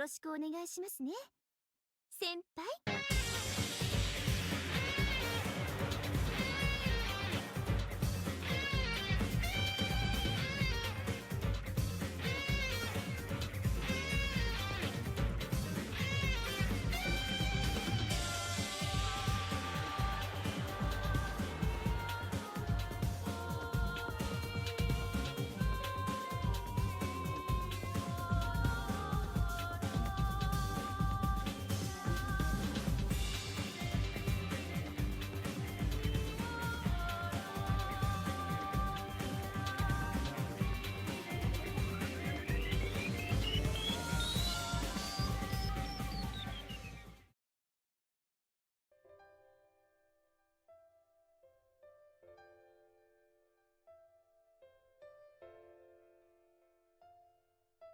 ろしくお願いしますね。先輩。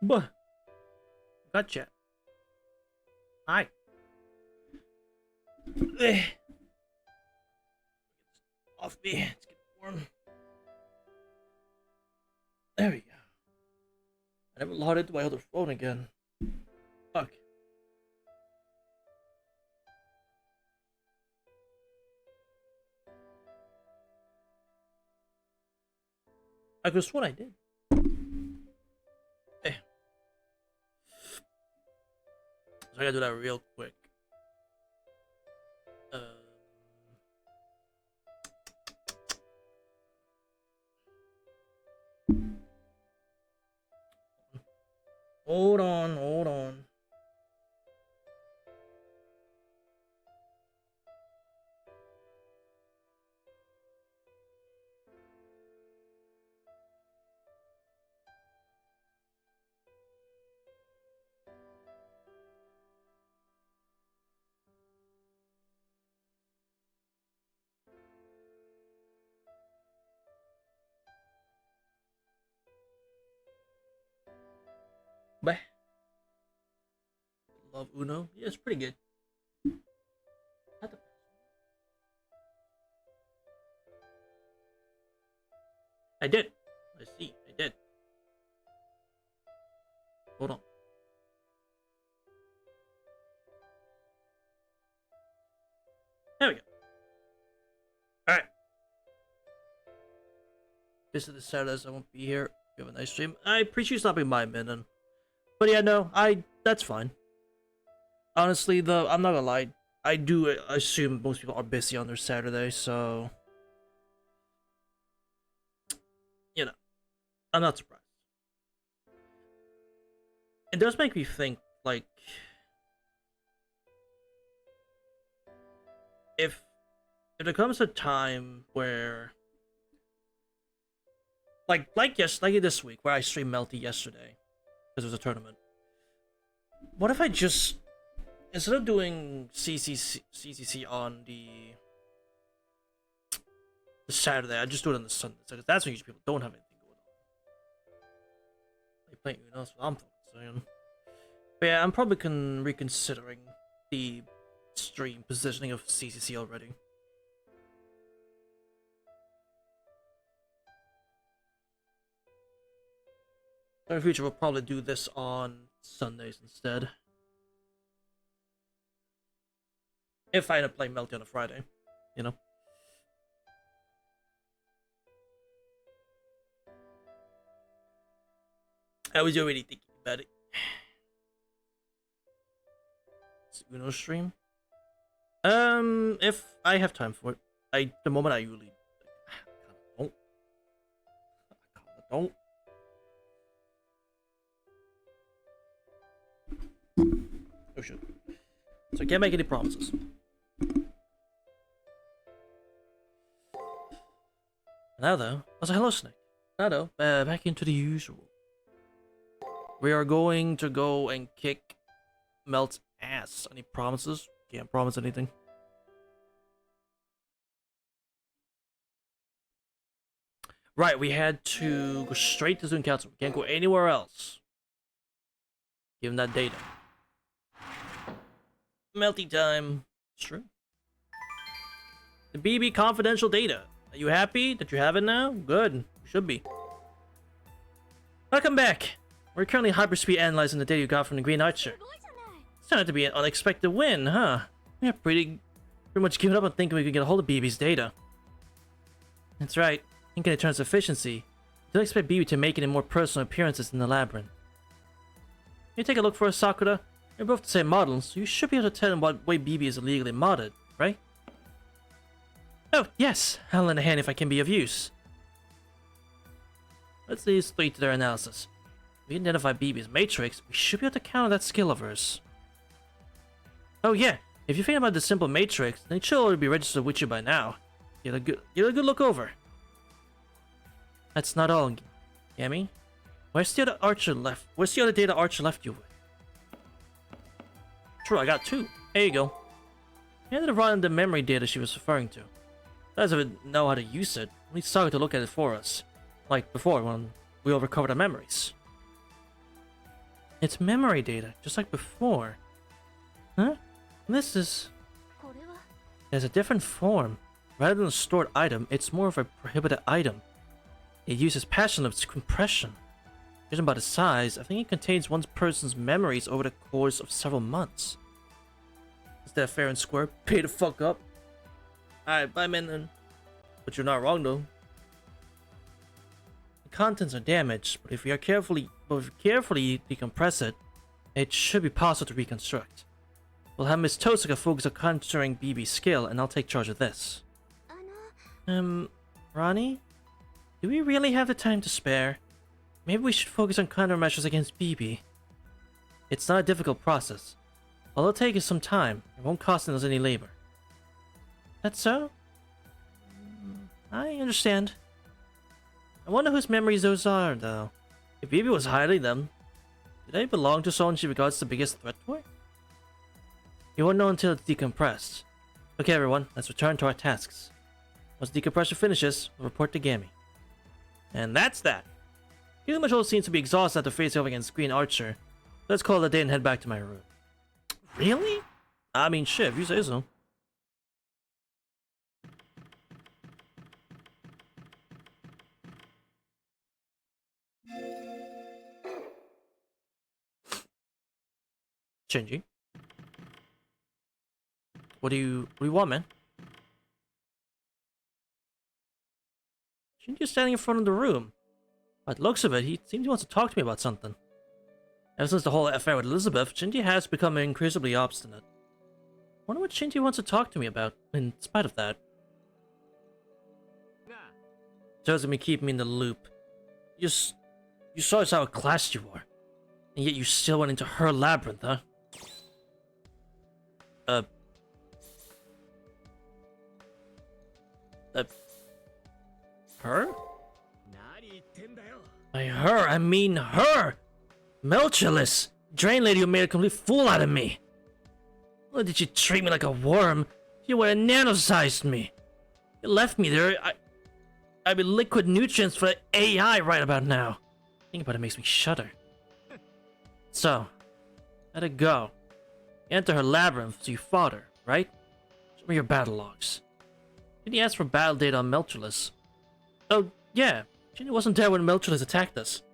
Buh. Gotcha. Hi. Off me. Let's get warm. There we go. I never logged into my other phone again. Fuck. I could have sworn I did. So I gotta do that real quick. Hold on. Bah. Love Uno. Yeah, it's pretty good. I did. I see. I did. Hold on. There we go. Alright. This is the Saturdays I won't be here. You have a nice stream. I appreciate you stopping by, Minden. But yeah, no, that's fine. Honestly, though, I'm not gonna lie. I do assume most people are busy on their Saturday, so you know, I'm not surprised. It does make me think, like, if there comes a time where, like this week where I streamed Melty yesterday because it was a tournament. What if I just, instead of doing CCC on the Saturday, I just do it on the Sunday. So that's when usually people don't have anything going on. They play, you know, that's what I'm focusing on. But yeah, I'm probably reconsidering the stream positioning of CCC already. In the future, we'll probably do this on Sundays instead. If I end up playing Melty on a Friday, you know. I was already thinking about it. It's Uno stream. If I have time for it. The moment I usually I kinda don't. Oh shit. So I can't make any promises. Now though, also hello Snake. Now though, back into the usual. We are going to go and kick Melt's ass. Any promises? Can't promise anything. Right, we had to go straight to Zoom Council. We can't go anywhere else. Given that data. Melty time. It's true. The BB confidential data. Are you happy that you have it now? Good. You should be. Welcome back. We're currently hyperspeed analyzing the data you got from the Green Archer. It's turned out to be an unexpected win, huh? We have pretty much given up on thinking we could get a hold of BB's data. That's right. Thinking in terms of efficiency, don't expect BB to make any more personal appearances in the labyrinth. You take a look for us, Sakura. You're both the same model, so you should be able to tell them what way BB is illegally modded, right? Oh, yes. I'll lend a hand if I can be of use. Let's leave these three to their analysis. If we identify BB's matrix, we should be able to counter that skill of hers. Oh yeah, if you think about the simple matrix, then it should already be registered with you by now. Get a good look over. That's not all, Yami. Where's the other Archer left? Where's the other data Archer left you with? True, I got two. There you go. He ended up running the memory data she was referring to. Does it know how to use it? We started to look at it for us, like before when we all recovered our memories. It's memory data, just like before. Huh? This is... There's a different form. Rather than a stored item, it's more of a prohibited item. It uses passionless compression. Judging by the size, I think it contains one person's memories over the course of several months. Is that fair and square? Pay the fuck up. Alright, bye man. But you're not wrong though. The contents are damaged, but if we carefully decompress it, it should be possible to reconstruct. We'll have Miss Tosaka focus on conjuring BB's skill, and I'll take charge of this. Ronnie? Do we really have the time to spare? Maybe we should focus on countermeasures against BB. It's not a difficult process. All it'll take is some time. It won't cost us any labor. That's so? I understand. I wonder whose memories those are, though. If BB was hiding them, do they belong to someone she regards the biggest threat to her? You won't know until it's decompressed. Okay, everyone, let's return to our tasks. Once decompression finishes, we'll report to Gammy. And that's that. Gilgamesh seems to be exhausted after facing off against Green Archer. Let's call it a day and head back to my room. Really? I mean, shit, if you say so. Shinji? What do you want, man? Shinji's standing in front of the room. By the looks of it, he seems he wants to talk to me about something. Ever since the whole affair with Elizabeth, Shinji has become increasingly obstinate. Wonder what Shinji wants to talk to me about, in spite of that. Doesn't mean keep me in the loop. You saw just how outclassed you are. And yet you still went into her labyrinth, huh? Her? By her, I mean her! Melchilus! Drain lady who made a complete fool out of me! Why did you treat me like a worm? You would have nano-sized me! You left me there, I'd be liquid nutrients for the AI right about now. Thinking about it makes me shudder. So, let it go. You enter her labyrinth, so you fought her, right? Show me your battle logs. Did he ask for battle data on Melchilus? Oh, yeah. Ginny wasn't there when Melchilus attacked us.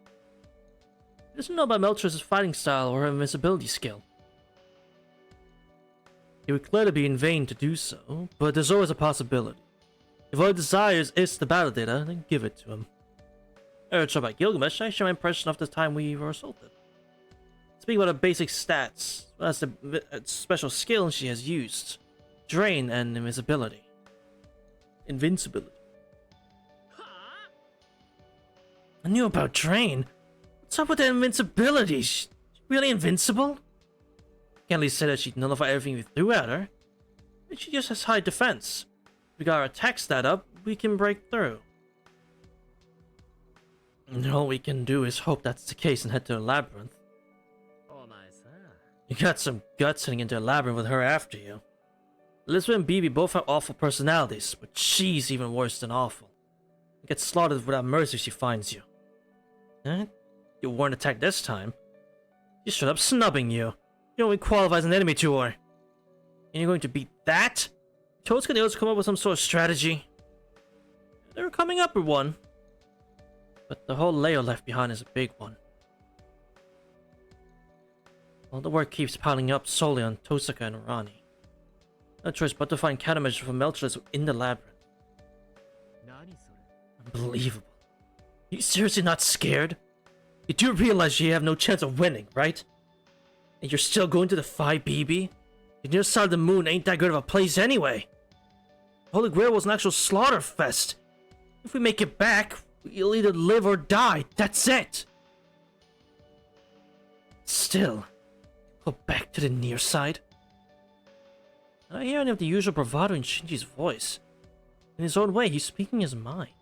He doesn't know about Melchilus' fighting style or her invincibility skill. It would clearly be in vain to do so, but there's always a possibility. If all he desires is the battle data, then give it to him. I heard about Gilgamesh, I share my impression of the time we were assaulted. Speaking about her basic stats, that's the special skill she has used. Drain and invisibility. Invincibility. I knew about Drain. What's up with that invincibility? She's really invincible? Can't at least say that she'd nullify everything we threw at her. She just has high defense. If we got our attack stat up, we can break through. And all we can do is hope that's the case and head to the labyrinth. You got some guts heading into a labyrinth with her after you. Elizabeth and BB both have awful personalities, but she's even worse than awful. You get slaughtered without mercy if she finds you. Eh? You weren't attacked this time. She showed up snubbing you. You only qualify as an enemy to her. And you're going to beat that? Toad's gonna come up with some sort of strategy. They were coming up with one. But the whole layer left behind is a big one. Well, the work keeps piling up solely on Tosaka and Rani. No choice but to find countermeasures for Melchor's in the labyrinth. Unbelievable. You seriously not scared? You do realize you have no chance of winning, right? And you're still going to defy BB? The near side of the moon ain't that good of a place anyway. Holy Grail was an actual slaughter fest. If we make it back, we'll either live or die. That's it. Still, go back to the near side. I don't hear any of the usual bravado in Shinji's voice. In his own way, he's speaking his mind,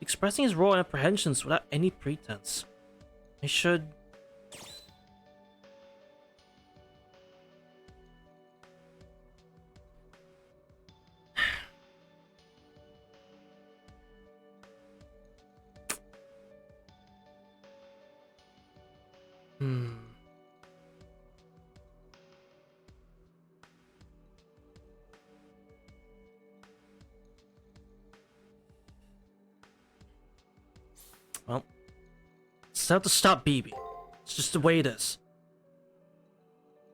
expressing his raw apprehensions without any pretense. I should... Well, it's time to stop BB. It's just the way it is.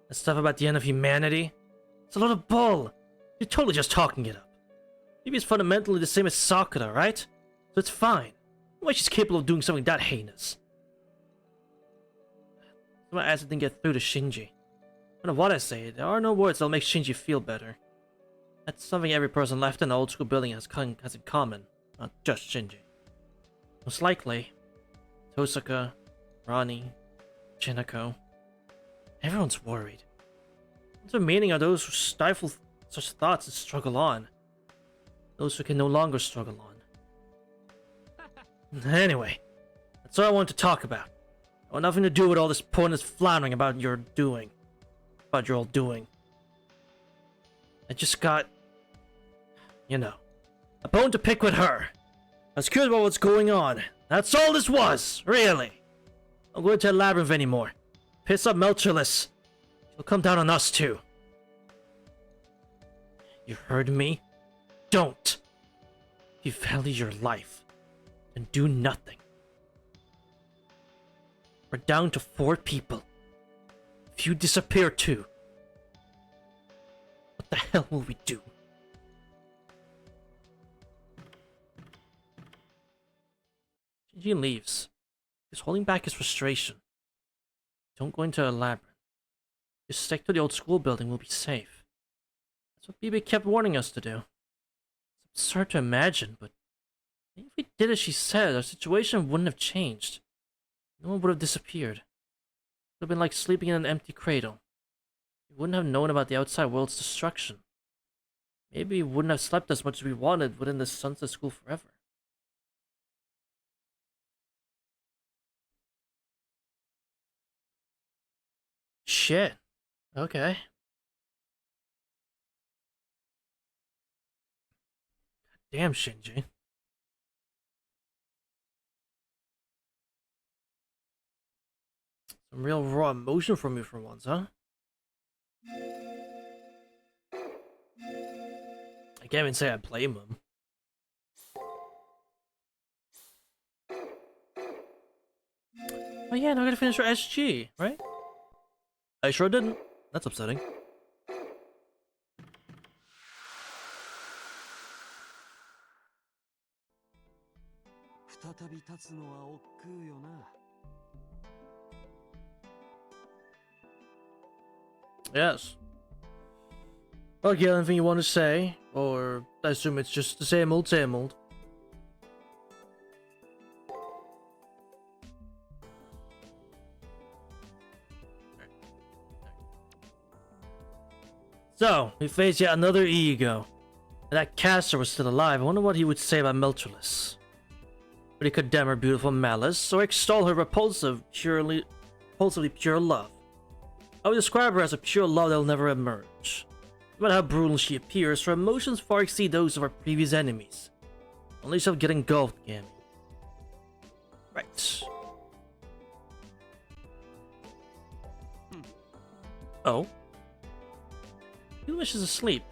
That stuff about the end of humanity, it's a lot of bull. You're totally just talking it up. BB is fundamentally the same as Sakura, right? So it's fine. Why she's capable of doing something that heinous? Someone asked it didn't get through to Shinji. No matter what I say, there are no words that'll make Shinji feel better. That's something every person left in the old school building has in common, not just Shinji. Most likely, Tosaka, Rani, Chinako. Everyone's worried. What's the meaning of those who stifle such thoughts and struggle on? Those who can no longer struggle on. Anyway, that's all I wanted to talk about. I want nothing to do with all this pointless floundering about your doing. About your all doing. I just got... you know, a bone to pick with her. I was curious about what's going on. That's all this was, really. I'm going to the labyrinth anymore. Piss up Melchorless. She'll come down on us too. You heard me? Don't. If you value your life, then do nothing. We're down to 4 people. If you disappear too, what the hell will we do? Shinji leaves. He's holding back his frustration. Don't go into a labyrinth. Just stick to the old school building, we'll be safe. That's what BB kept warning us to do. It's absurd to imagine, but if we did as she said, our situation wouldn't have changed. No one would have disappeared. It would have been like sleeping in an empty cradle. We wouldn't have known about the outside world's destruction. Maybe we wouldn't have slept as much as we wanted within the Sunset School forever. Shit. Okay. Damn, Shinji. Some real raw emotion from you for once, huh? I can't even say I blame him. Oh yeah, now I gotta finish her SG, right? I sure didn't. That's upsetting. Yes. Okay, anything you want to say? Or I assume it's just the same old, same old. So, we face yet another ego. If that caster was still alive, I wonder what he would say about Melchorless. Would he condemn her beautiful malice, or extol her repulsively pure love? I would describe her as a pure love that will never emerge. No matter how brutal she appears, her emotions far exceed those of her previous enemies. Only she'll get engulfed, Gammy. Right. Oh? English is asleep.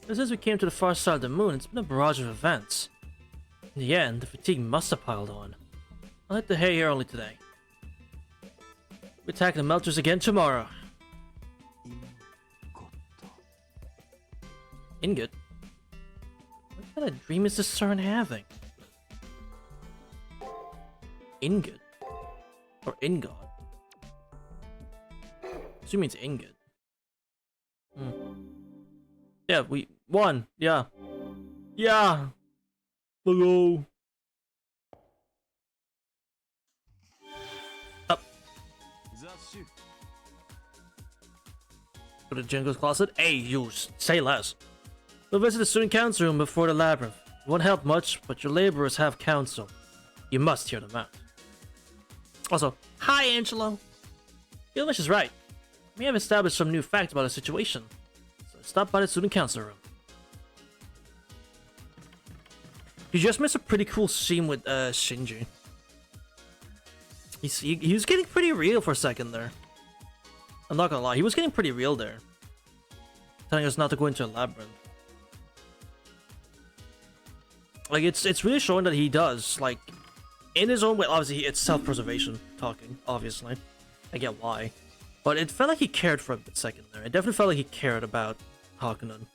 But since we came to the far side of the moon, it's been a barrage of events. In the end, the fatigue must have piled on. I'll hit the hay here early today. We're attacking the melters again tomorrow. Ingot? What kind of dream is this Cern having? Ingot? Or ingot? Assuming it's ingot. Yeah, we won. Yeah. Yeah. Hello. Up. Go to Django's closet. Hey, you say less. We'll visit the student council room before the labyrinth. It won't help much, but your laborers have counsel. You must hear them out. Also, hi, Angelo. Gilmish is right. We have established some new facts about the situation. So stop by the student council room. You just missed a pretty cool scene with Shinji. He was getting pretty real for a second there. I'm not gonna lie, he was getting pretty real there. Telling us not to go into a labyrinth. Like, it's really showing that he does, like, in his own way. Obviously, it's self-preservation talking, obviously. I get why. But it felt like he cared for a second there. It definitely felt like he cared about Hakunen.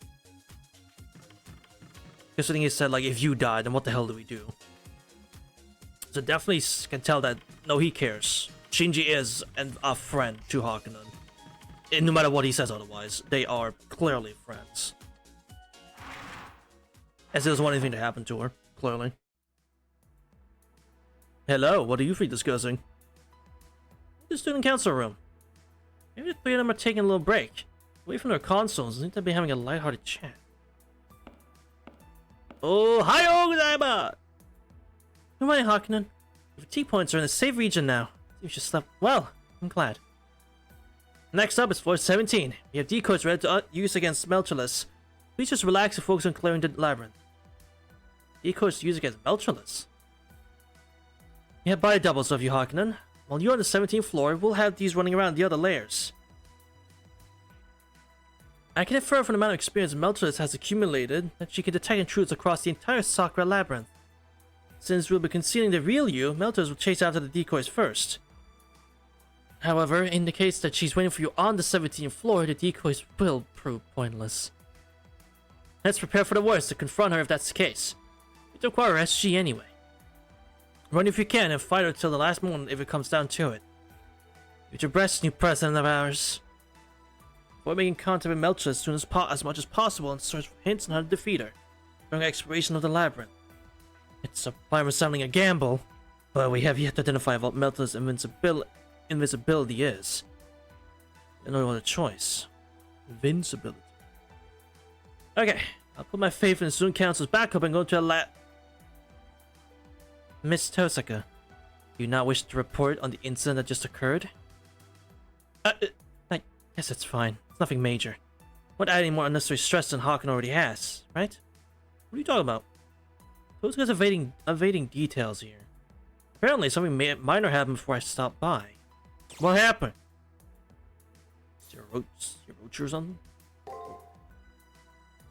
Considering he said, like, if you die, then what the hell do we do? So definitely can tell that, no, he cares. Shinji is a friend to Hakunen. And no matter what he says otherwise, they are clearly friends. As he doesn't want anything to happen to her, clearly. Hello, what are you three discussing? The student council room. Maybe the three of them are taking a little break. Away from their consoles, they need to be having a lighthearted chat. Oh, hi, Gozaiba! Good morning, Hakunen. Your fatigue points are in a safe region now. You should sleep well. I'm glad. Next up is floor 17. We have decoys ready to use against Melterless. Please just relax and focus on clearing the labyrinth. Decoys to use against Melterless. We have body doubles of you, Hakunen. While you're on the 17th floor, we'll have these running around the other layers. I can infer from the amount of experience Melterless has accumulated that she can detect intrudes across the entire Sakura labyrinth. Since we'll be concealing the real you, Melterless will chase after the decoys first. However, it indicates that she's waiting for you on the 17th floor, the decoys will prove pointless. Let's prepare for the worst to confront her if that's the case. We don't require SG anyway. Run if you can and fight her till the last moment if it comes down to it. Use your breast, new president of ours. Avoid making contact with Melcher as much as possible and search for hints on how to defeat her during exploration of the labyrinth. It's a by resembling a gamble, but we have yet to identify what Melcher's invisibility is. No other choice. Invincibility. Okay, I'll put my faith in the student council's backup and go to a Miss Tosaka, do you not wish to report on the incident that just occurred? I guess it's fine. It's nothing major. Won't add any more unnecessary stress than Hakunen already has, right? What are you talking about? Tosaka's evading details here. Apparently something minor happened before I stopped by. What happened? Is your roach or something?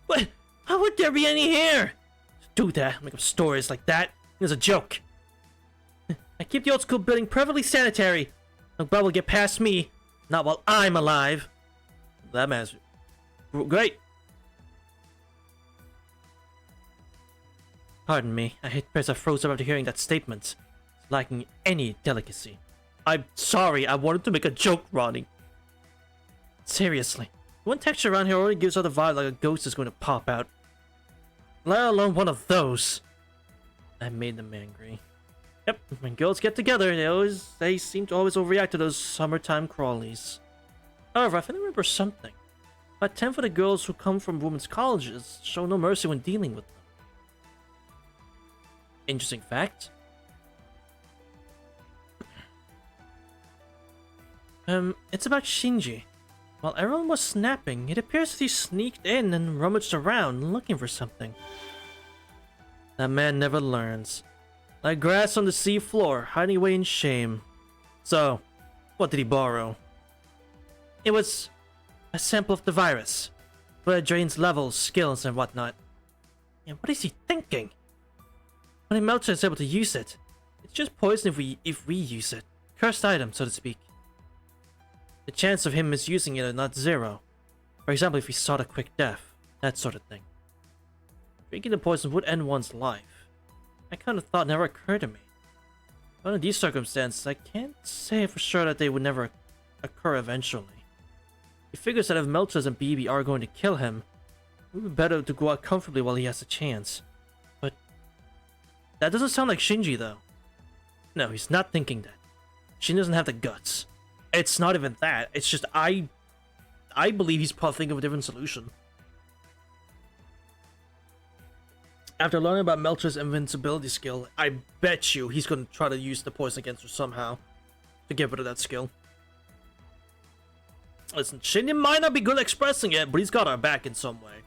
What? How would there be any here? Do that, make up stories like that. It was a joke. I keep the old school building perfectly sanitary. No bug will get past me. Not while I'm alive. That man's great. Pardon me. I hate press I froze up after hearing that statement. It's lacking any delicacy. I'm sorry. I wanted to make a joke, Ronnie. Seriously. One texture around here already gives out the vibe like a ghost is going to pop out. Let alone one of those. That made them angry. Yep, when girls get together, they seem to always overreact to those summertime crawlies. However, I finally remember something. About 10 of the girls who come from women's colleges show no mercy when dealing with them. Interesting fact. It's about Shinji. While everyone was snapping, it appears that he sneaked in and rummaged around looking for something. That man never learns. Like grass on the sea floor, hiding away in shame. So, what did he borrow? It was a sample of the virus, but it drains levels, skills, and whatnot. And what is he thinking? When Melcher is able to use it, it's just poison if we use it. Cursed item, so to speak. The chance of him misusing it are not zero. For example, if he sought a quick death, that sort of thing. Drinking the poison would end one's life. That kind of thought never occurred to me. But under these circumstances, I can't say for sure that they would never occur eventually. He figures that if Melchers and BB are going to kill him, it would be better to go out comfortably while he has a chance. But that doesn't sound like Shinji, though. No, he's not thinking that. Shinji doesn't have the guts. It's not even that. It's just I believe he's probably thinking of a different solution. After learning about Melchor's invincibility skill, I bet you he's going to try to use the poison against her somehow to get rid of that skill. Listen, Shinji might not be good at expressing it, but he's got our back in some way.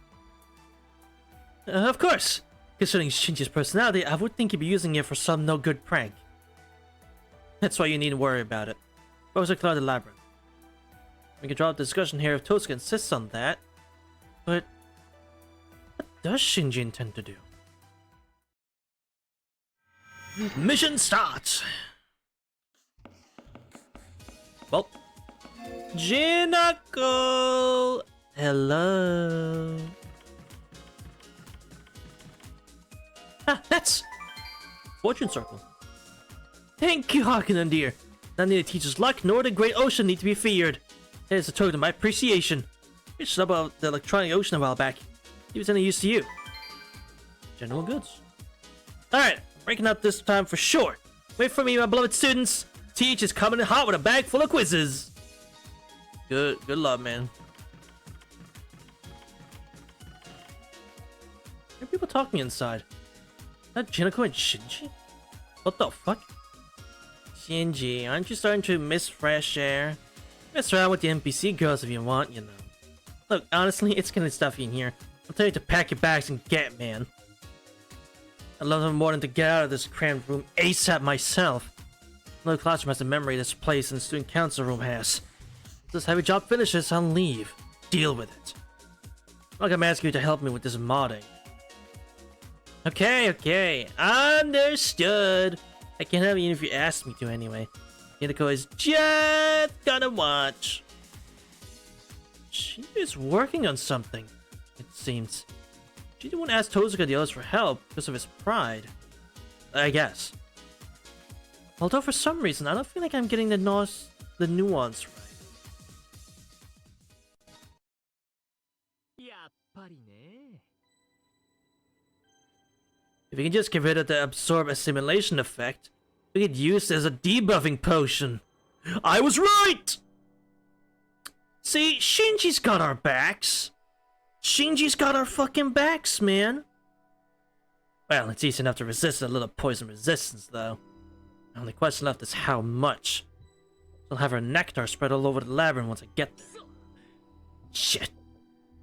Of course. Considering Shinji's personality, I would think he'd be using it for some no-good prank. That's why you needn't worry about it. Professor Cloud the Labyrinth. We can drop the discussion here if Tosuke insists on that. But what does Shinji intend to do? Mission starts! Well, Jinako! Hello? Ah, that's Fortune Circle. Thank you, Hakunen dear. Not neither teacher's luck nor the great ocean need to be feared. That is a token of my appreciation. We should about the electronic ocean a while back. He was any use to you. General goods. Alright, breaking up this time for sure. Wait for me, my beloved students. Teach is coming in hot with a bag full of quizzes. Good luck, man. There are people talking inside. Is that Jinako and Shinji? What the fuck? Shinji, aren't you starting to miss fresh air? Mess around with the NPC girls if you want, you know. Look, honestly, it's kind of stuffy in here. I'll tell you to pack your bags and get, man. I'd love them more than to get out of this cramped room ASAP myself. No classroom has the memory this place and the student council room has. If this heavy job finishes, I'll leave. Deal with it. Like I'm asking you to help me with this modding. Okay. Understood. I can't help you if you ask me to anyway. Hinako is just gonna watch. She is working on something, it seems. She didn't want to ask Tosuke and the others for help because of his pride. I guess. Although for some reason, I don't feel like I'm getting the nuance right. If we can just get rid of the absorb assimilation effect, we could use it as a debuffing potion. I was right! See, Shinji's got our backs. Shinji's got our fucking backs, man. Well, it's easy enough to resist a little poison resistance, though. The only question left is how much. I'll have her nectar spread all over the labyrinth once I get there. Shit.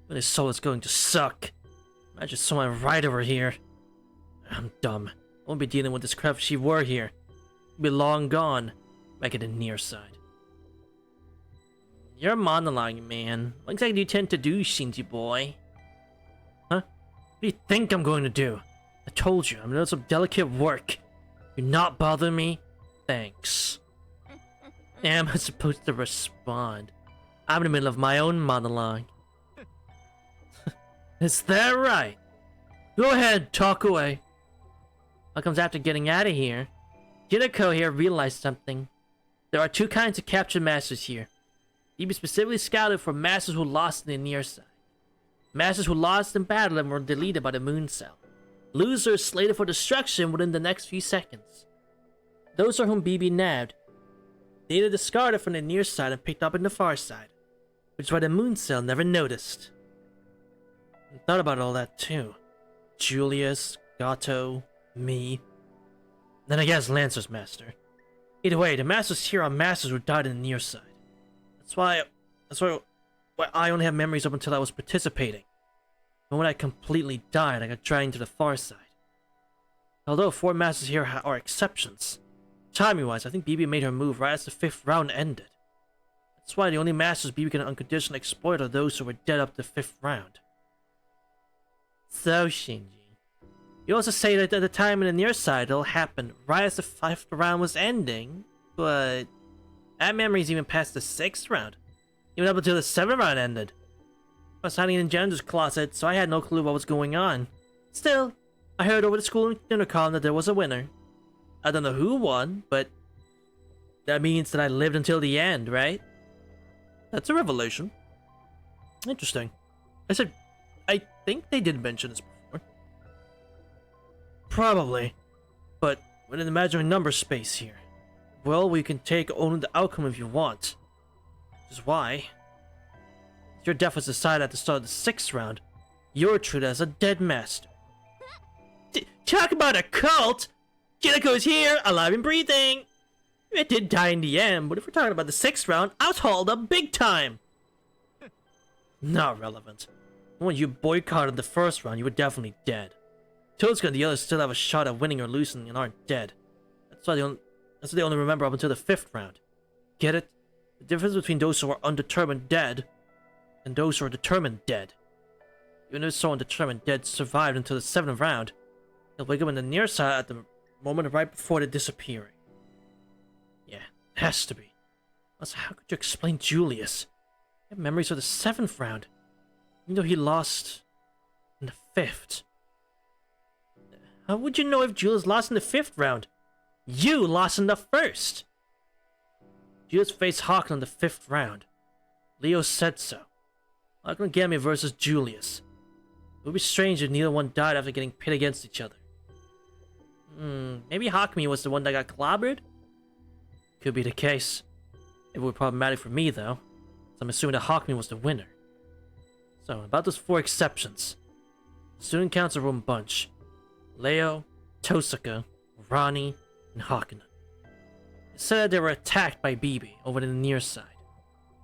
But his soul is going to suck. Imagine someone right over here. I'm dumb. I won't be dealing with this crap if she were here. She'd be long gone. Back at the near side. You're monologuing, man. What exactly do you tend to do, Shinji boy? Huh? What do you think I'm going to do? I told you, I'm doing some delicate work. You're not bothering me? Thanks. Am I supposed to respond? I'm in the middle of my own monologue. Is that right? Go ahead, talk away. What comes after getting out of here? Jinako here realized something. There are two kinds of captured masters here. BB specifically scouted for masters who lost in the near side. Masters who lost in battle and were deleted by the moon cell. Losers slated for destruction within the next few seconds. Those are whom BB nabbed. Data discarded from the near side and picked up in the far side, which is why the moon cell never noticed. I thought about all that too. Julius, Gato, me. Then I guess Lancer's master. Either way, the masters here are masters who died in the near side. That's why I only have memories up until I was participating. And when I completely died, I got dragged into the far side. Although 4 masters here are exceptions. Timing-wise, I think BB made her move right as the 5th round ended. That's why the only masters BB can unconditionally exploit are those who were dead up the 5th round. So, Shinji. You also say that at the time in the near side it'll happen right as the 5th round was ending, but that memory's even past the 6th round. even up until the 7th round ended. I was hiding in Jen's closet, so I had no clue what was going on. Still, I heard over the school intercom that there was a winner. I don't know who won, but that means that I lived until the end, right? That's a revelation. Interesting. I think they did mention this before. Probably. But within the imaginary number space here, well, we can take only the outcome if you want. Which is why your death was decided at the start of the 6th round. You're treated as a dead master. Talk about a cult! Jericho's here, alive and breathing! It did die in the end, but if we're talking about the 6th round, I was hauled up big time! Not relevant. When you boycotted the 1st round, you were definitely dead. Toadska and the others still have a shot at winning or losing and aren't dead. That's why they only remember up until the 5th round. Get it? The difference between those who are undetermined dead and those who are determined dead. Even if so undetermined dead survived until the 7th round, they'll wake up in the near side at the moment right before the disappearing. Yeah, it has to be. Also, how could you explain Julius? He had memories of the 7th round, even though he lost in the 5th. How would you know if Julius lost in the 5th round? You lost in the 1st! Julius faced Hawken in the 5th round. Leo said so. Hawken and Gammy versus Julius. It would be strange if neither one died after getting pit against each other. Maybe Hawkme was the one that got clobbered? Could be the case. It would be problematic for me, though. So I'm assuming that Hawkme was the winner. So, about those 4 exceptions. Student council room bunch. Leo, Tosaka, Ronnie, and Hawkinen. It said that they were attacked by BB over to the near side.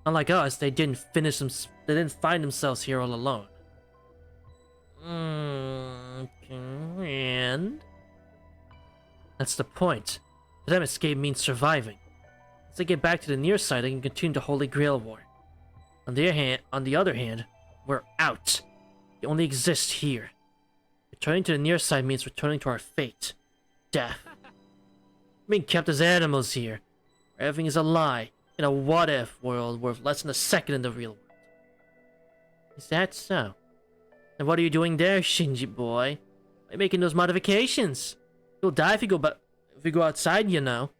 Unlike us, they didn't find themselves here all alone. And that's the point. For them, escape means surviving. As they get back to the near side, they can continue the Holy Grail War. On the other hand, we're out. We only exist here. Returning to the near side means returning to our fate. Death. Being kept as animals here, where everything is a lie, in a what-if world worth less than a second in the real world. Is that so? And what are you doing there, Shinji boy? Why are you making those modifications? You'll die if you go outside, you know.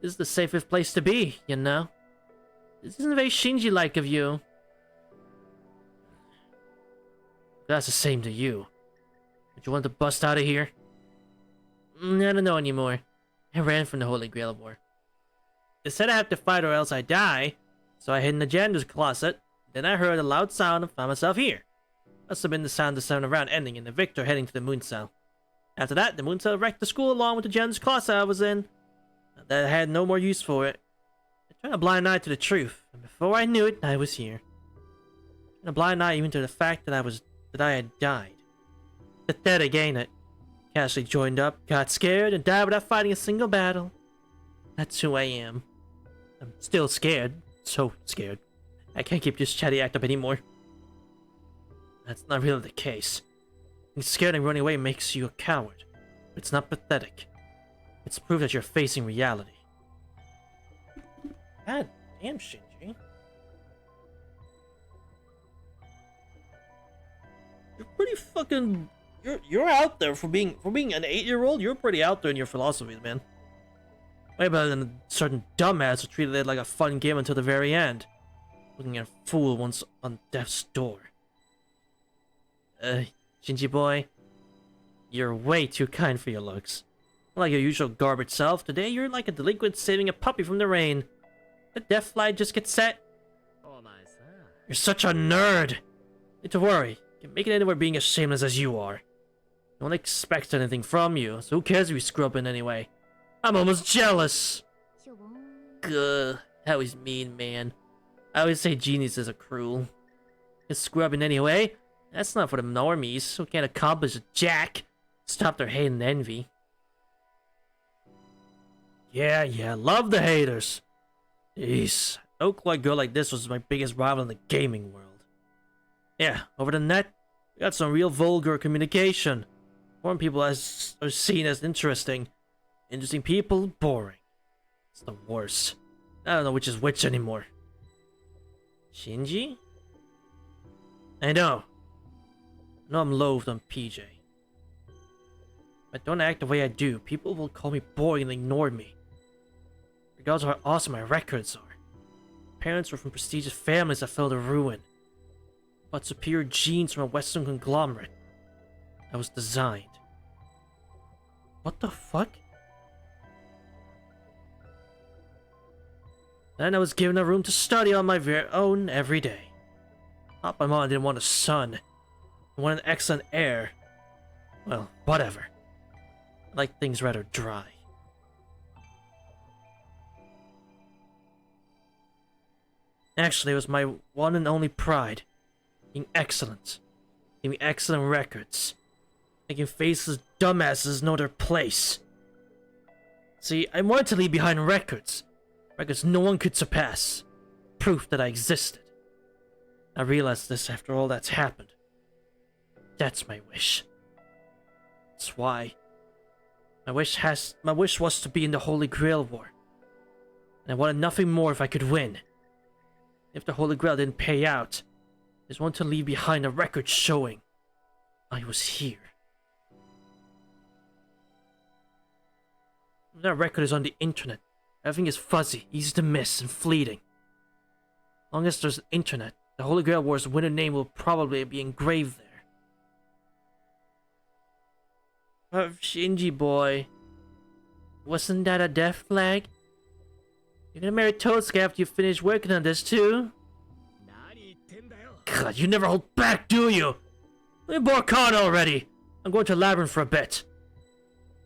This is the safest place to be, you know. This isn't very Shinji-like of you. That's the same to you. Would you want to bust out of here? I don't know anymore. I ran from the Holy Grail War. They said I have to fight or else I die, so I hid in the janitor's closet. Then I heard a loud sound and found myself here. Must have been the sound of the 7th round ending and the victor heading to the moon cell. After that, the moon cell wrecked the school along with the janitor's closet I was in. That I had no more use for it. I turned a blind eye to the truth, and before I knew it, I was here. And a blind eye even to the fact that I had died. Pathetic, ain't it? Casually joined up, got scared, and died without fighting a single battle. That's who I am. I'm still scared. So scared. I can't keep this chatty act up anymore. That's not really the case. Being scared and running away makes you a coward. But it's not pathetic. It's proof that you're facing reality. God damn, Shinji. You're pretty fucking... You're out there for being an 8-year-old. You're pretty out there in your philosophies, man. Way better than a certain dumbass who treated it like a fun game until the very end, looking at a fool once on death's door. Shinji boy, you're way too kind for your looks. Unlike your usual garbage self, today you're like a delinquent saving a puppy from the rain. The death flag just gets set. Oh, nice. You're such a nerd. Need to worry. You can make it anywhere being as shameless as you are. No one expects anything from you, so who cares if you screw up in any way? I'm almost jealous. Gah, that was mean, man. I always say geniuses are cruel. You screw up in any way? That's not for the normies who can't accomplish a jack. Stop their hate and envy. Yeah, love the haters. Jeez, no quite girl like this was my biggest rival in the gaming world. Yeah, over the net, we got some real vulgar communication. Foreign people are seen as interesting. Interesting people, boring. It's the worst. I don't know which is which anymore. Shinji? I know. I know I'm loathed on PJ. If I don't act the way I do, people will call me boring and ignore me. Regardless of how awesome my records are. Parents were from prestigious families that fell to ruin. But superior genes from a Western conglomerate. I was designed. What the fuck? Then I was given a room to study on my very own every day. Thought my mom didn't want a son. I wanted an excellent heir. Well, whatever. I like things rather dry. Actually, it was my one and only pride. Being excellent. Giving excellent records. Making faceless dumbasses know their place. See, I wanted to leave behind records. Records no one could surpass. Proof that I existed. I realized this after all that's happened. That's my wish. That's why. My wish was to be in the Holy Grail War. And I wanted nothing more if I could win. If the Holy Grail didn't pay out, I just wanted to leave behind a record showing I was here. That record is on the internet. Everything is fuzzy, easy to miss, and fleeting. As long as there's an internet, the Holy Grail War's winner name will probably be engraved there. Shinji boy. Wasn't that a death flag? You're gonna marry Tosuke after you finish working on this too? God, you never hold back, do you? Let me bore Khan already. I'm going to Labyrinth for a bit.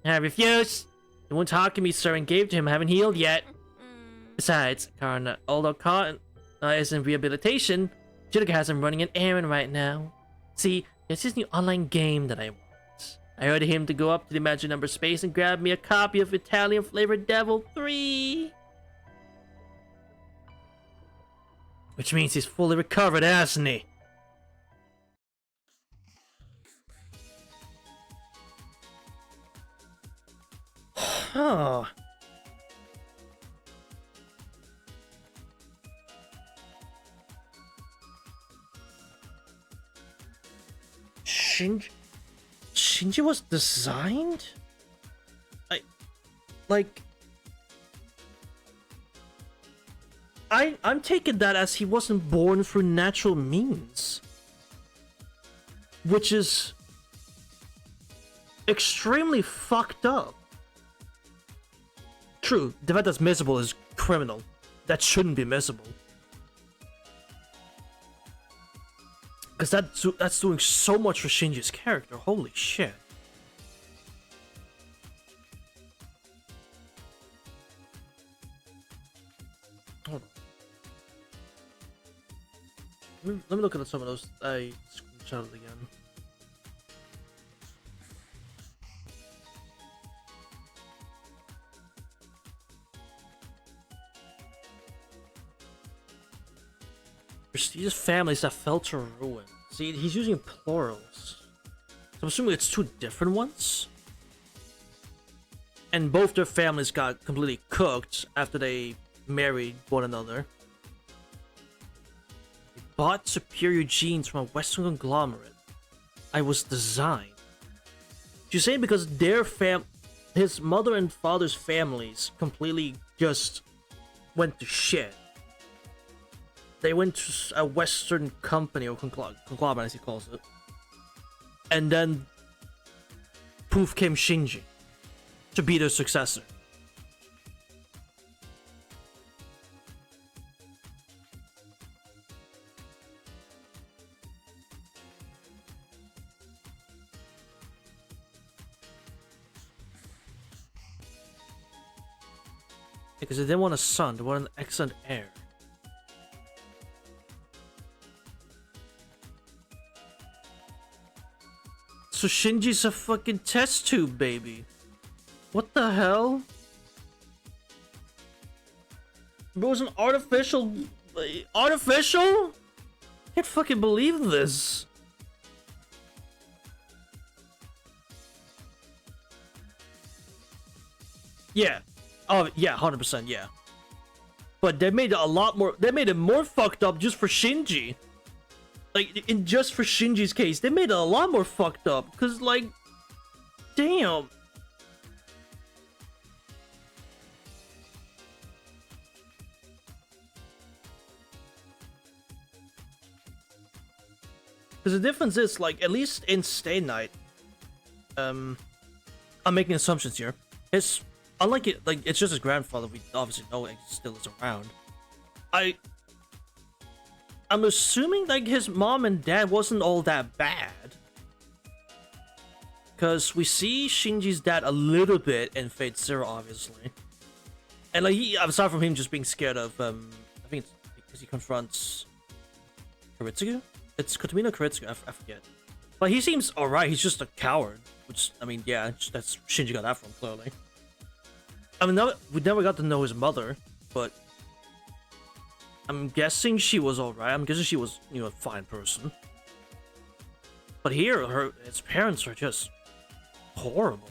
I refuse. You won't talk to me, sir, and gave to him. I haven't healed yet. Besides, although Khan is in rehabilitation, Judoka has him running an errand right now. See, it's his new online game that I want. I ordered him to go up to the Imaginary Number Space and grab me a copy of Italian flavored Devil 3. Which means he's fully recovered, hasn't he? Oh. Shinji was designed? I'm taking that as he wasn't born through natural means. Which is extremely fucked up. True, the fact that's miserable is criminal. That shouldn't be miserable. Because that's doing so much for Shinji's character. Holy shit. Hold on. Let me look at some of those. I screenshotted again. Prestigious families that fell to ruin. See, he's using plurals. So I'm assuming it's two different ones? And both their families got completely cooked after they married one another. They bought superior genes from a Western conglomerate. I was designed. She's saying because his mother and father's families completely just went to shit. They went to a Western company, or conglomerate as he calls it. And then poof came Shinji to be their successor. Because they didn't want a son, they wanted an excellent heir. So Shinji's a fucking test tube baby. What the hell? It was an artificial... Artificial? Can't fucking believe this. Yeah. Oh, yeah, 100%, yeah. but they made it a lot more. They made it more fucked up just for Shinji. Like, in just for Shinji's case, they made it a lot more fucked up. Cause like, damn. Because the difference is, like, at least in Stay Night, I'm making assumptions here. It's unlike it, like, it's just his grandfather. We obviously know it still is around. I'm assuming like his mom and dad wasn't all that bad. Because we see Shinji's dad a little bit in Fate Zero, obviously. And like, aside from him just being scared of, I think it's because he confronts Kuritsugu? It's Kotomino Kuritsugu, I forget. But he seems alright, he's just a coward. Which, I mean, yeah, that's Shinji got that from, clearly. I mean, we never got to know his mother, but I'm guessing she was alright. I'm guessing she was, you know, a fine person. But here, his parents are just horrible.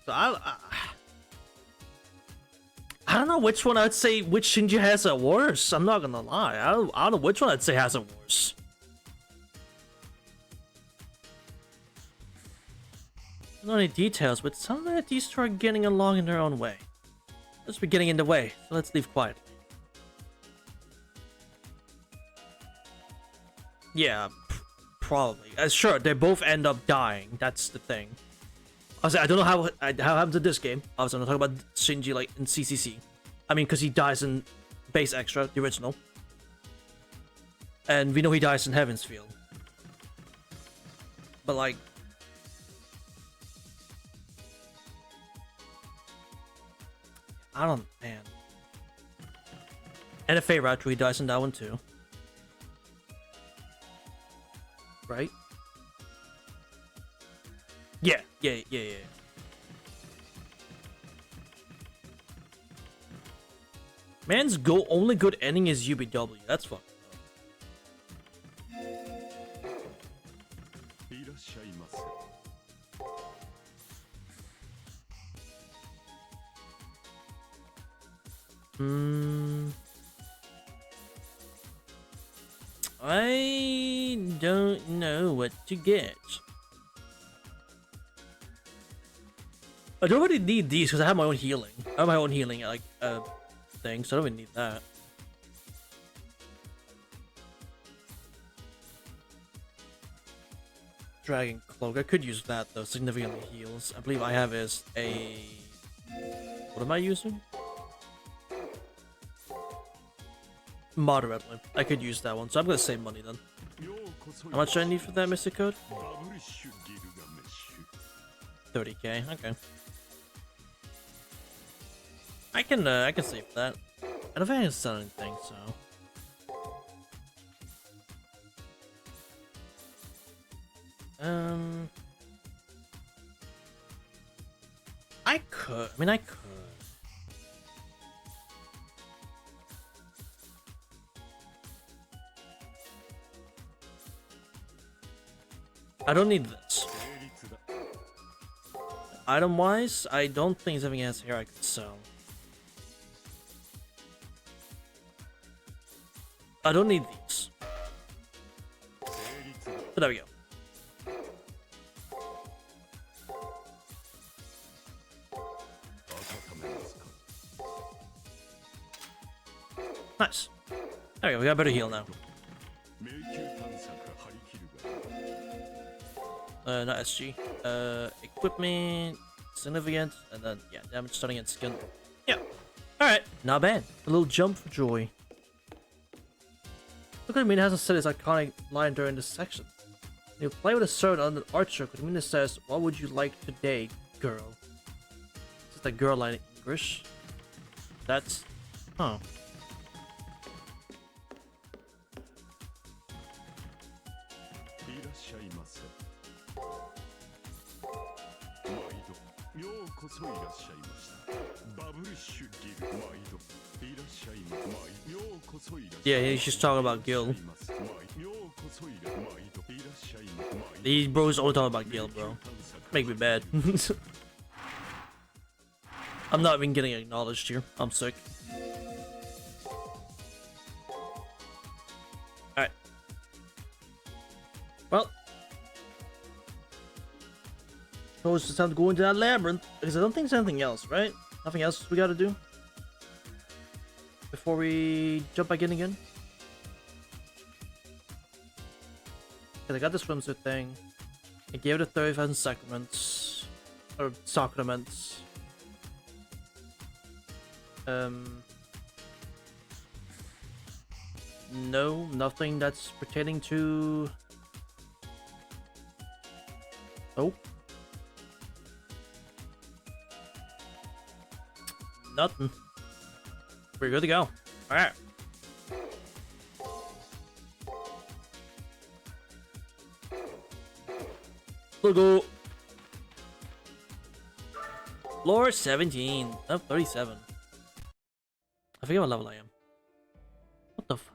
So I don't know which one I'd say which Shinji has it worse. I'm not gonna lie. I don't know which one I'd say has it worse. I don't know any details, but some of these two are getting along in their own way. Let's be getting in the way, so let's leave quietly. Yeah, probably. Sure, they both end up dying. That's the thing. I don't know how happens in this game. Obviously, I'm not talking about Shinji like in CCC. I mean, because he dies in Base Extra, the original. And we know he dies in Heaven's Field. But like, I don't, man. And a Feyre, he dies in that one too. Right? Yeah. Man's only good ending is UBW. That's fucked up. I don't know what to get. I don't really need these because I have my own healing. I have my own healing like thing, so I don't even need that. Dragon Cloak. I could use that though. Significantly heals. I believe I have is a. What am I using? Moderately. I could use that one, so I'm gonna save money then. How much do I need for that Mystic Code? 30k. Okay. I can save that. I don't think I can sell anything, so. I could. I mean, I could. I don't need this. Item-wise, I don't think there's anything else here I could sell. I don't need these. But there we go. Nice. There we go, we got better heal now. Not SG. Equipment, significant, and then, yeah, damage starting at skin. Yeah. Alright, not bad. A little jump for joy. Look at Mina hasn't said his iconic line during this section. When you play with a sword on an archer, Mina says, "What would you like today, girl?" It's just a girl line in English. That's... Huh. Yeah, he's just talking about Gil. These bros only talking about Gil, bro. Make me mad. I'm not even getting acknowledged here. I'm sick. Alright. Well. Suppose it's time to go into that labyrinth. Because I don't think there's anything else, right? Nothing else we gotta do? Before we jump back in again? Because I got the swimsuit thing. I gave it a 30,000 sacraments. Or sacraments. No, nothing that's pertaining to... Nope. Nothing. We're good to go. Alright. Let's go. Floor 17 of 37. I forget what level I am. What the fuck?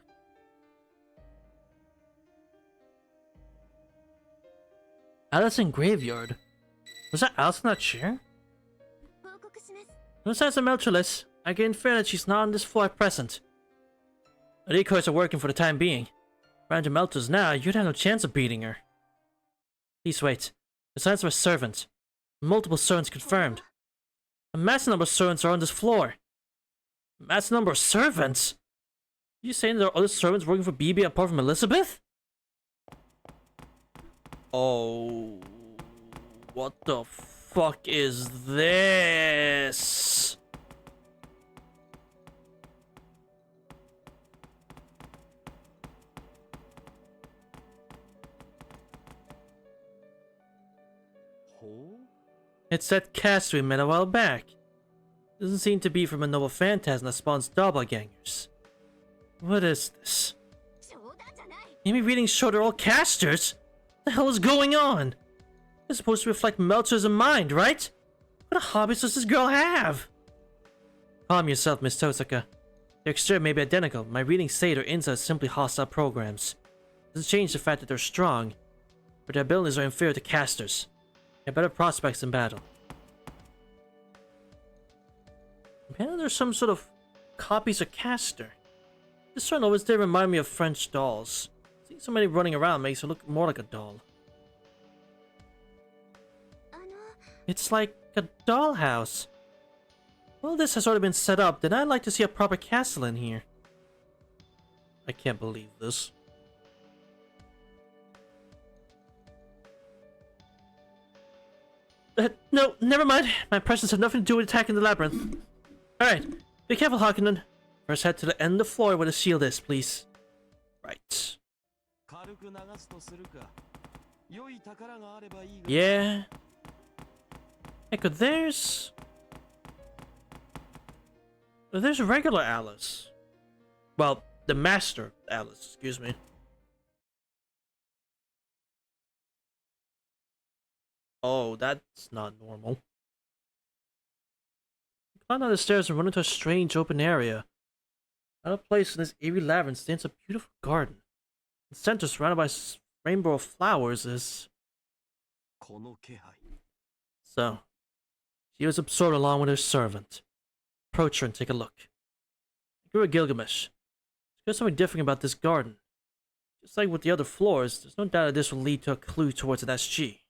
Allison Graveyard. Was that Alice in that chair? No sense of Meltrellis. I can infer that she's not on this floor at present. The decoys are working for the time being. Round to Meltress now, you'd have no chance of beating her. Please wait. The signs of a servant. Multiple servants confirmed. A massive number of servants are on this floor. A massive number of servants? Are you saying there are other servants working for BB apart from Elizabeth? Oh... What the fuck is this? It's that cast we met a while back. Doesn't seem to be from a noble phantasm that spawns doppelgangers. What is this? Amy readings show they're all casters? What the hell is going on? It's supposed to reflect Meltzer's mind, right? What hobbies does this girl have? Calm yourself, Miss Tosaka. Their exterior may be identical. My readings say their inside are simply hostile programs. Doesn't change the fact that they're strong, but their abilities are inferior to casters. They have better prospects in battle. Apparently there's some sort of copies of caster. This one always did remind me of French dolls. Seeing so many running around makes her look more like a doll. It's like a dollhouse. Well, this has already been set up, then I'd like to see a proper castle in here. I can't believe this. No, never mind. My impressions have nothing to do with attacking the labyrinth. Alright, be careful, Hakunen. First head to the end of the floor where the shield is, please. Right. Yeah. Echo, there's a regular Alice. Well, the Master Alice, excuse me. Oh, that's not normal. Climb down the stairs and run into a strange open area. Out of place in this eerie labyrinth stands a beautiful garden. The center, surrounded by a rainbow of flowers, is... So, she was absorbed along with her servant. Approach her and take a look. Guru Gilgamesh. There's something different about this garden. Just like with the other floors, there's no doubt that this will lead to a clue towards an SG.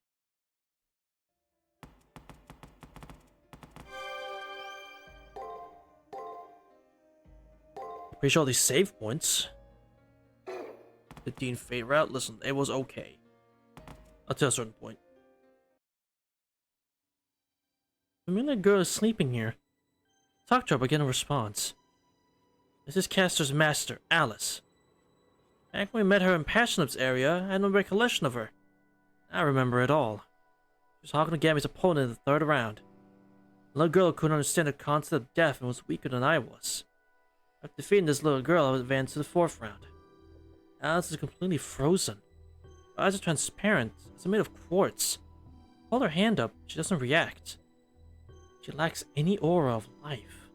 Pretty sure all these save points. 15 fate route. Listen, it was okay. Up to a certain point. The minute girl is sleeping here. Talk to her, but get a response. This is Caster's master, Alice. Back when we met her in Passionup's area, I had no recollection of her. I remember it all. She was Hakunagami's opponent in the third round. The little girl couldn't understand the concept of death and was weaker than I was. After defeating this little girl, I advanced to the fourth round. Alice is completely frozen. Her eyes are transparent, as if made of quartz. Hold her hand up, she doesn't react. She lacks any aura of life.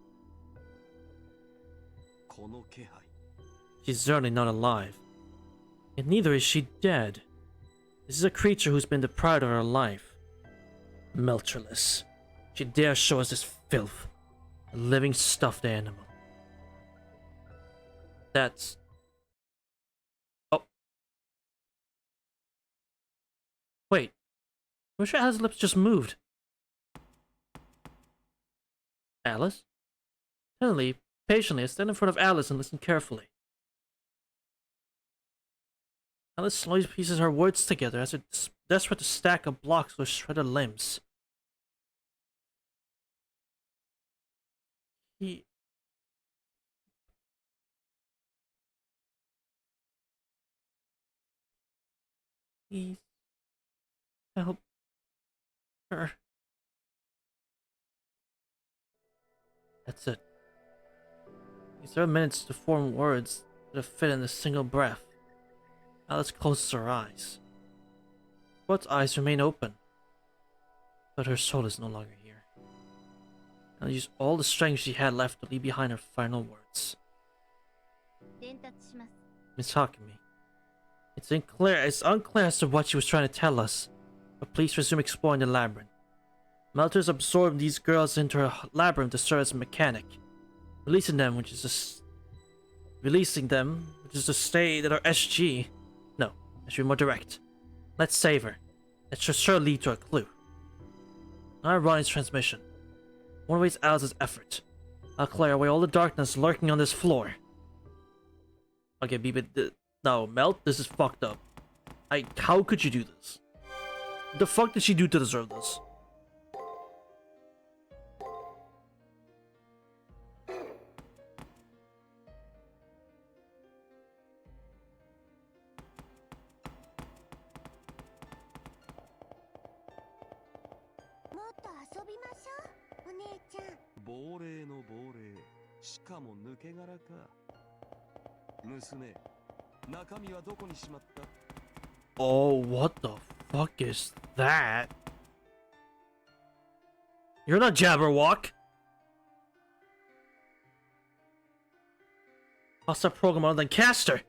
She's certainly not alive. And neither is she dead. This is a creature who's been deprived of her life. Melterless. She dares show us this filth. A living stuffed animal. That's... Oh. Wait. I'm sure Alice's lips just moved. Alice? Suddenly, patiently, I stand in front of Alice and listen carefully. Alice slowly pieces her words together as if desperate to stack up blocks with shredded limbs. He... Please... help... her. That's it. These are minutes to form words that fit in a single breath. Alice closes her eyes. Both eyes remain open. But her soul is no longer here. Alice used all the strength she had left to leave behind her final words. Miss Hakimi, it's unclear as to what she was trying to tell us, but please resume exploring the labyrinth. Melters absorbed these girls into her labyrinth to serve as a mechanic. Releasing them, which is to stay that our SG. No, I should be more direct. Let's save her. That should sure lead to a clue. Now Ronnie's transmission. One waste Alice's effort. I'll clear away all the darkness lurking on this floor. Okay, no, Melt, this is fucked up. How could you do this? What the fuck did she do to deserve this? Oh, what the fuck is that? You're not Jabberwock! Hostile program other than Caster!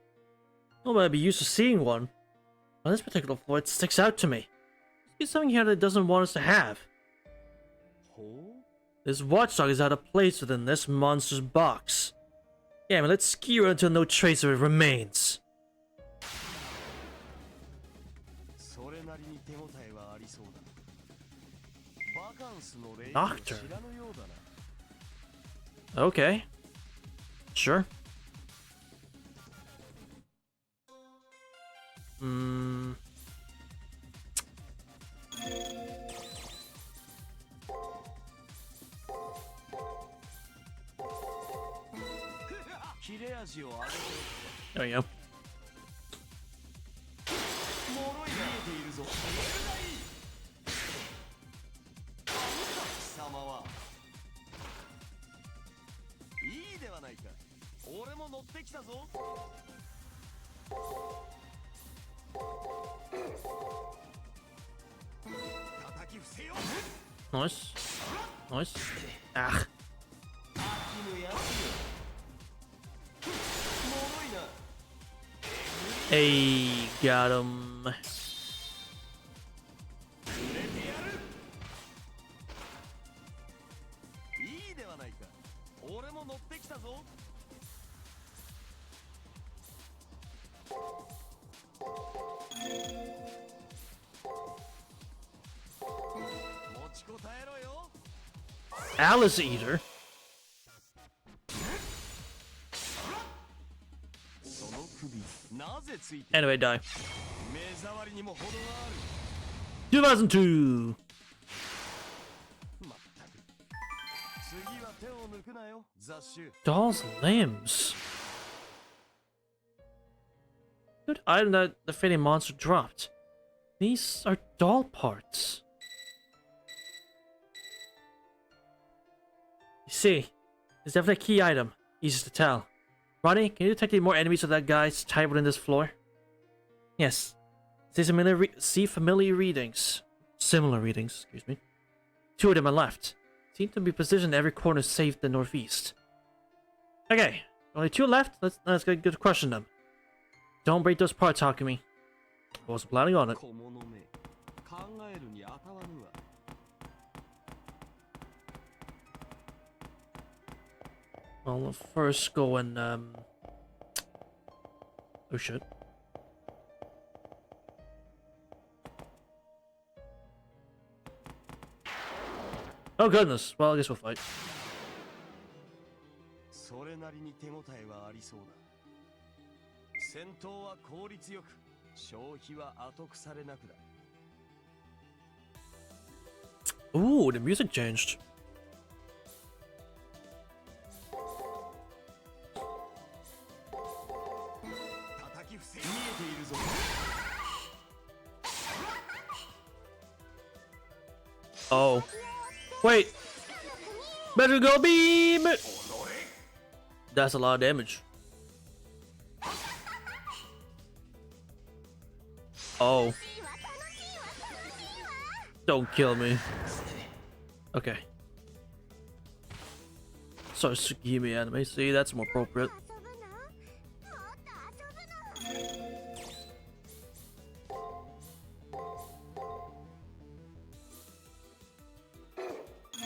Nobody be used to seeing one. On this particular floor, it sticks out to me. There's something here that it doesn't want us to have. This watchdog is out of place within this monster's box. Yeah, man, let's skewer until no trace of it remains. Nocturne. Okay. Sure. There we go. Nice. Nice. Ah. Hey, got him. Alice Eater. Anyway, die. 2002. Doll's limbs. Good item that the fading monster dropped. These are doll parts. You see, it's definitely a key item. Easy to tell. Ronnie, can you detect any more enemies of that guy's type within this floor? Yes. See familiar readings. Similar readings, excuse me. Two of them are left. Seem to be positioned in every corner save the northeast. Okay, only two left. Let's get to crushing them. Don't break those parts, Hakimi. I wasn't planning on it. Well, first go and oh shit. Oh goodness. Well, I guess we'll fight. それなりに手応えはありそうだ。戦闘は効率よく、消費は後腐れなくだ。Ooh, the music changed. 叩き伏せ見えているぞ。Oh. Wait. Better go beam! That's a lot of damage. Oh. Don't kill me. Okay. So Tsukimi anime. See, that's more appropriate.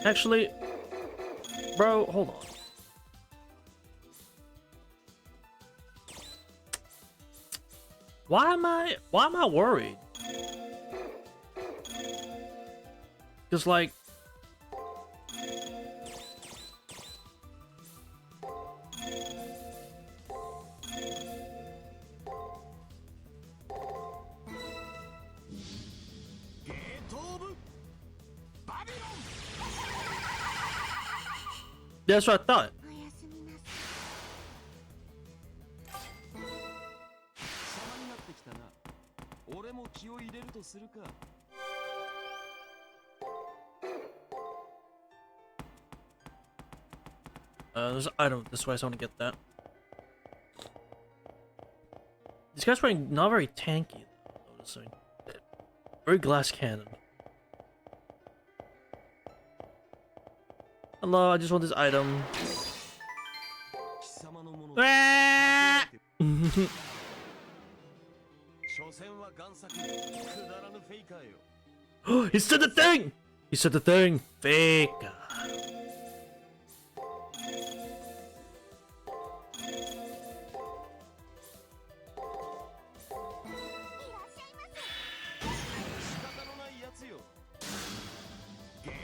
Actually, bro, hold on. Why am I worried? Cause like that's what I thought. 様になってきたな。俺も気を入れるとするか。There's an item this way, so I want to get that. These guys are not very tanky, though, noticing. Very glass cannon. Hello, I just want this item. 貴様のもの。 Ah! 所詮は贋作。くだらぬフェイカーよ。 He said the thing! He said the thing! Fake!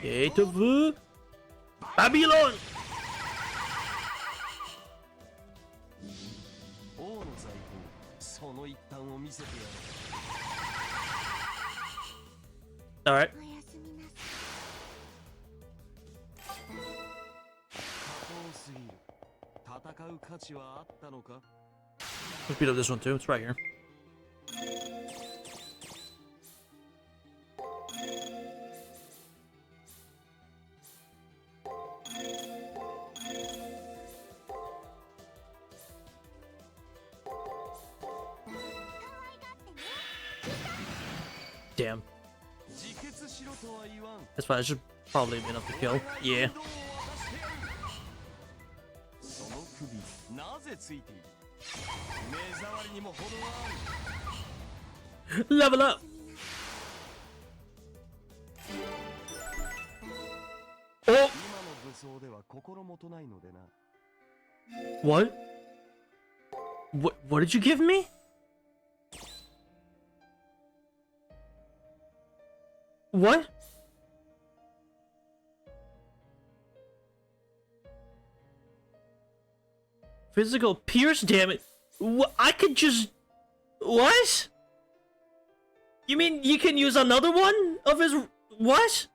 Gate of Babylon! 王の財宝、その一端を見せてやる。 Alright. 多すぎる。戦う価値はあったのか？ Let's beat up this one too, it's right here. Damn. 自決しろとは言わん。 That's fine, I should probably be enough to kill. Yeah. その首、なぜついている？目障りにも程がある。 Level up! 今の武装では心もとないのでな。 What? What did you give me? What? Physical pierce damage? What? I could just... What? You mean you can use another one of his... What?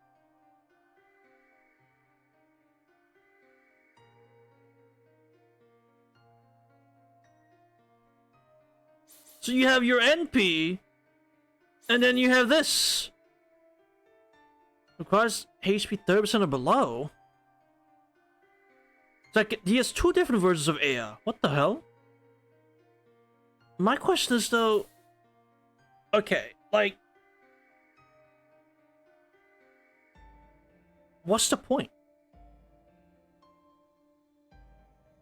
So you have your NP, and then you have this. Requires HP 30% or below. It's like he has two different versions of Aya. What the hell? My question is though. Okay, like, what's the point?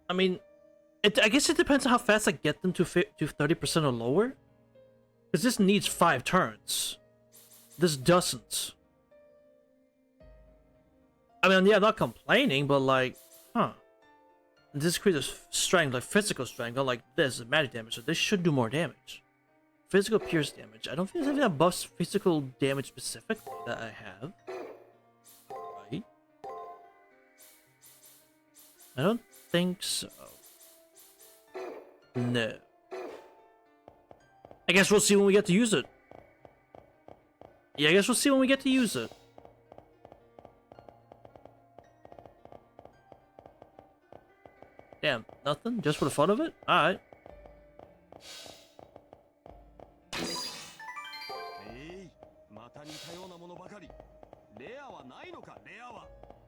I mean, I guess it depends on how fast I get them to 30% or lower. Because this needs 5 turns. This doesn't. I mean, yeah, I'm not complaining, but like, huh. This creates strength, like physical strength, unlike this is magic damage, so this should do more damage. Physical pierce damage. I don't think there's anything that buffs physical damage specifically that I have. Right? I don't think so. No. I guess we'll see when we get to use it. Yeah, I guess we'll see when we get to use it. Damn, nothing? Just for the fun of it? Alright.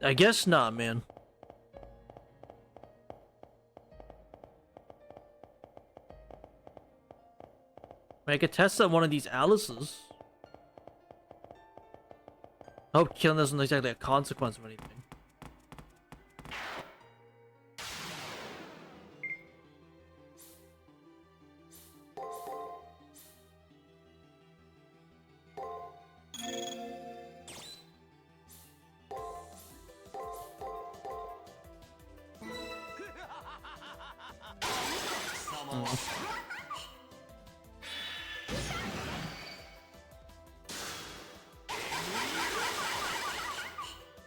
I guess not, man. I could test out one of these Alice's. I hope killing isn't exactly a consequence of anything.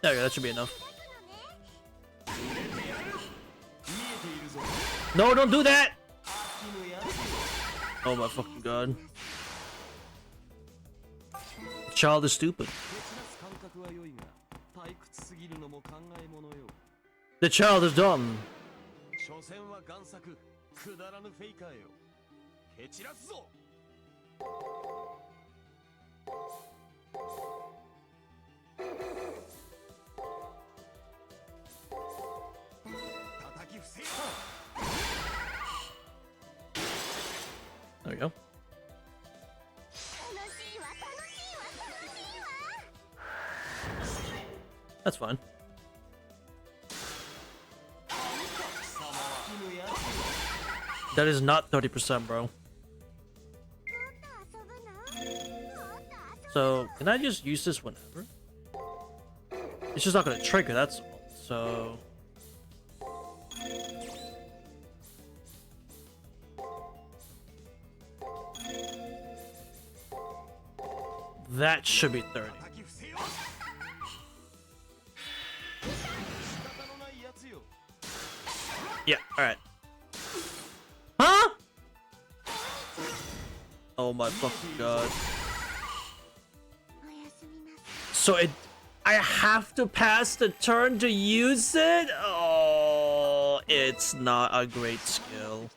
There we go, that should be enough. No, don't do that! Oh my fucking god. The child is stupid. The child is dumb. There we go. That's fine. That is not 30%, bro. So, can I just use this whenever? It's just not gonna trigger, that's all. So... that should be 30. Yeah, alright. Huh? Oh my fucking god. So I have to pass the turn to use it? Oh, it's not a great skill.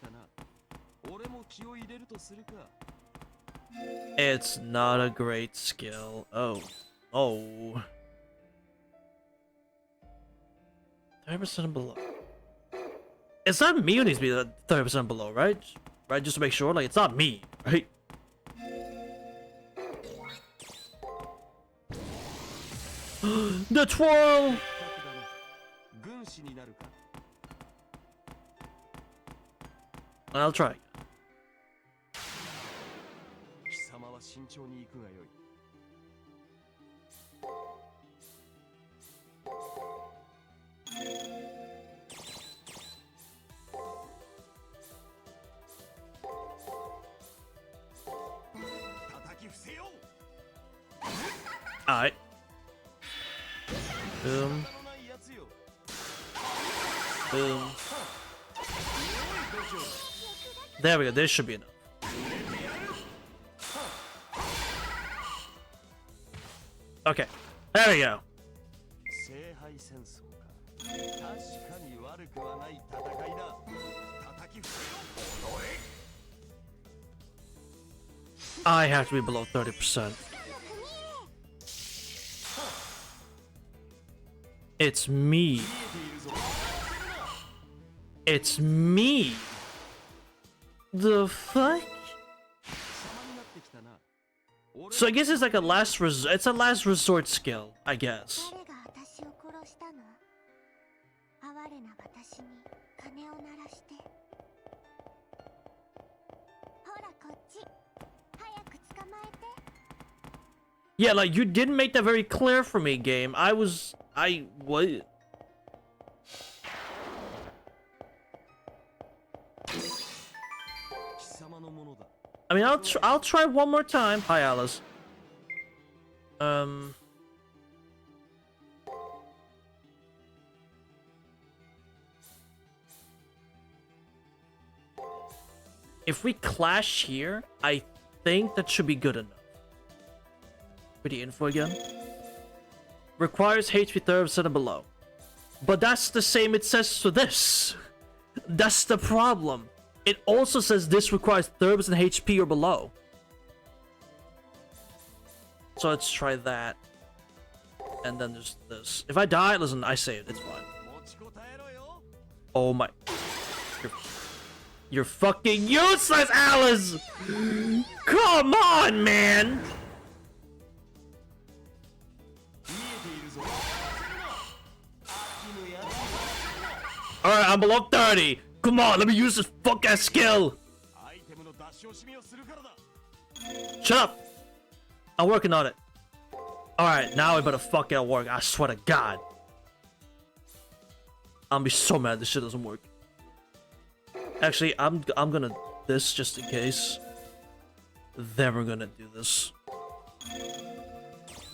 It's not a great skill. Oh. Oh. 30% below. It's not me who needs to be 30% below, right? Right, just to make sure, like, it's not me, right? The twirl! I'll try. Alright. Boom. Boom. There we go, this should be enough. Okay, there we go. I have to be below 30%. It's me. It's me. The fuck? So I guess it's like a last resort. It's a last resort skill, I guess. Yeah, like you didn't make that very clear for me, game. What? mean, I'll try one more time. Hi, Alice. If we clash here, I think that should be good enough. For the info again. Requires HP 30% and below. But that's the same it says for this. That's the problem. It also says this requires 30% HP or below. So let's try that. And then there's this. If I die, listen, I saved. It's fine. Oh my. You're fucking useless, Alice! Come on, man! Alright, I'm below 30. Come on, let me use this fuck-ass skill. Shut up. I'm working on it. Alright, now I better fuck it work. I swear to God. I'm gonna be so mad this shit doesn't work. Actually, I'm gonna this just in case. Then we're gonna do this.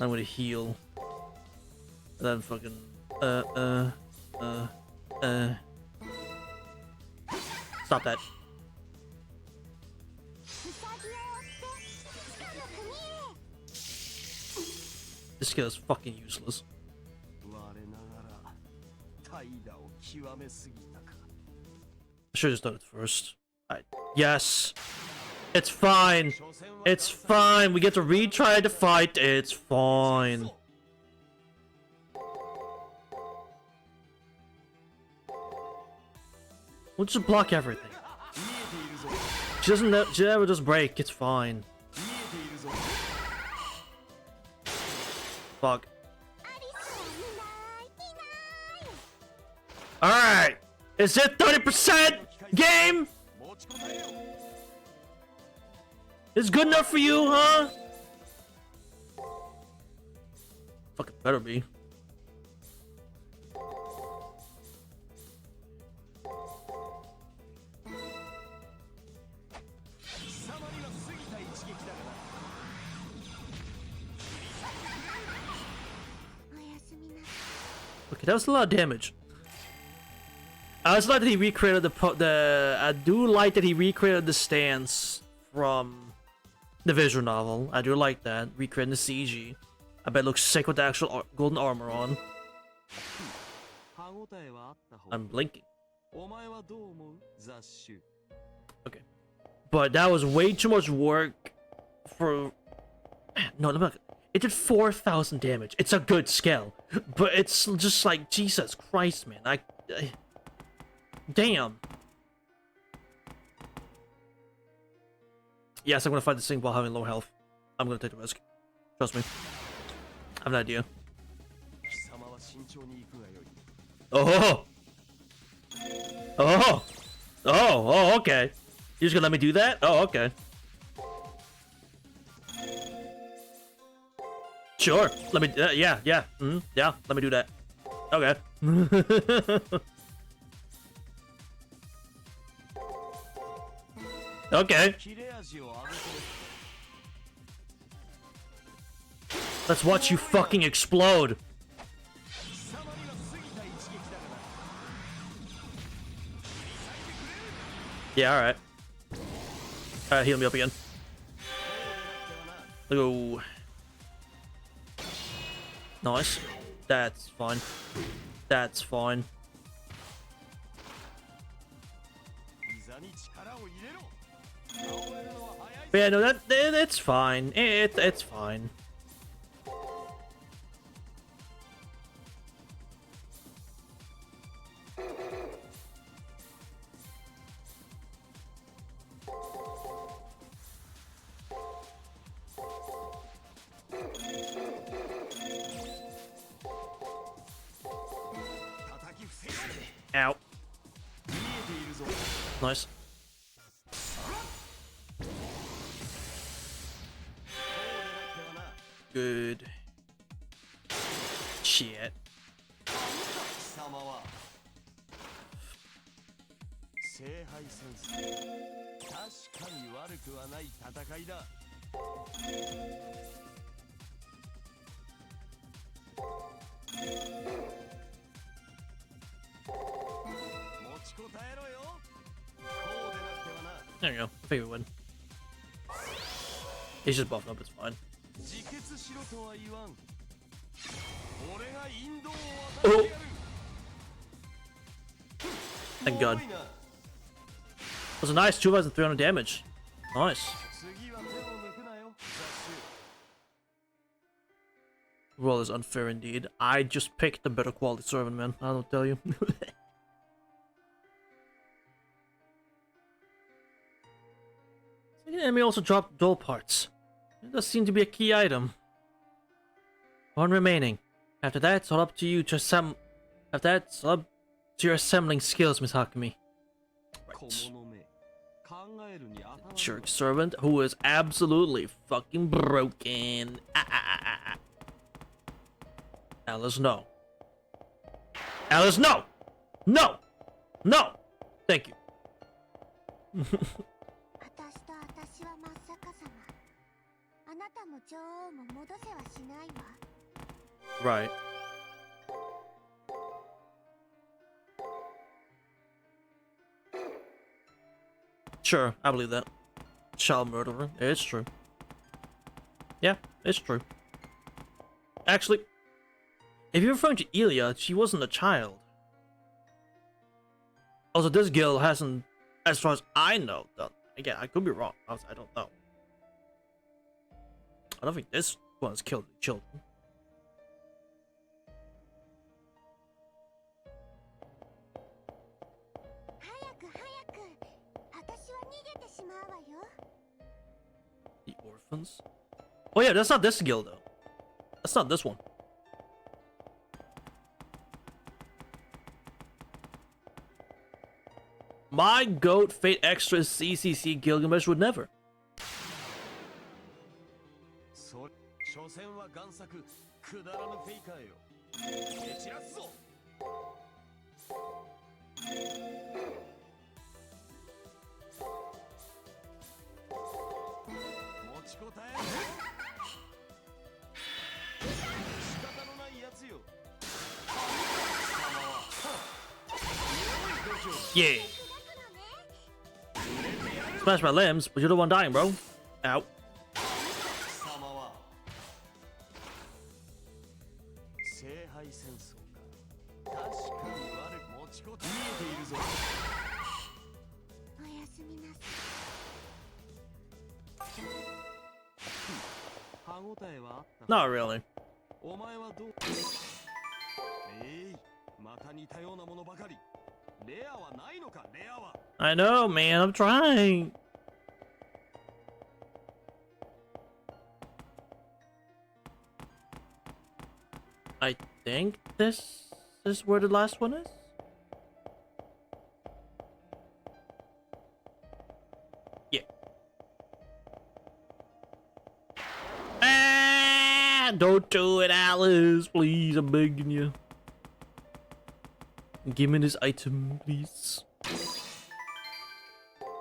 I'm gonna heal. And then fucking Stop that. This skill is fucking useless. I should have just done it first. Alright. Yes! It's fine! It's fine! We get to retry the fight. It's fine. We'll just block everything. She never just break. It's fine. Fuck. Alright! Is it 30% game? Is good enough for you, huh? Fucking better be. Okay, that was a lot of damage. I also like that he recreated I do like that he recreated the stance from the visual novel. I do like that. Recreating the CG. I bet it looks sick with the actual golden armor on. I'm blinking. Okay. But that was way too much work for... No, it did 4,000 damage. It's a good skill. But it's just like, Jesus Christ, man. Damn. Yes, I'm gonna fight this thing while having low health. I'm gonna take the risk. Trust me. I have an idea. Oh! Oh! Oh, okay. You're just gonna let me do that? Oh, okay. Sure. Let me, yeah. Yeah, let me do that. Okay. Okay. Let's watch you fucking explode. Yeah, alright. Alright, heal me up again. Go. Nice. That's fine. That's fine. But yeah, no, it's fine. It's fine. Ow. Nice. Good. Shit. 確かに悪くはない戦いだ。持ちこたえろよ。こうでなくてはな。 There you go. I think we win. He's just buffing up, it's fine. 自決しろとは言わん。俺が引導を渡してやる。 Thank God. That was a nice 2,300 damage. Nice. 次は手を抜くなよ、雑種。 Roll is unfair indeed. I just picked the better quality servant, man. I don't tell you. The enemy also dropped dual parts. It does seem to be a key item. One remaining. After that, it's all up to you to assemble. After that, it's all up to your assembling skills, Miss Hakami. Right. Jerk servant who is absolutely fucking broken. Alice, no. Alice, no! No! No! Thank you. Right. Sure, I believe that. Child murderer. It's true. Yeah, it's true. Actually, if you're referring to Ilya, she wasn't a child. Also, this girl hasn't, as far as I know, done. Again, I could be wrong. I don't know. I don't think this one's killed children. The orphans? Oh yeah, that's not this guild though. That's not this one. My goat Fate Extra CCC Gilgamesh would never. 所詮は贋作くだらぬフェイカーよ。蹴散らすぞ。持ちこたえろ。仕方のないやつよ。 Yeah. Smash my limbs, but you're the one dying, bro. Ow. 様は聖杯戦争か。確かに悪く持ちこたえ見えているぞ。おやすみなさい。歯応えはあった。 Not really. お前はどう？また似たようなものばかり。レアはないのか、レアは。 I know, man. I'm trying. I think this is where the last one is. Yeah. Ah, don't do it, Alice. Please, I'm begging you. Give me this item, please.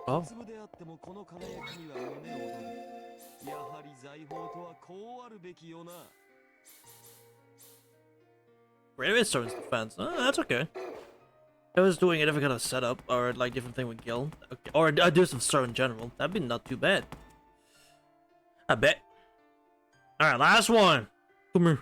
Oh. Raven Servant's defense. That's okay. I was doing a different kind of setup, or like different thing with Gil. Okay. Or I do some servant in general. That'd be not too bad. I bet. Alright, last one. Come here.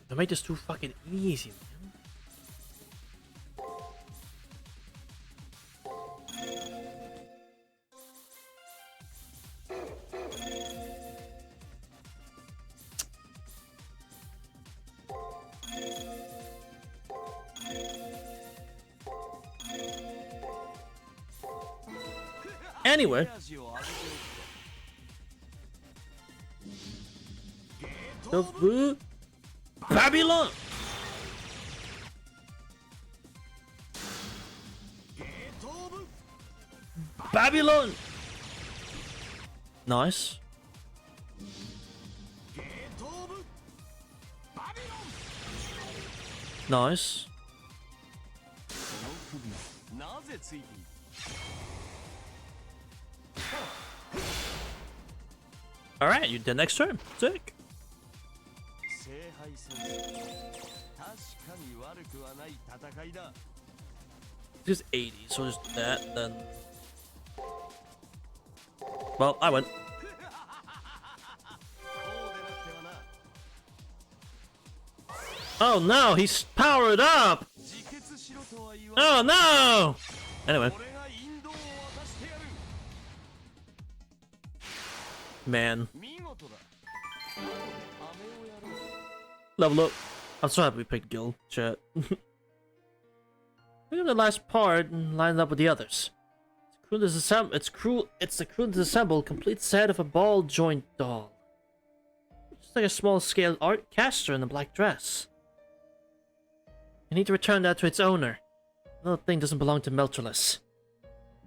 They made this too fucking easy, man. Anyway. The food? Babylon! Babylon! Nice. Nice. その首なぜついている。 Alright, you did next turn. Sick. 聖杯戦確かに悪くはない戦いだ。 Just 80, so just that, then. Well, I went. こうでなくてはな。 Oh no, he's powered up! 自決しろとは言わ Oh no! Anyway, 俺が引導を渡してやる。 man. 見事だ。飴をやろう。 Level up. I'm so happy we picked Gil, chat. Look at the last part and line it up with the others. It's the crude disassembled, complete set of a ball joint doll. Just like a small scale art caster in a black dress. You need to return that to its owner. The little thing doesn't belong to Meltreless.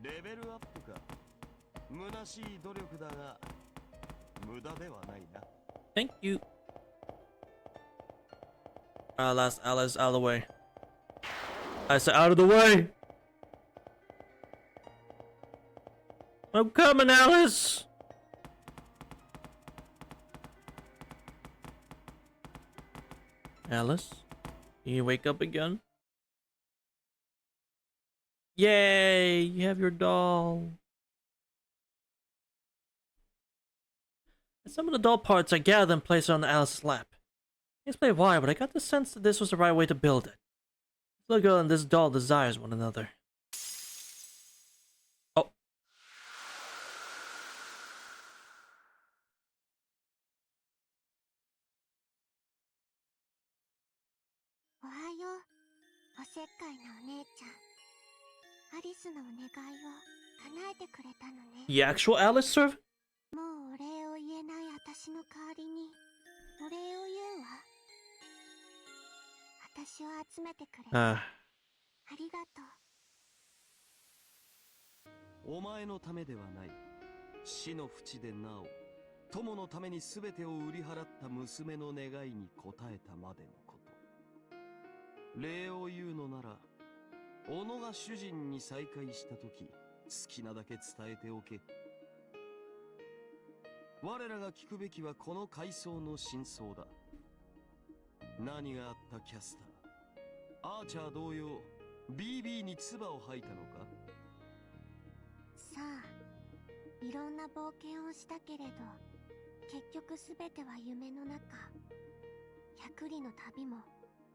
レベルアップか。虚しい努力だが無駄ではないな。 Thank you. Alice, out of the way. I said out of the way! I'm coming, Alice! Alice? Can you wake up again? Yay! You have your doll. Some of the doll parts I gathered and placed on Alice's lap. Can't explain why, but I got the sense that this was the right way to build it. This little girl and this doll desires one another. Oh. おはよう。おせっかいなお姉ちゃん。アリスのお願いを叶えてくれたのね。 The actual Alice servant? もうお礼を言えない私の代わりにお礼を言うわ。私を集めてくれてありがとう。お前のためではない。死の淵でなお友のために全てを売り払った娘の願いに応えたまでのこと。礼を言うのなら、小野が主人に再会した時、好きなだけ伝えておけ。我らが聞くべきはこの階層の真相だ。何があったキャスター。アーチャー同様、BB に唾を吐いたのか。さあ、いろんな冒険をしたけれど、結局すべては夢の中。100里の旅も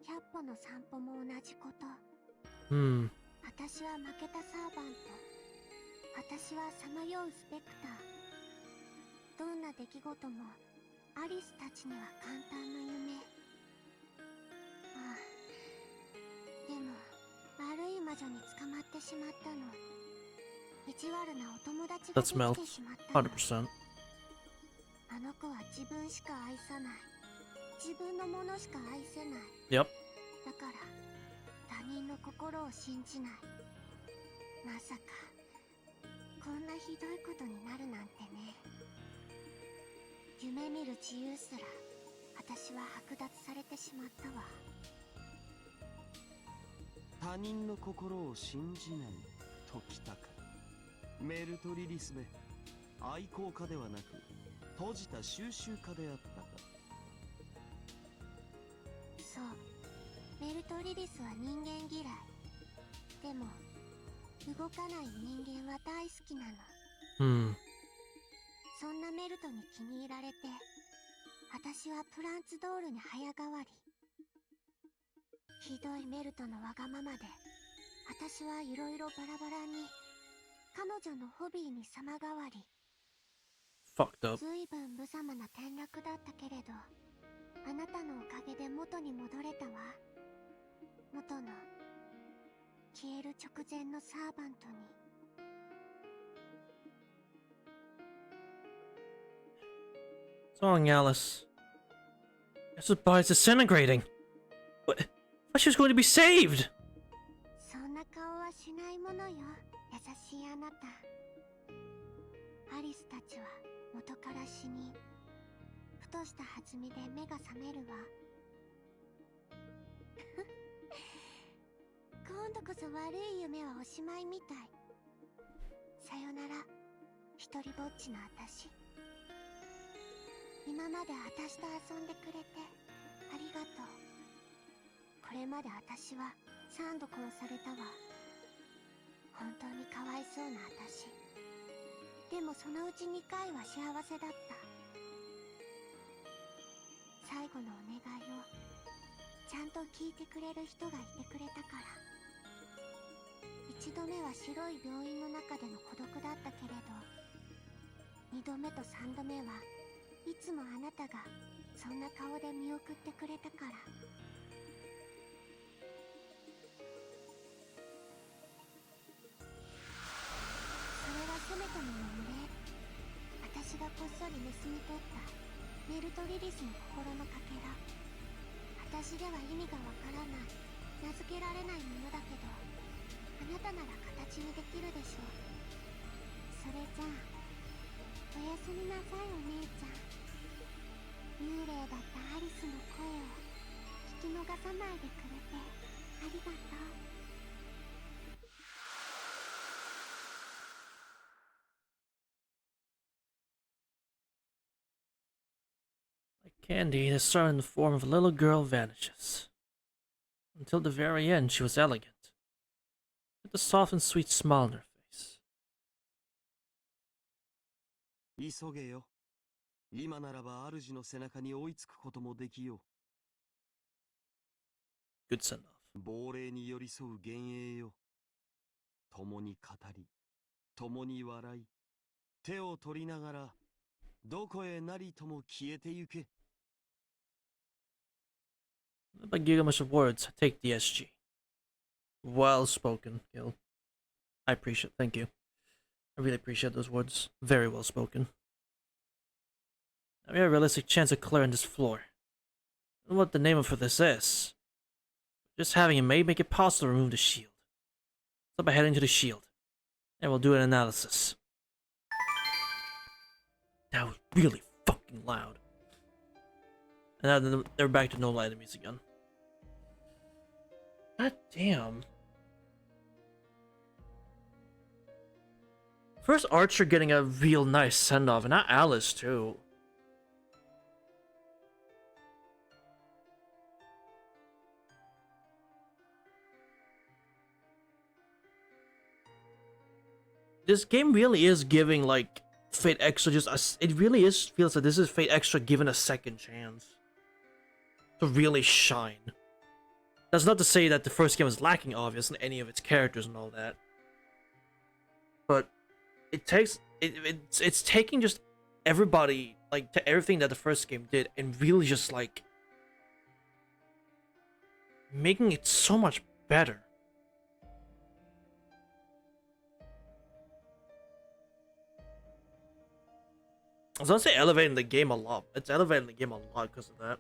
100歩の散歩も同じこと。私は負けたサーバント。私はさまようスペクター。どんな出来事もアリスたちには簡単な夢。ああ、でも悪い魔女に捕まってしまったの。意地悪なお友達がで That's き Melt. てしまったの。 100%. あの子は自分しか愛さない。自分のものしか愛せない。 Yep. だから他人の心を信じない。まさかこんなひどいことになるなんてね。夢見る自由すら私は剥奪されてしまったわ。他人の心を信じないときたか。メルトリリスめ、愛好家ではなく閉じた収集家であったか。そう、メルトリリスは人間嫌い。でも動かない人間は大好きなの。そんなメルトに気に入られて、私はプランツドールに早変わり。ひどいメルトのわがままで、私はいろいろバラバラに、彼女のホビーに様変わり。 Fucked up. ずいぶん無様な転落だったけれど、あなたのおかげで元に戻れたわ。元の消える直前のサーバントに。What's wrong, Alice? This body's disintegrating. What? I thought she was going to be saved. そんな顔はしないものよ、優しいあなた。アリスたちは元から死に、ふとした弾みで目が覚めるわ。今度こそ悪い夢はおしまいみたい。さよなら、一人ぼっちの私。今まで私と遊んでくれてありがとう。これまで私は3度殺されたわ。本当にかわいそうな私。でもそのうち2回は幸せだった。最後のお願いをちゃんと聞いてくれる人がいてくれたから。1度目は白い病院の中での孤独だったけれど、2度目と3度目はいつもあなたがそんな顔で見送ってくれたから。それはせめてものお礼。私がこっそり盗み取ったメルトリリスの心のかけら。私では意味がわからない、名付けられないものだけど、あなたなら形にできるでしょう。それじゃあおやすみなさい、お姉ちゃん。幽霊だったアリスの声を聞き逃さないでくれてありがとう。Like candy, the star in the form of a little girl vanishes. Until the very end, she was elegant, with a soft and sweet smile on her face. 急げよ。今ならば主の背中に追いつくこともできよ Good send-off. う。亡霊に寄り添う幻影よ。共に語り、共に笑い、手を取りながら、どこへなりとも消えてゆけ。By Gilgamesh of words, I take the SG. Well spoken, Gil. I appreciate. Thank you. I really appreciate those words. Very well spoken. Now we have a realistic chance of clearing this floor. I don't know what the name for this is. Just having it may make it possible to remove the shield. So by heading to the shield, and we'll do an analysis. That was really fucking loud. And now they're back to no light enemies again. God damn. First Archer getting a real nice send-off, and not Alice too. This game really is giving, like, Fate Extra it really is feels like this is Fate Extra given a second chance to really shine. That's not to say that the first game was lacking, obviously, any of its characters and all that. But it takes it's taking just everybody, like, to everything that the first game did and really just, like, making it so much better. I was gonna say elevating the game a lot. It's elevating the game a lot because of that.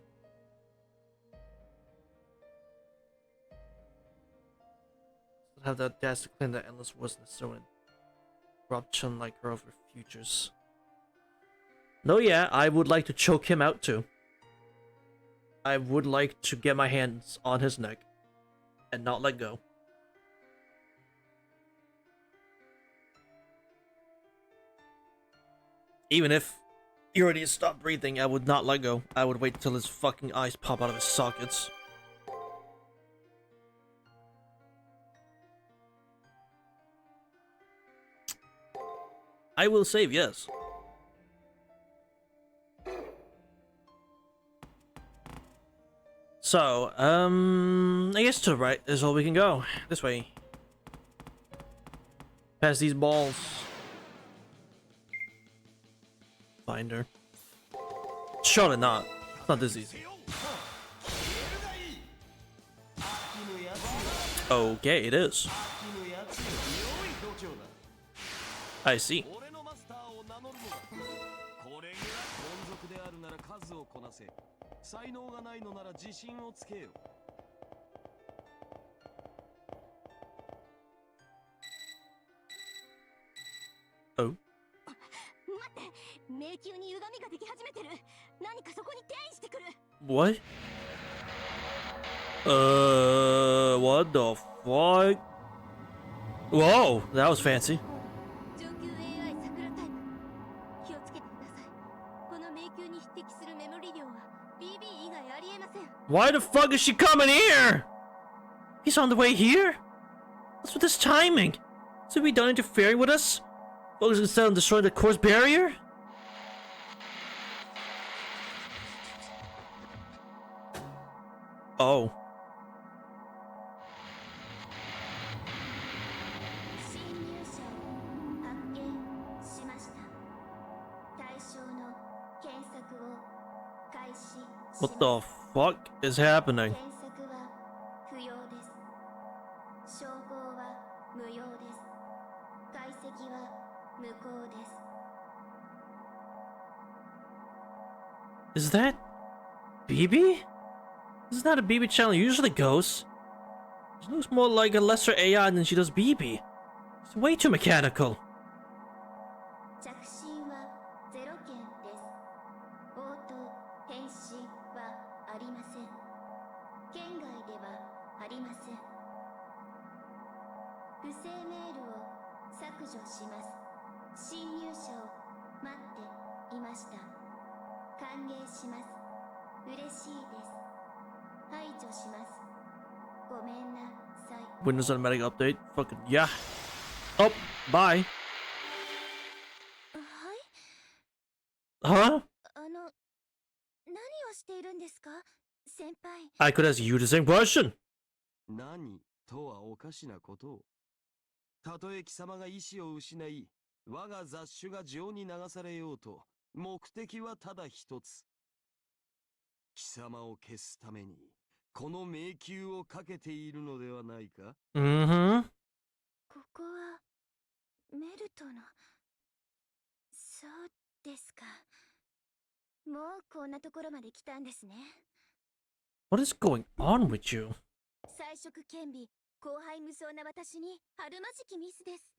Have the audacity to claim that endless wasn't so an corruption like her of her futures. No, yeah, I would like to choke him out too. I would like to get my hands on his neck and not let go. Even if he already stopped breathing, I would not let go. I would wait till his fucking eyes pop out of his sockets. I will save, yes. So, I guess to the right is all we can go. This way. Past these balls. Find her. Surely not. It's not this easy. Okay, it is. I see. Oh. What? What the fuck? Whoa, that was fancy. 上級 AI 桜タイム、気をつけてください。この迷宮に匹敵するメモリ量は BB 以外ありえません。 Why the fuck is she coming here? He's on the way here? What's with this timing? Should we done interfering with us? Focus instead on destroying the course barrier? Oh. 侵入者を発見しました。対象の検索を開始します。 What the fuck is happening? 検索は不要です。照合は無用です。解析は無効です。 Is that BB? This is not a BB channel usually goes. She looks more like a lesser AI than she does BB. It's way too mechanical. 着信は0件です。応答返信はありません。県外ではありません。不正メールを削除します。侵入者を待っていました。歓迎します。嬉しいです。排除します。ごめんなさい。 Windows automatic update. Fucking yeah. Oh, bye. はい。 Huh? 何をしているんですか、先輩。 I could ask you the same question. 何とはおかしなことを。たとえ貴様が意志を失い、我が雑種が情に流されようと、目的はただ一つ。貴様を消すために、この迷宮をかけているのではないか？ Mm-hmm. ここはメルトの。そうですか。もうこんなところまで来たんですね。 What is going on with you? 彩色兼備、後輩無双な私にあるまじきミスです。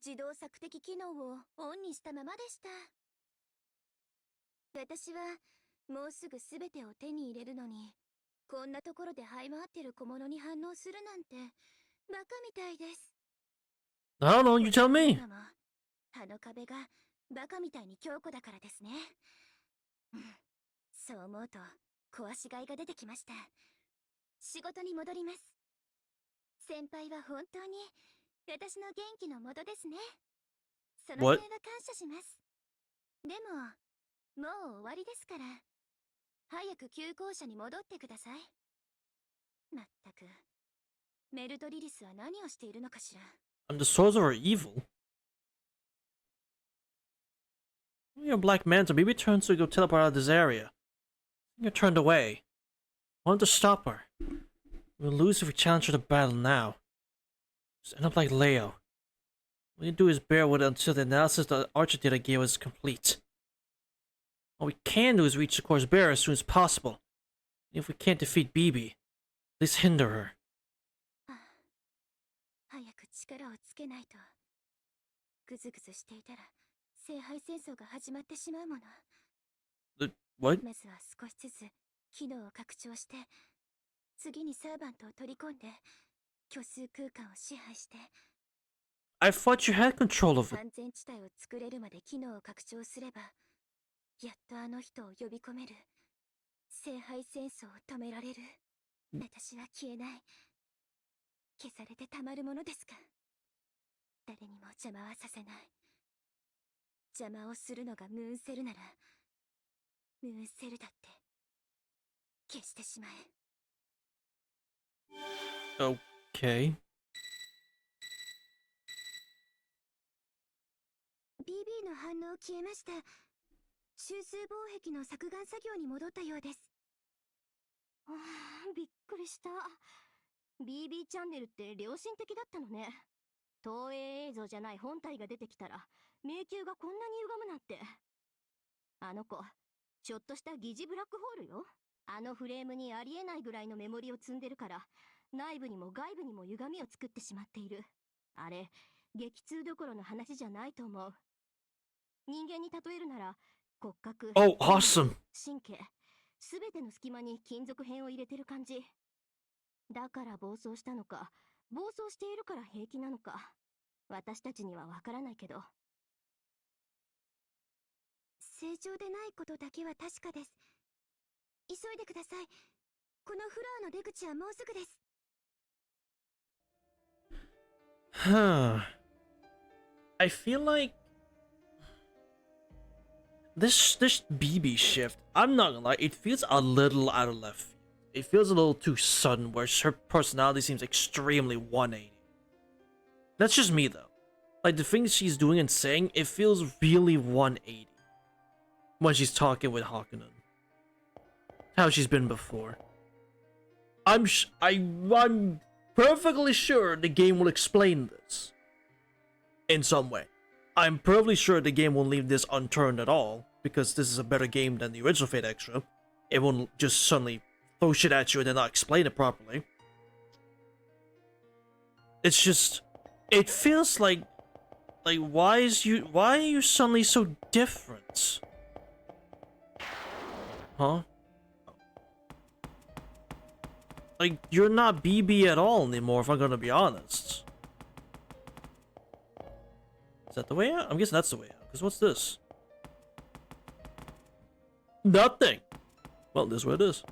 自動索敵機能をオンにしたままでした。私はもうすぐ全てを手に入れるのに、こんなところで這い回ってる小物に反応するなんてバカみたいです。 I don't know, you tell me. あの壁がバカみたいに強固だからですね。そう思うと壊しがいが出てきました。仕事に戻ります。先輩は本当に私の元気の元ですね。その点は What? 感謝します。でももう終わりですから、早く旧校舎に戻ってください。まったくメルトリリスは何をしているのかしら。 And the swords are evil. You're a black man, so maybe turn to go teleport out of this area. You're turned away. I want to stop her. We'll lose if we challenge her to battle now. Just end up like Leo. What you do is bear with it until the analysis the Archer data gave us is complete. What we can do is reach the course barrier as soon as possible. If we can't defeat BB, at least hinder her. 早く力をつけないと。ぐずぐずしていたら聖杯戦争が始まってしまうもの。 What? まずは少しずつ機能を拡張して、次にサーバントを取り込んで虚数空間を支配して、 I thought you had control of it. 安全地帯を作れるまで機能を拡張すれば、やっとあの人を呼び込める。聖杯戦争を止められる。私は消えない。消されてたまるものですか。誰にも邪魔はさせない。邪魔をするのがムーンセルなら、ムーンセルだって消してしまえ。 Okay. BB の反応消えました。中枢防壁の削岩作業に戻ったようです。びっくりした。 BB チャンネルって良心的だったのね。投影映像じゃない本体が出てきたら迷宮がこんなに歪むなんて。あの子ちょっとした疑似ブラックホールよ。あのフレームにありえないぐらいのメモリを積んでるから、内部にも外部にも歪みを作ってしまっている。あれ激痛どころの話じゃないと思う。人間に例えるなら骨格、 Oh, awesome. 神経、すべての隙間に金属片を入れてる感じ。だから暴走したのか、暴走しているから平気なのか、私たちにはわからないけど。正常でないことだけは確かです。急いでください。このフロアの出口はもうすぐです。Huh. I feel like this BB shift, I'm not gonna lie, it feels a little out of left field. It feels a little too sudden, where her personality seems extremely 180. That's just me though. Like the things she's doing and saying, it feels really 180 when she's talking with Hakunen. How she's been before. I'm perfectly sure the game will explain this in some way. I'm perfectly sure the game won't leave this unturned at all, because this is a better game than the original Fate Extra. It won't just suddenly throw shit at you and then not explain it properly. It's just, it feels like why are you suddenly so different? Huh? Like, you're not BB at all anymore, if I'm gonna be honest. Is that the way out? I'm guessing that's the way out, because what's this? Nothing! Well, this is what it is.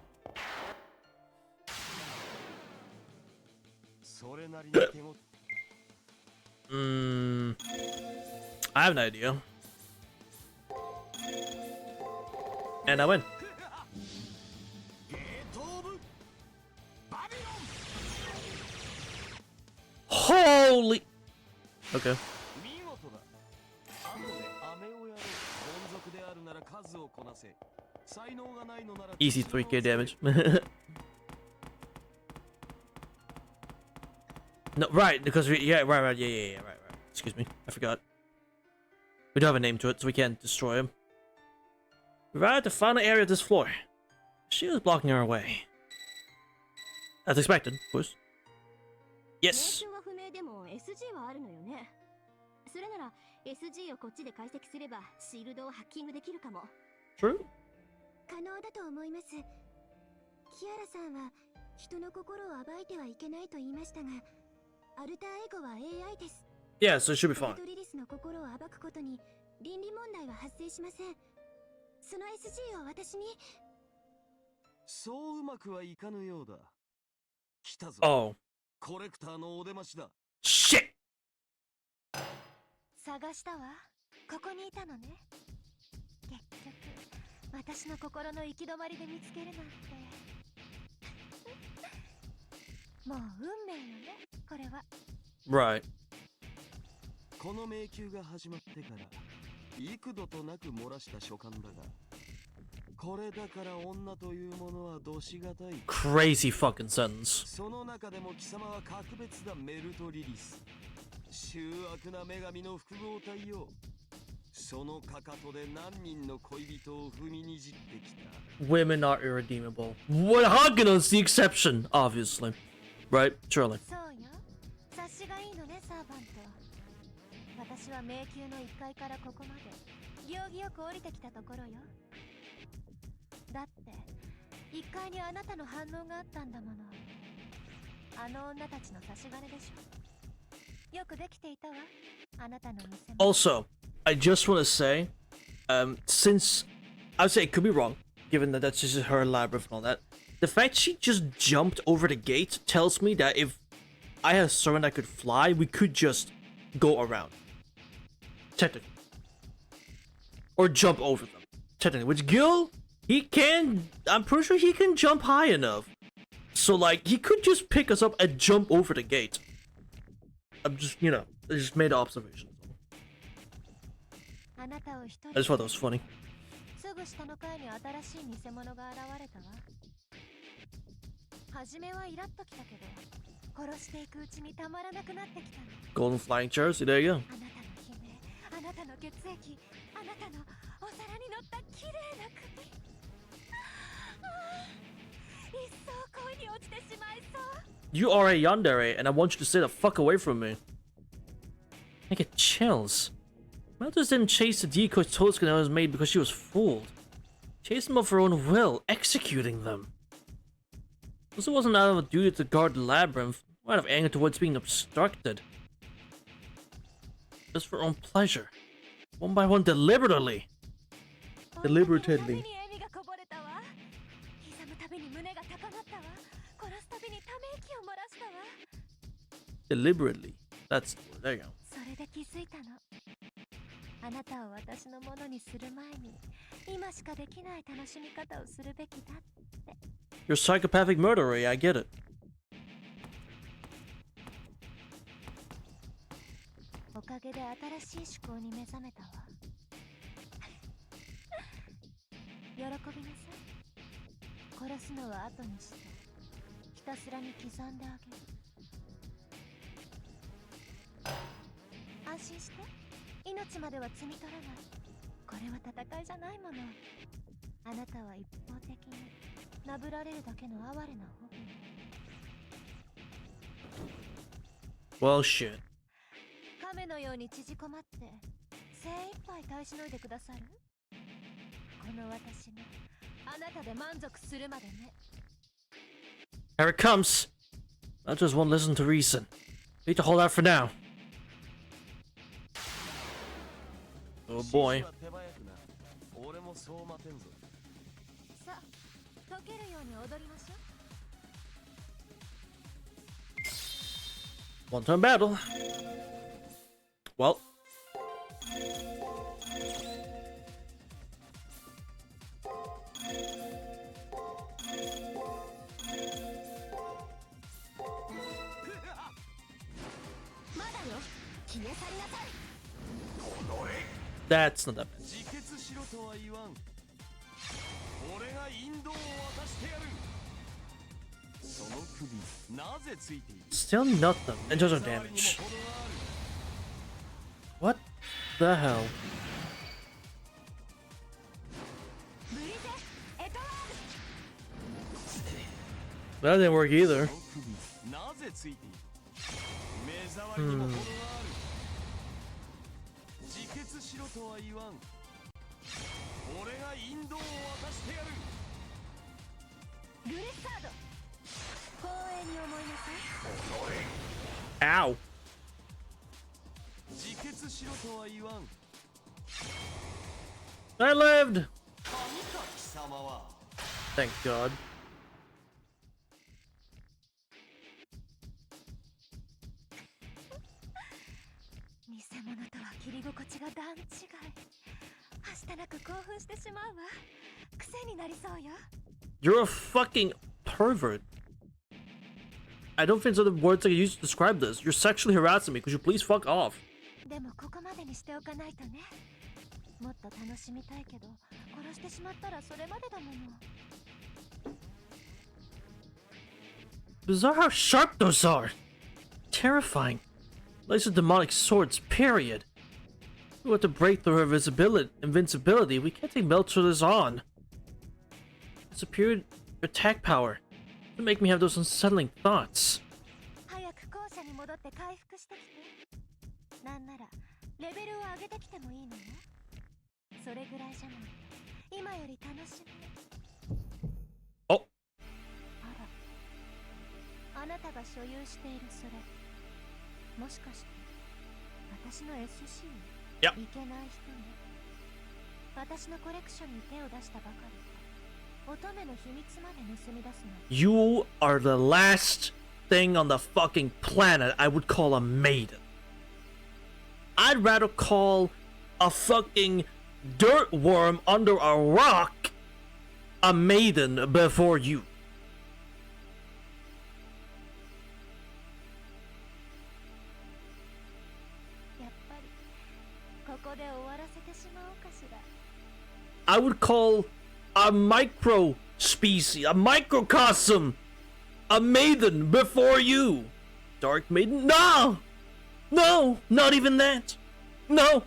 I have an idea. And I win. Holy! Okay. Easy 3k damage. No, right, because yeah, right, yeah, right. Excuse me, I forgot. We don't have a name to it, so we can't destroy him. We're right at the final area of this floor. She was blocking our way. As expected, of course. Yes. SG はあるのよね。それなら SG をこっちで解析すればシールドをハッキングできるかも。True. 可能だと思います。キアラさんは人の心を暴いてはいけないと言いましたが、アルターエゴは AI です。Yeah, so it should be fine. リリスの心を暴くことに倫理問題は発生しません。その SG を私に。そううまくはいかぬようだ。来たぞ。Oh. コレクターのお出ましだ。Shit! 探したわ。ここにいたのね。結局、私の心の行き止まりで見つけるなんて。もう運命よね、これは。Right. この迷宮が始まってから幾度となく漏らした書簡だが、これだから女というものはどしがたい。Crazy fucking sentence. その中でも貴様は格別だ、メルトリリス。醜悪な女神の複合体よ。そのかかとで何人の恋人を踏みにじってきた。Women are irredeemable. What Hagenon's the exception, obviously. Right? Surely. そうよ。察しがいいのね、サーバント。私は迷宮の1階からここまで行儀よく降りてきたところよ。だって1階にあなたの反応があったんだもの。あの女たちの差し金でしょ。よくできていたわ、あなたの店も。Also, I just want to say, since I would say it could be wrong, given that that's just her labyrinth and all that, the fact she just jumped over the gate tells me that if I had a servant that could fly, we could just go around. Technically. Or jump over them. Technically. Which Gil, he can, I'm pretty sure he can jump high enough. So like, he could just pick us up and jump over the gate. I'm just, you know, I just made an observation. I just thought that was funny. すぐ下の階に新しい偽物が現れたわ。初めはイラッときたけど、殺していくうちにたまらなくなってきたの。 Golden flying chairs, there you go. あなたの悲鳴、あなたの血液、あなたのお皿に乗った綺麗な首。一層恋に落ちてしまいそう。 You are a yandere, and I want you to stay the fuck away from me. I get chills. Meltus didn't chase the decoys Toscana was made because she was fooled. Chased them of her own will, executing them. This wasn't out of a duty to guard the labyrinth, or out of anger towards being obstructed. Just for own pleasure. One by one, deliberately. Deliberately. Deliberately. That's the word. There you go. それで気づいたの。あなたを私のものにする前に、今しかできない楽しみ方をするべきだって。You're psychopathic murderer, I get it. おかげで新しい思考に目覚めたわ。喜びなさい。殺すのは後にして、ひたすらに刻んであげる。安心して、命までは摘み取らない。これは戦いじゃないもの。あなたは一方的になぶられるだけの哀れなホビー。Well, shit. 亀のように縮こまって精一杯耐えしのいでくださる。この私があなたで満足するまでね。Here it comes. I just won't listen to reason. Need to hold out for now. Oh boy. さあ、溶けるように踊りましょう。 One turn battle. Well. That's not that bad. Still nothing in terms of damage. What the hell? That didn't work either. Ow. I lived! Thank God. 偽物とは切り心地が段違い。はしたなく興奮してしまうわ。癖になりそうよ。 You're a fucking pervert. I don't think so the words I use to describe this. You're sexually harassing me. Could you please fuck off? でもここまでにしておかないとね。もっと楽しみたいけど、殺してしまったらそれまでだもの。 Bizarre how sharp those are. Terrifying. Like some demonic swords, period. We want to break through her invincibility. We can't take Melchizedek's on. Superior attack power. To make me have those unsettling thoughts. 早く校舎に戻って回復してきて。なんならレベルを上げてきてもいいのよ。それぐらいじゃない。今より楽しみ。Oh. あなたが所有しているそれ。もしかして私の SC？ いや。いけない人ね。私のコレクションに手を出したばかり。 You are the last thing on the fucking planet I would call a maiden. I'd rather call a fucking dirt worm under a rock a maiden before you. I would call a micro species, a microcosm, a maiden before you. Dark maiden? No! No! Not even that! No!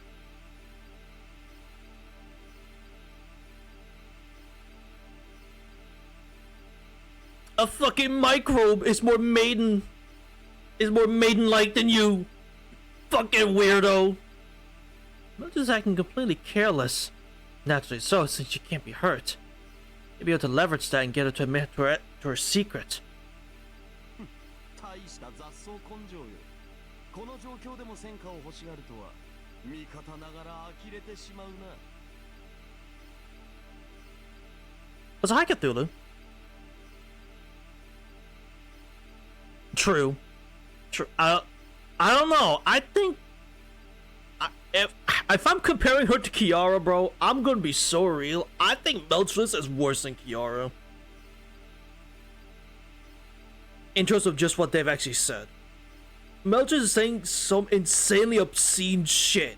A fucking microbe is more maiden-like than you. Fucking weirdo. I'm just acting completely careless. Naturally so, since she can't be hurt. You'll be able to leverage that and get her to admit to her secret. 想根性よ。この状況でも戦果を欲しがるとは味方ながら呆れてしまうな。 Was Hi Cthulhu? True. True. I don't know. I think if I'm comparing her to Kiara, bro, I'm gonna be so real. I think Meltress is worse than Kiara. In terms of just what they've actually said. Meltress is saying some insanely obscene shit.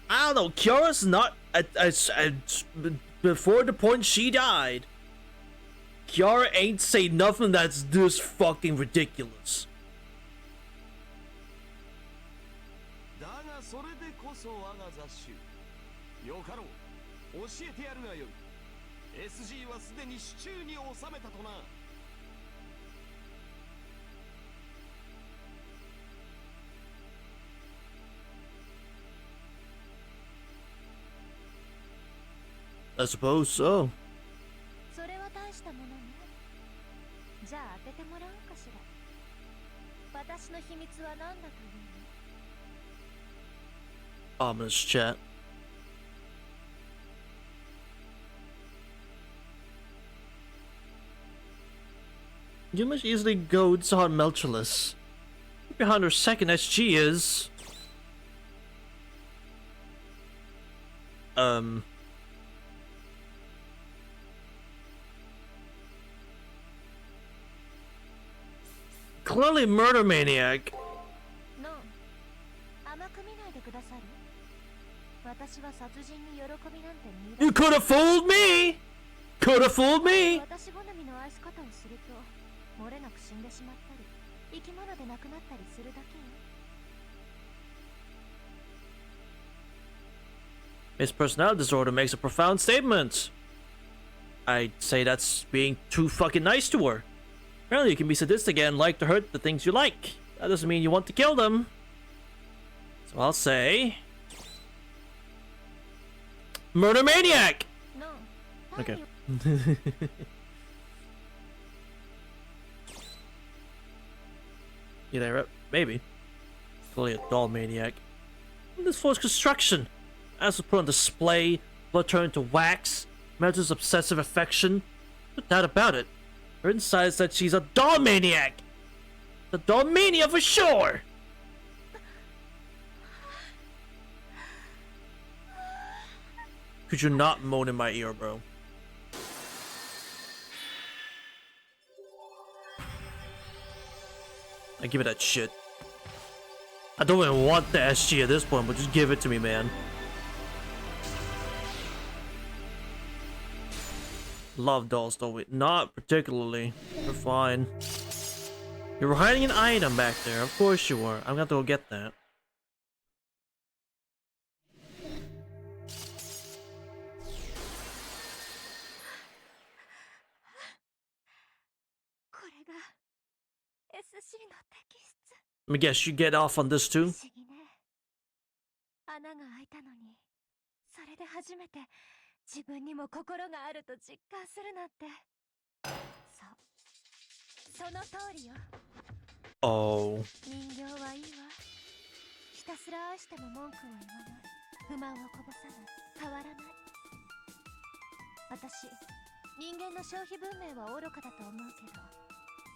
I don't know. Kiara's not before the point she died. Kiara ain't say nothing that's this fucking ridiculous. だがそれでこそ我が雑種。よかろう。教えてやるがよい。SG はすでに手中に収めたとな。 I suppose so. それは大したものね。じゃあ当ててもらおうかしら。私の秘密は何だというの？ Ominous chat. You must easily goads on Meltress. Behind her second SG is... Clearly Murder Maniac. No. 甘く見ないでくださる。私は殺人に喜びなんて見出せない。 You could have fooled me! Could have fooled me! 私好みの愛し方をすると漏れなく死んでしまったり生き物でなくなったりするだけよ。 His personality disorder makes a profound statement. I'd say that's being too fucking nice to her. Apparently you can be sadistic and like to hurt the things you like. That doesn't mean you want to kill them. So I'll say... Murder Maniac! No. Okay. You there, maybe. Clearly a doll maniac. This forced construction. As was put on display, blood turned into wax. Meltress' obsessive affection. No doubt about it. Her inside said she's a doll maniac. The doll mania for sure. Could you not moan in my ear, bro? I give it that shit. I don't even want the SG at this point, but just give it to me, man. Love dolls, though. Not particularly. They're fine. You were hiding an item back there. Of course you were. I'm gonna have to go get that. Let me guess, you get off on this too? 穴が開いたのに、それで初めて自分にも心があると実感するなんて。そう、その通りよ。Oh. 人形はいいわ。ひたすら愛しても文句を言わない。不満をこぼさない。変わらない。私、人間の消費文明は愚かだと思うけど、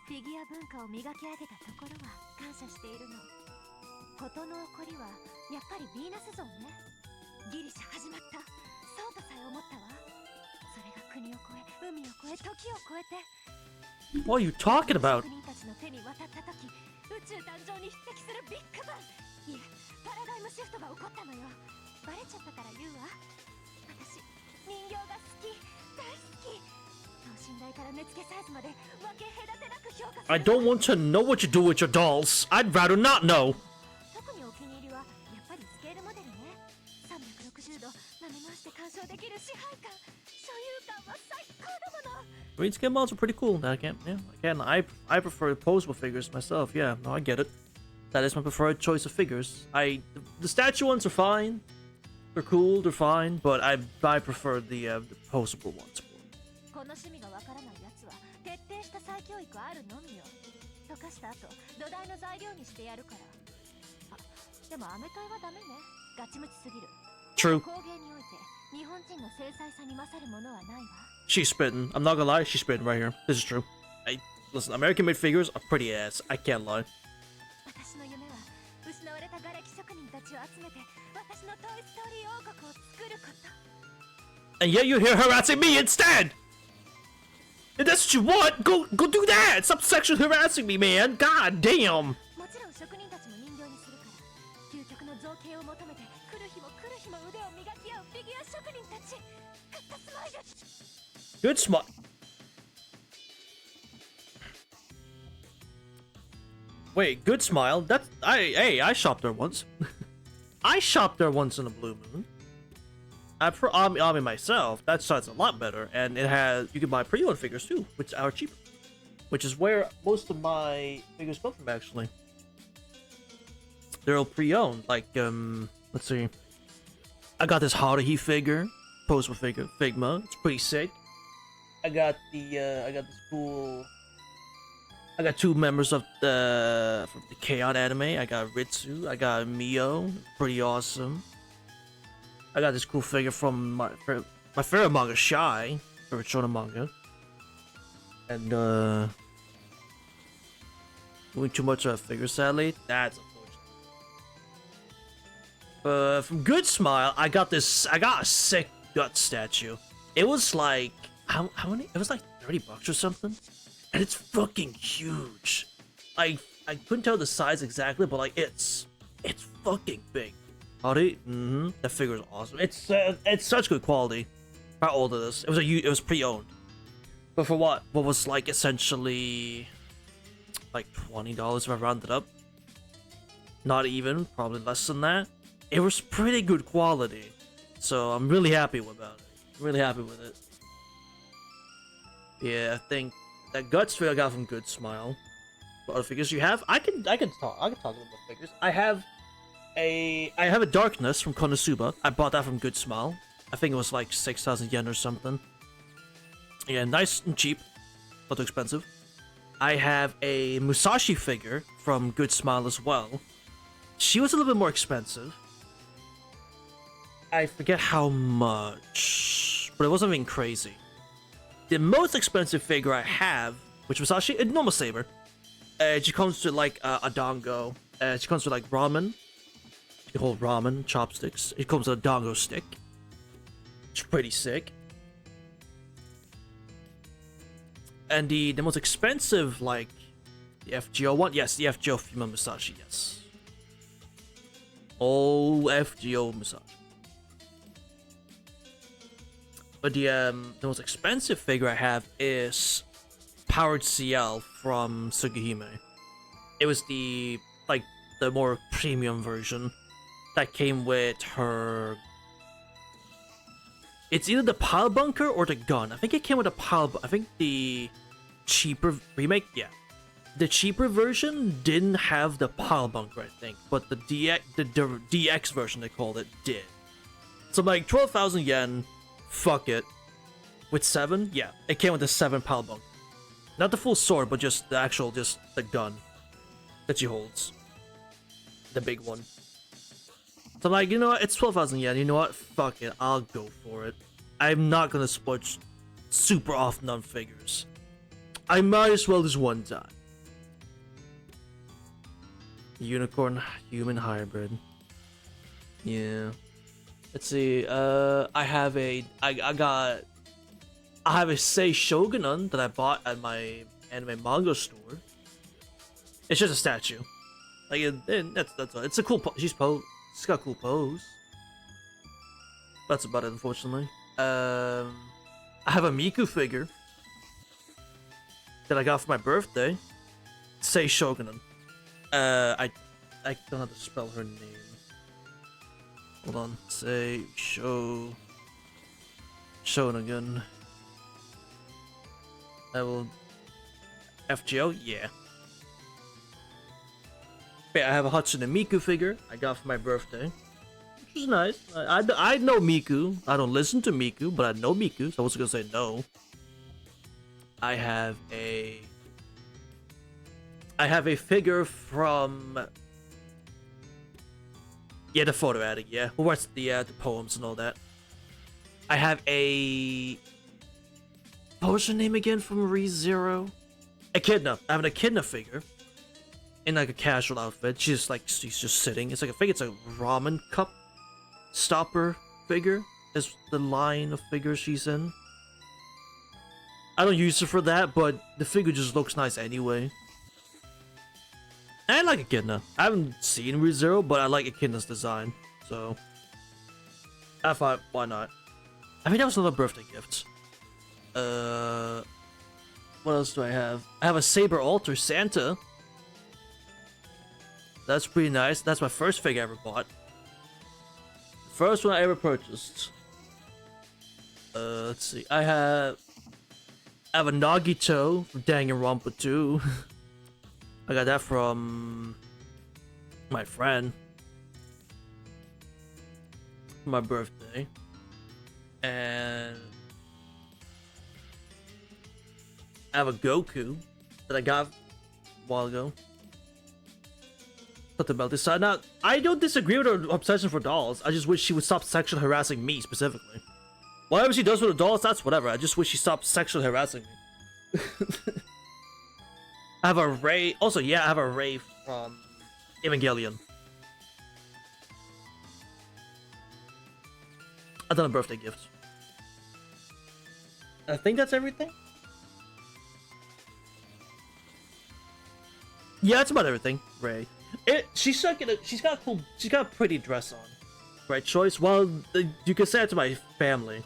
フィギュア文化を磨き上げたところは感謝しているの。事の起こりはやっぱりヴィーナス像ね。ギリシャ始まった。そうとさえ思ったわ。それが国を越え、海を越え、時を越えて。What are you talking about? 国たちの手に渡った時、宇宙誕生に匹敵するビッグバン。いえ、パラダイムシフトが起こったのよ。バレちゃったから言うわ。私、人形が好き、大好き。等身大から根付けサイズまで分け隔てなく評価する。I don't want to know what you do with your dolls. I'd rather not know. 特にお気に入りはやっぱりスケールモデルね。360度舐め回して鑑賞できる支配感、所有感は最高だもの。 Green skin models are pretty cool. I can't, yeah, I prefer posable figures myself. Yeah, no, I get it. That is my preferred choice of figures. The statue ones are fine. They're cool, they're fine, but I prefer the posable ones. この趣味がした再教育あるのみよ。溶かした後土台の材料にしてやるから。あ、でもアメトイはダメね。ガチムチすぎる。 True. 工芸において日本人の繊細さに勝るものはないわ。 She's spitting. I'm not gonna lie, she's spitting right here. This is true. Listen, American-made figures are pretty ass. I can't lie. 私の夢は失われた瓦礫職人たちを集めて私のトイストーリー王国を作ること。 And yet you're here harassing me instead! If that's what you want, go do that! Stop sexually harassing me, man! God damn! もちろん職人たちも人形にするから、究極の造形を求めて来る日も腕を磨き合うフィギュア職人たち。グッドスマイル。 Good smile. Wait, good smile? That's I shopped there once. I shopped there once in a blue moon. For Ami myself, that side's a lot better, and it has you can buy pre-owned figures too, which are cheaper. Which is where most of my figures come from, actually. They're all pre-owned. Like let's see. I got this Haruhi figure, Postal figure, Figma. It's pretty sick. I got this cool. I got two members of from the K-On! Anime. I got Ritsu. I got Mio. Pretty awesome. I got this cool figure from my favorite manga, Shy, favorite shonen manga. And doing too much of figure, sadly. That's unfortunate. From Good Smile, I got a sick gut statue. It was like how many? It was like $30 or something, and it's fucking huge. I couldn't tell the size exactly, but like it's fucking big. Howdy, that figure is awesome. It's such good quality. How old is this? It was pre-owned, but for what was like essentially like $20 if I rounded up. Not even, probably less than that. It was pretty good quality, so I'm really happy about it. Really happy with it. Yeah, I think that guts figure I got from Good Smile. What other figures you have? I can talk about figures. I have a Darkness from Konosuba. I bought that from Good Smile. I think it was like 6,000 yen or something. Yeah, nice and cheap, not too expensive. I have a Musashi figure from Good Smile as well. She was a little bit more expensive. I forget how much, but it wasn't even crazy. The most expensive figure I have, which was actually a normal saber. She comes with like a dango. She comes with like ramen. You hold ramen chopsticks. It comes with a dango stick. It's pretty sick. And the most expensive, like the FGO one, yes, the FGO female Musashi, yes. Oh, FGO Musashi. But the most expensive figure I have is Powered CL from Sugihime. It was the more premium version that came with her. It's either the pile bunker or the gun. I think it came with a pile. I think the cheaper remake, yeah, the cheaper version didn't have the pile bunker, I think, but the DX version they called it did. So like 12,000 yen. Fuck it. With 7? Yeah. It came with the 7 pile bunker. Not the full sword, but just the gun that she holds. The big one. So I'm like, you know what? It's 12,000 yen. You know what? Fuck it. I'll go for it. I'm not gonna splurge super often on figures. I might as well just one time. Unicorn human hybrid. Yeah. Let's see. I have a Sei Shogunin that I bought at my anime manga store. It's just a statue. Like that's all. It's a cool. She's got a cool pose. That's about it, unfortunately. I have a Miku figure that I got for my birthday. Sei Shogunin. I don't know how to spell her name. Hold on. Sei Shogunin. I will. FGO? Yeah. Yeah, I have a Hatsune Miku figure I got for my birthday. Which is nice. I know Miku. I don't listen to Miku, but I know Miku, so I wasn't gonna say no. I have a figure from the photo addict, yeah. Who writes the poems and all that. I have a what was her name again from ReZero? Echidna. I have an Echidna figure in like a casual outfit. She's just sitting. It's like I think it's a ramen cup stopper figure is the line of figures she's in. I don't use her for that, but the figure just looks nice anyway. And I like Echidna. I haven't seen ReZero, but I like Echidna's design. So I thought, why not? I mean, that was another birthday gift. What else do I have? I have a Saber Altar Santa. That's pretty nice. That's my first figure I ever bought. First one I ever purchased. Let's see. I have a Nagito from Danganronpa 2. I got that from my friend for my birthday. And I have a Goku that I got a while ago. Something about this side. Now, I don't disagree with her obsession for dolls. I just wish she would stop sexually harassing me specifically. Whatever she does with the dolls, that's whatever. I just wish she stopped sexually harassing me. I have a Ray. Also, yeah, I have a Ray from Evangelion. I've done a birthday gift. I think that's everything. Yeah, that's about everything. Ray. She's got a pretty dress on. Right choice. Well, you can say it to my family.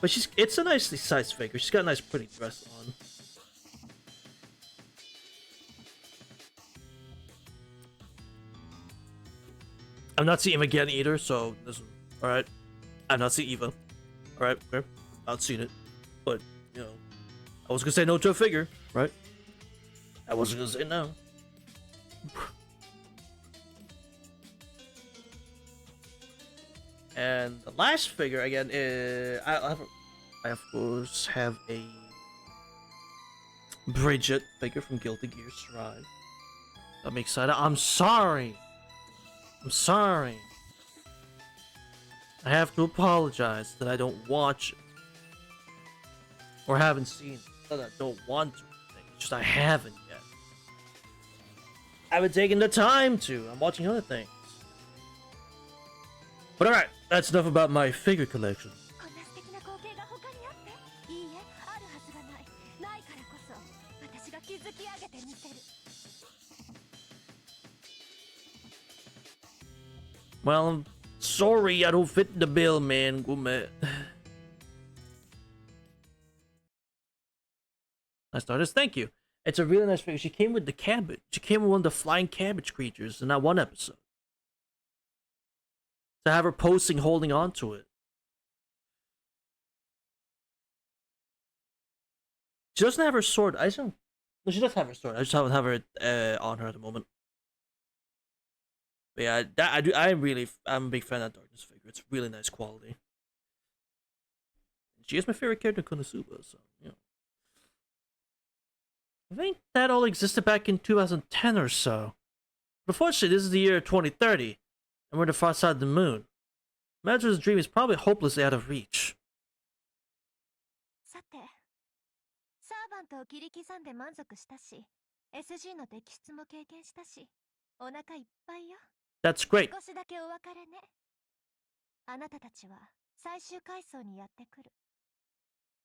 But it's a nicely sized figure. She's got a nice pretty dress on. I'm not seeing Eva either, so listen. Alright. I've not seen Eva. Alright, okay. I've seen it. But, you know, I was gonna say no to a figure, right? I wasn't gonna say no. And the last figure again is I of course have a Bridget figure from Guilty Gear Strive. I'm excited. I'm sorry. I have to apologize that I don't watch it. Or haven't seen it. Not that I don't want to. It's just I haven't yet. I haven't taken the time to. I'm watching other things. But alright, that's enough about my figure collection. Well, I'm sorry I don't fit the bill, man. Nice artist, thank you. It's a really nice figure. She came with the cabbage. She came with one of the flying cabbage creatures in that one episode. To have her posing, holding on to it. She doesn't have her sword. I don't. No, she does have her sword. I just don't have her on her at the moment. But yeah, I'm a big fan of that Darkness figure. It's really nice quality. She is my favorite character in Konosuba, so yeah. I think that all existed back in 2010 or so. But unfortunately, this is the year 2030, and we're the far side of the moon. Madras' dream is probably hopelessly out of reach. さて、サーバントを切り刻んで満足したし、SG の摘出も経験したし、お腹いっぱいよ。That's great. 少しだけお別れね。あなたたちは最終階層にやってくる。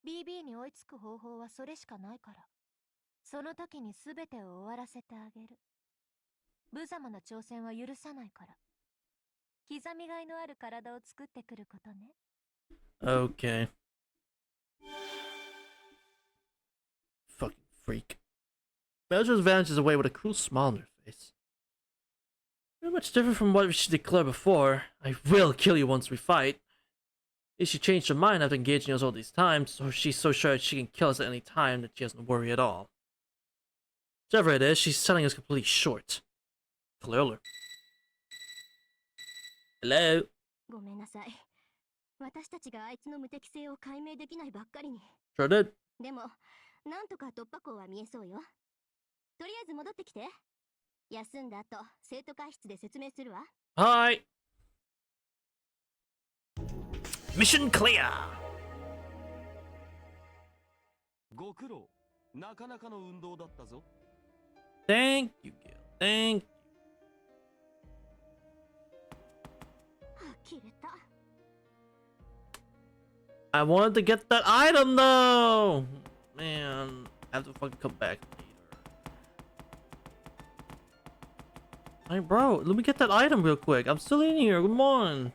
BB に追いつく方法はそれしかないから。その時に全てを終わらせてあげる。無様な挑戦は許さないから。刻みがいのある体を作ってくることね。Okay. Fucking freak. Belgium's vanishes away with a cruel smile on her face. Very much different from what she declared before. I will kill you once we fight. If she changed her mind after engaging us all these times, or she's so sure that she can kill us at any time that she doesn't worry at all. Whichever it is, she's selling us completely short. Clearly. Hello? ごめんなさい。私たちがあいつの無敵性を解明できないばっかりに。Sure did. でもなんとか突破口は見えそうよ。とりあえず戻ってきて。休んだ後生徒会室で説明するわ。 Hi. Mission clear. ご苦労。なかなかの運動だったぞ。Thank you, Gil. Thank you. 呆れた。 I wanted to get that item though. Man, I have to fucking come back later. Hey, bro, let me get that item real quick. I'm still in here. Come on.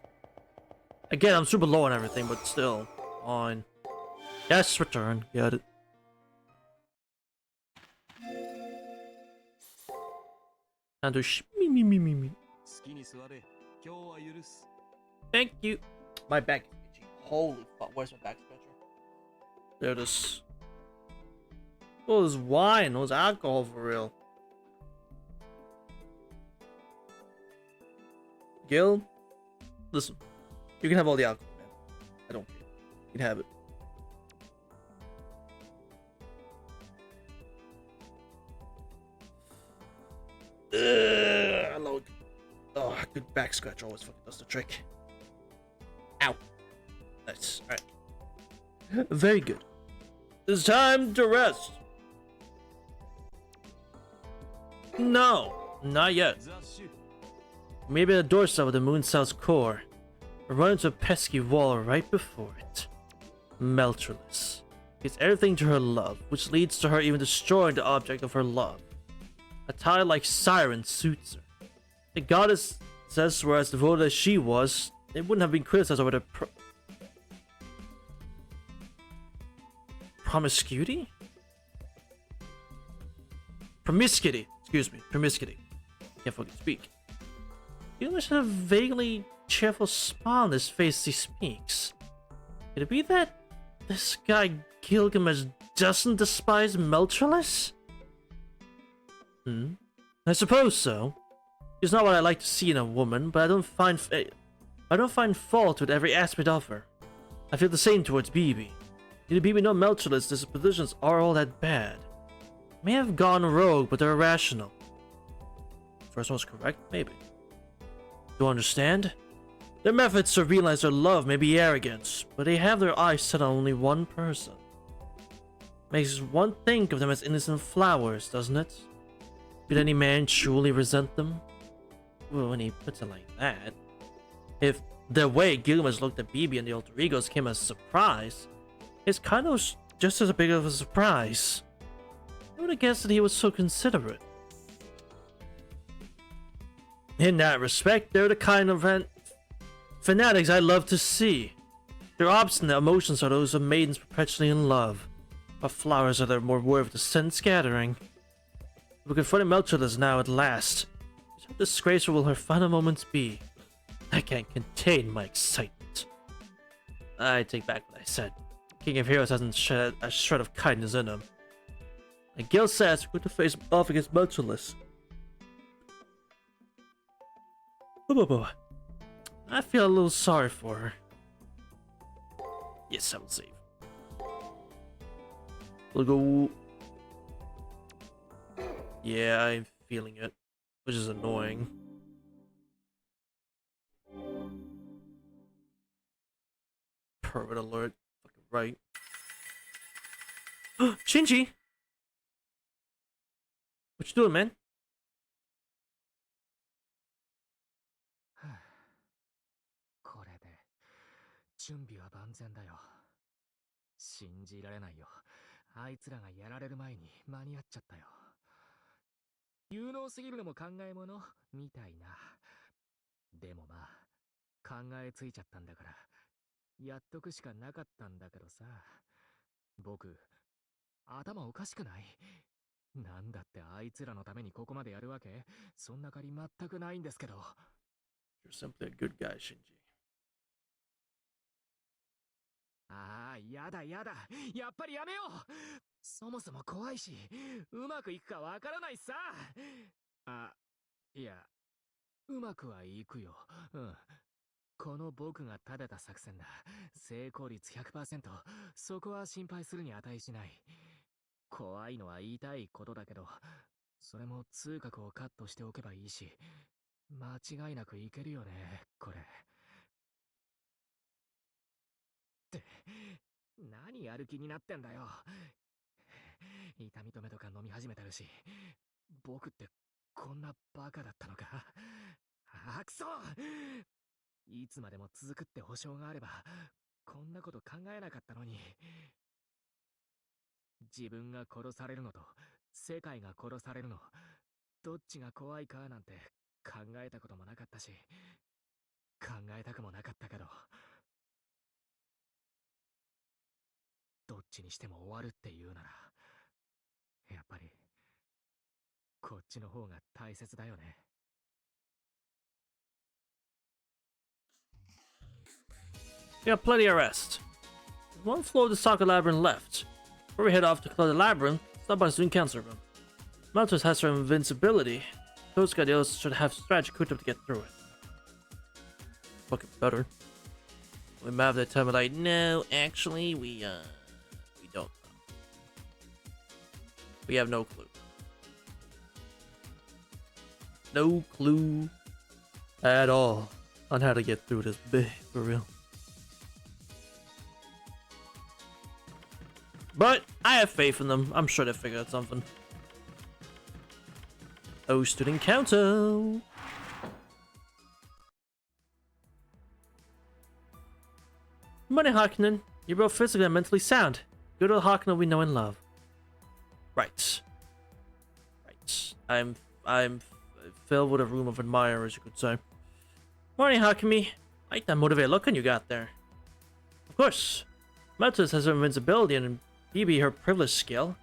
Again, I'm super low on everything, but still. On. Yes, return. Get it. And me. 好きに座れ。今日は許す。Thank you. My back is itchy. Holy fuck. Where's my back scratcher? There it is. Oh, there's wine. There's alcohol for real. Gil, listen. You can have all the alcohol, man. I don't care. You can have it. Ugh, I love it. Oh, a good back scratch always fucking does the trick. Ow. Nice. Alright. Very good. It's time to rest. No, not yet. 雑種。 Maybe at the doorstep of the moon cell's core. Or run into a pesky wall right before it. Melterless. Gives everything to her love, which leads to her even destroying the object of her love. A tie like siren suits her. The goddess says, whereas devoted as she was, it wouldn't have been criticized over the promiscuity? Promiscuity. Excuse me. Promiscuity. Can't fucking speak. Gilgamesh has a vaguely cheerful smile on his face as he speaks. Could it be that this guy Gilgamesh doesn't despise Meltrellis? I suppose so. It's not what I like to see in a woman, but I don't find fault with every aspect of her. I feel the same towards Bibi. Neither Bibi nor Meltrellis' dispositions are all that bad. May have gone rogue, but they're irrational. First one's correct? Maybe. You understand? Their methods to realize their love may be arrogance, but they have their eyes set on only one person. Makes one think of them as innocent flowers, doesn't it? Could any man truly resent them? Well, when he puts it like that. If the way Gilgamesh looked at Bibi and the alter egos came as a surprise, it's kind of just as big of a surprise. I would have guessed that he was so considerate. In that respect, they're the kind of fanatics I love to see. Their obstinate emotions are those of maidens perpetually in love, but flowers are their more worth the scent scattering. We're confronting Melchizedek now at last. How disgraceful will her final moments be? I can't contain my excitement. I take back what I said. King of Heroes hasn't shed a shred of kindness in him. And Gil says we're going to face off against Melchizedek. I feel a little sorry for her. Yes, I will save. We'll go. Yeah, I'm feeling it, which is annoying. Pervert alert. Fucking right. Shinji! What you doing, man? これで準備は万全だよ。信じられないよ。あいつらがやられる前に間に合っちゃったよ。有能すぎるのも考えものみたいな。でもまあ、考えついちゃったんだから、やっとくしかなかったんだけどさ。僕、頭おかしくない？なんだってあいつらのためにここまでやるわけ？そんな借り全くないんですけど。You're simply a good guy, Shinji. ああ、やだやだ。やっぱりやめよう。そもそも怖いし、うまくいくかわからないさ。あ、いや、うまくはいくよ。うん。この僕が立てた作戦だ。成功率 100%。そこは心配するに値しない。怖いのは言いたいことだけど、それも通覚をカットしておけばいいし、間違いなくいけるよね、これ。って、何やる気になってんだよ。痛み止めとか飲み始めてるし、僕ってこんなバカだったのか。あ、くそ！いつまでも続くって保証があれば、こんなこと考えなかったのに。自分が殺されるのと、世界が殺されるの、どっちが怖いかなんて考えたこともなかったし、考えたくもなかったけど、どっちにしても終わるって言うなら、やっぱり、こっちの方が大切だよね。We got plenty of rest. One floor of the Soccer Labyrinth left. Before we head off to clear the labyrinth, stop by the student council room. Meltus has her invincibility. Those guys should have strategy equipped up to get through it. Fucking better. We might have that time of like, no, actually, we don't know. We have no clue. No clue at all on how to get through this big, for real. But I have faith in them. I'm sure they'll figure out something. Oh, student council. Morning, Hakunen. You're both physically and mentally sound. Good old Hakunen we know and love. Right. I'm filled with a room of admirers, you could say. Morning, Hakumi. I like that motivated look on you got there. Of course. Meltus has her invincibility and BB her privileged skill.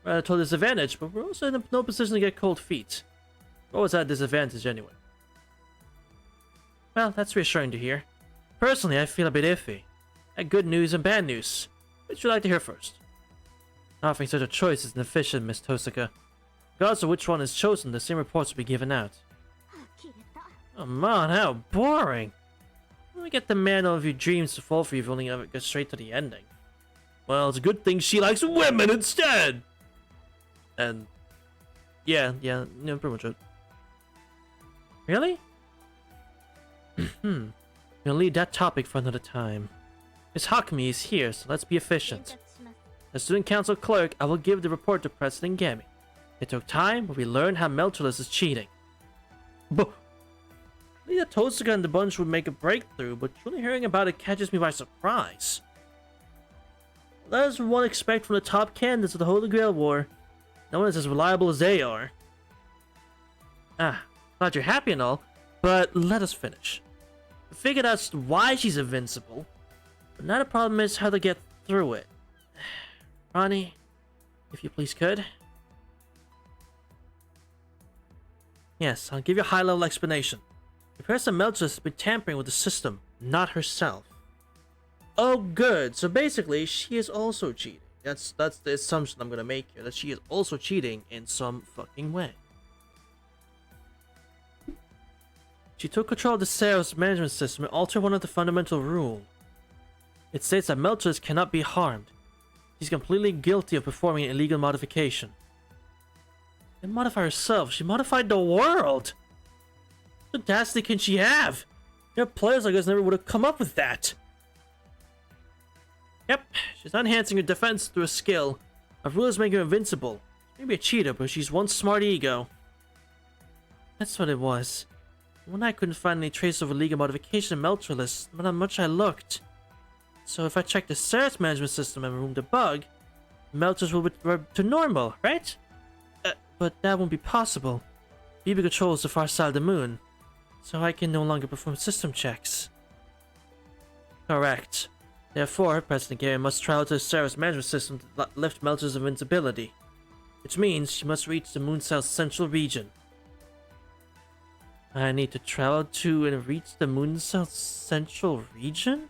We're at a total disadvantage, but we're also in no position to get cold feet. We're always at a disadvantage anyway. Well, that's reassuring to hear. Personally, I feel a bit iffy. I have good news and bad news. Which would you like to hear first? Offering such a choice is inefficient, Miss Tosaka. Regardless of which one is chosen, the same reports will be given out. Come on, how boring! Let me get the manual of your dreams to fall for you if you only ever get straight to the ending. Well, it's a good thing she likes women instead! And... yeah, pretty much it. Really? We'll leave that topic for another time. Miss Hakumi is here, so let's be efficient. As student council clerk, I will give the report to President Gami. It took time, but we learned how Melchulus is cheating. But Lita Tosaka and the bunch would make a breakthrough, but truly hearing about it catches me by surprise. That is what one expect from the top candidates of the Holy Grail War. No one is as reliable as they are. Glad you're happy and all, but let us finish. We figured out why she's invincible, but now the problem is how to get through it. Ronnie, if you please could. Yes, I'll give you a high-level explanation. The person Melchus has been tampering with the system, not herself. Oh, good. So basically, she is also cheating. That's the assumption I'm gonna make here, that she is also cheating in some fucking way. She took control of the sales management system and altered one of the fundamental rules. It states that Melchus cannot be harmed. She's completely guilty of performing an illegal modification. And modify herself? She modified the world! What audacity can she have? You know, players like us never would have come up with that. Yep, she's enhancing her defense through a skill. Her rulers make her invincible. She may be a cheater, but she's one smart ego. That's what it was. When I couldn't find any trace of illegal modification in Melchulus, no matter how much I looked. So if I check the Ceres management system and remove the bug, Melchulus will return to normal, right? But that won't be possible. BB controls the far side of the moon, so I can no longer perform system checks. Correct. Therefore, President Gary must travel to the Ceres management system to lift Melchulus' invincibility. Which means she must reach the moon cell's central region. I need to travel to and reach the moon cell's central region?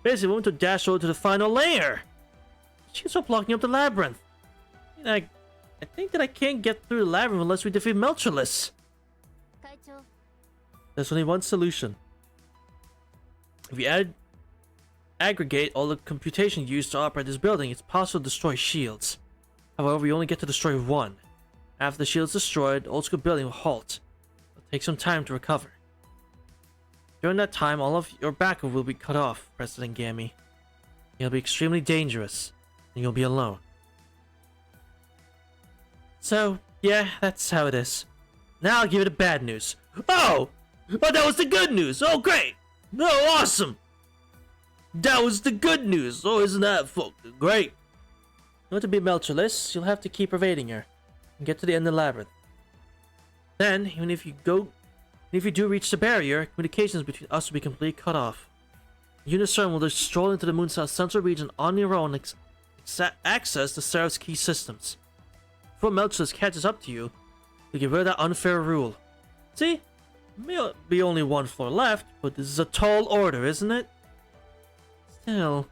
Basically, we want to dash over to the final layer! She's also blocking up the labyrinth. I think that I can't get through the labyrinth unless we defeat Melchulus. There's only one solution. If you aggregate all the computation used to operate this building, it's possible to destroy shields. However, you only get to destroy one. After the shield is destroyed, the old school building will halt. It'll take some time to recover. During that time, all of your backup will be cut off, President Gammy. It'll be extremely dangerous, and you'll be alone. So, yeah, that's how it is. Now I'll give you the bad news. Oh! But that was the good news! Oh, great! Oh, awesome! That was the good news! Oh, isn't that fucking great? In order to be Melchorless, you'll have to keep evading her and get to the end of the labyrinth. Then, even if you do reach the barrier, communications between us will be completely cut off. Unicern will just stroll into the Moon's central region on your own and access the Seraph's key systems. Before Melchorless catches up to you, you'll get rid of that unfair rule. See? May be only one floor left, but this is a tall order, isn't it? Still,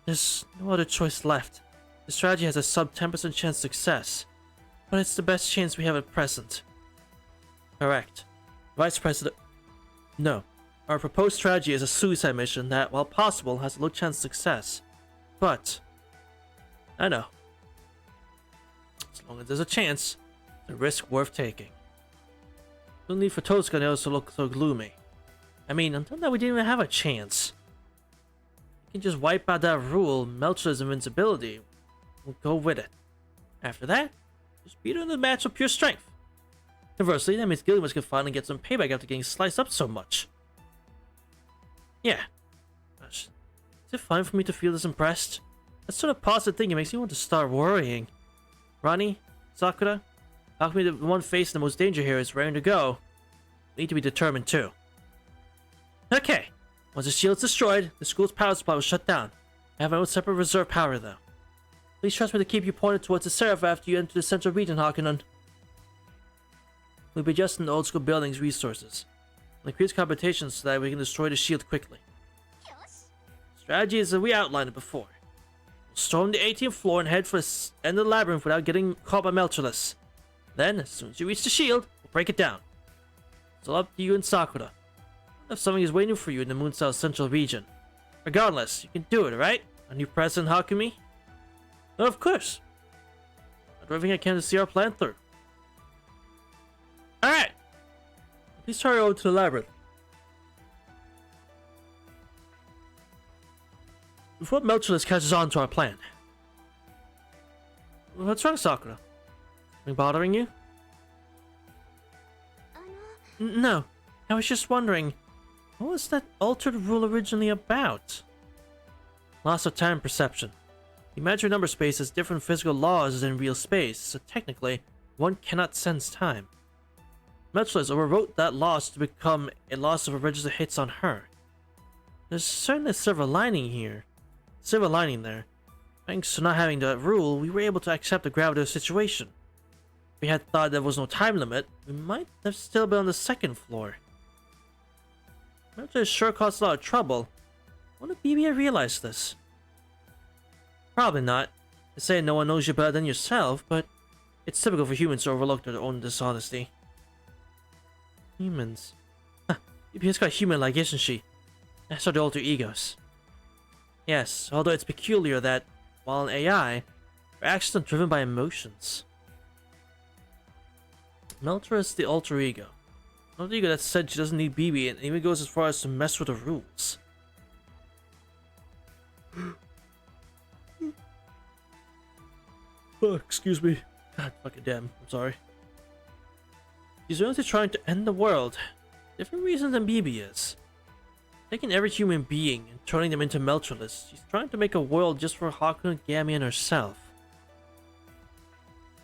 there's no other choice left. The strategy has a sub 10% chance of success, but it's the best chance we have at present. Correct. Vice President... No. Our proposed strategy is a suicide mission that, while possible, has a low chance of success. But... I know. As long as there's a chance, it's a risk worth taking. No need for Toscaneros to look so gloomy. I mean, until now we didn't even have a chance. You can just wipe out that rule, Melchor's invincibility. We'll go with it. After that, just beat her in the match of pure strength. Conversely, that means Gilgamesh can finally get some payback after getting sliced up so much. Yeah. Gosh. Is it fine for me to feel this impressed? That sort of positive thing, it makes me want to start worrying. Ronnie? Sakura? How come the one facing the most danger here is raring to go? We need to be determined too. Okay. Once the shield's destroyed, the school's power supply will shut down. I have my own separate reserve power though. Please trust me to keep you pointed towards the Seraph after you enter the central region, Hakunen. We'll be adjusting the old school building's resources. We'll increase computations so that we can destroy the shield quickly. Strategy is as we outlined it before. We'll storm the 18th floor and head for the end of the labyrinth without getting caught by Melchorless. Then, as soon as you reach the shield, we'll break it down. It's all up to you and Sakura. If something is waiting for you in the Moon South Central region. Regardless, you can do it, right? Our new President Hakumi? Oh, of course. I'll do everything I can to see our plan through. Alright! Please hurry over to the labyrinth. Before Melchorless catches on to our plan. What's wrong, Sakura? Something bothering you? No. I was just wondering, what was that altered rule originally about? Loss of time perception. The imaginary number space has different physical laws than real space, so technically, one cannot sense time. Melchorless overwrote that loss to become a loss of registered hits on her. There's certainly a silver lining here. Silver lining there. Thanks to not having that rule, we were able to accept the gravity of the situation. If we had thought there was no time limit, we might have still been on the second floor. Melchorless sure caused a lot of trouble. Wonder if BB realized this. Probably not. They say no one knows you better than yourself, but it's typical for humans to overlook their own dishonesty. Humans. Huh, BB's quite human-like, isn't she? That's are the alter egos. Yes, although it's peculiar that, while an AI, her actions are driven by emotions. Melchorless is the alter ego. An alter ego that said she doesn't need BB and even goes as far as to mess with the rules. Oh, excuse me. God fucking damn, I'm sorry. She's honestly trying to end the world. Different reasons than BB is. Taking every human being and turning them into Melchorless, she's trying to make a world just for Hakunen, Gammy, and herself.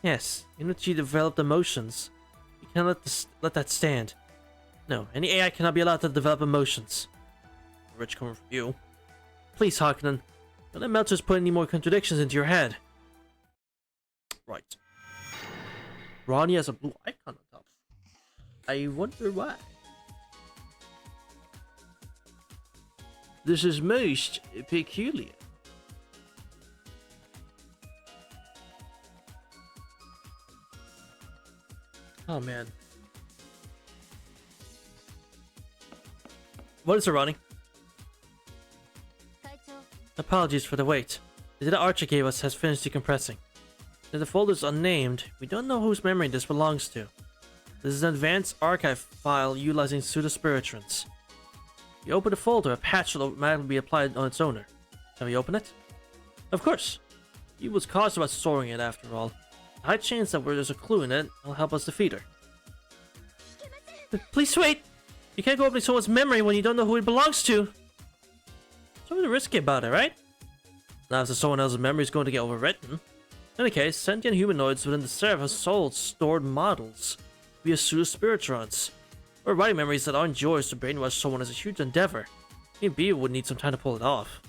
Yes, even if she developed emotions, you cannot let that stand. No, any AI cannot be allowed to develop emotions. Rich coming from you. Please, Hakunen, don't let Melchorless put any more contradictions into your head. Right. Ronnie has a blue icon on top. I wonder why. This is most peculiar. Oh man. What is it, Ronnie? Apologies for the wait. The data Archer gave us has finished decompressing. Since the folder is unnamed, we don't know whose memory this belongs to. This is an advanced archive file utilizing pseudospiritrons. You open the folder, a patch will automatically be applied on its owner. Can we open it? Of course. He was cautious about storing it after all. A high chance that where there's a clue in it will help us defeat her. Please wait! You can't go opening someone's memory when you don't know who it belongs to. Something risky about it, right? Now if someone else's memory is going to get overwritten. In any case, sentient humanoids within the server have souls stored models via pseudo-spiritrons. Or writing memories that aren't yours to brainwash someone is a huge endeavor. Me and B would need some time to pull it off.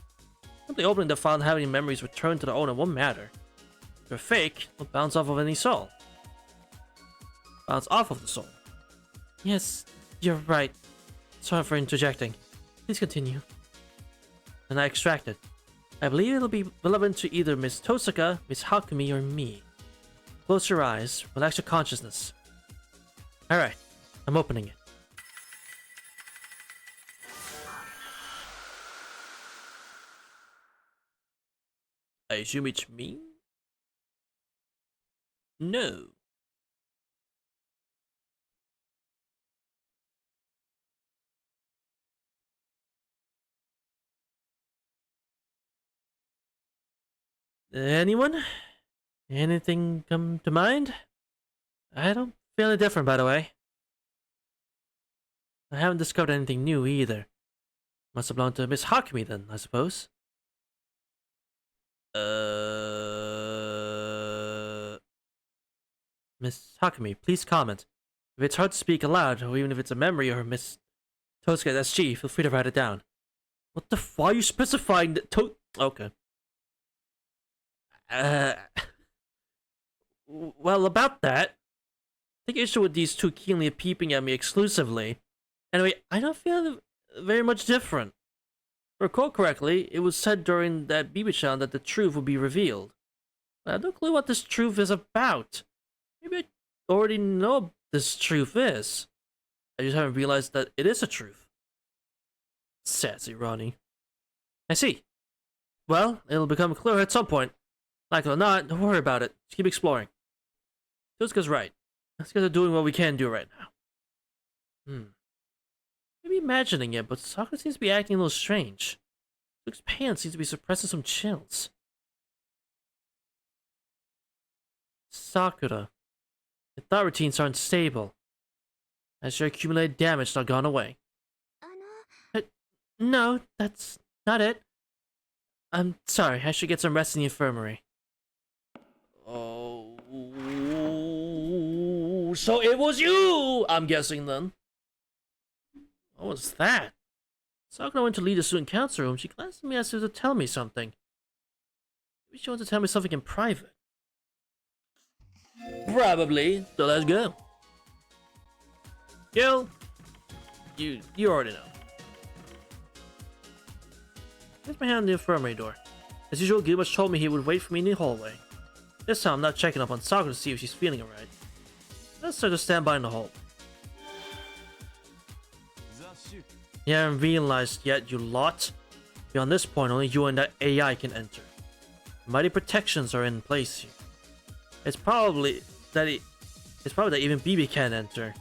Simply opening the file and having memories returned to the owner won't matter. If they're fake, they'll bounce off of any soul. Bounce off of the soul. Yes, you're right. Sorry for interjecting. Please continue. And I extract it. I believe it'll be relevant to either Miss Tosaka, Miss Hakumi, or me. Close your eyes, relax your consciousness. Alright, I'm opening it. I assume it's me? No. Anyone? Anything come to mind? I don't feel any different, by the way. I haven't discovered anything new either. Must have belonged to Miss Hakumi then, I suppose. Miss Hakumi, please comment. If it's hard to speak aloud, or even if it's a memory or Miss Tosca SG, feel free to write it down. What the f- why are you specifying that okay. Well, about that, I take issue with these two keenly peeping at me exclusively. Anyway, I don't feel very much different. If I recall correctly, it was said during that BB-chan that the truth would be revealed. But I have no clue what this truth is about. Maybe I already know what this truth is. I just haven't realized that it is a truth. Sassy Ronnie. I see. Well, it'll become clear at some point. Like it or not, don't worry about it. Just keep exploring. Tosuka's right. Us guys are doing what we can do right now. Maybe imagining it, but Sakura seems to be acting a little strange. Luke's pants seems to be suppressing some chills. Sakura. Your thought routines aren't stable. Has your accumulated damage not gone away? No, that's not it. I'm sorry, I should get some rest in the infirmary. Oh, so it was you, I'm guessing then. What was that? Sakura went to lead the student council room. She glanced at me as if to tell me something. Maybe she wanted to tell me something in private. Probably, so let's go. Gil, you already know. There's my hand on the infirmary door. As usual, Gilbert told me he would wait for me in the hallway. This time I'm not checking up on Sakura to see if she's feeling alright. Let's just stand by in the hall. You haven't realized yet, you lot. Beyond this point, only you and that AI can enter. Mighty protections are in place here. It's probably that even BB can't enter.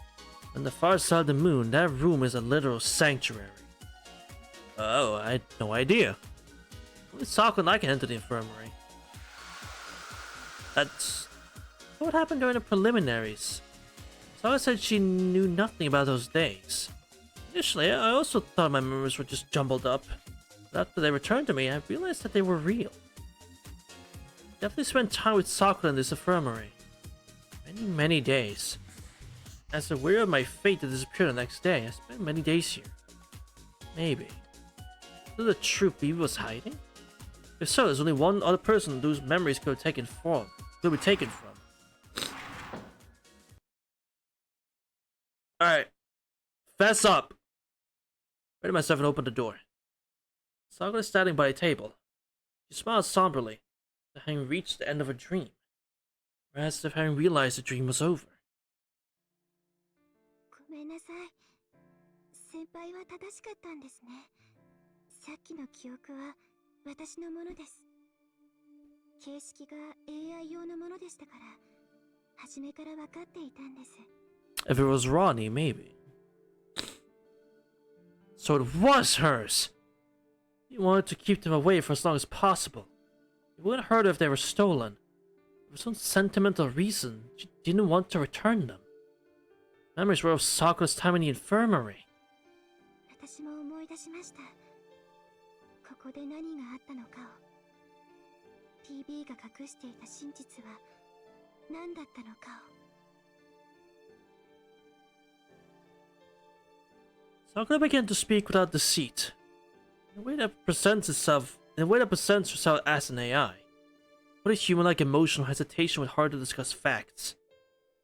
On the far side of the moon, that room is a literal sanctuary. Oh, I had no idea. Only Sakura and I can enter the infirmary. That's what happened during the preliminaries. Sakura said she knew nothing about those days. Initially, I also thought my memories were just jumbled up. But after they returned to me, I realized that they were real. Definitely spent time with Sakura in this infirmary. Many days. As the weary of my fate to disappear the next day, I spent many days here. Maybe. Is this the truth BB was hiding? If so, there's only one other person whose memories could be taken from. Alright. Fess up! Ready myself and opened the door. Sakura is standing by a table. She smiles somberly, as if having reached the end of a dream, or as if having realized the dream was over. ごめんなさい。先輩は正しかったんですね。さっきの記憶は私のものです。形式が AI 用のものでしたから、初めから分かっていたんです。 If it was Ronnie, maybe. So it was hers. You wanted to keep them away for as long as possible. You wouldn't hurt if they were stolen. For some sentimental reason, you didn't want to return them. Memories were of Sakura's time in the infirmary. 私も思い出しました。ここで何があったのかを。TV が隠していた真実は何だったのかを。Sakura began to speak without deceit. In a way that presents herself as an AI. With a human-like emotional hesitation with hard to discuss facts.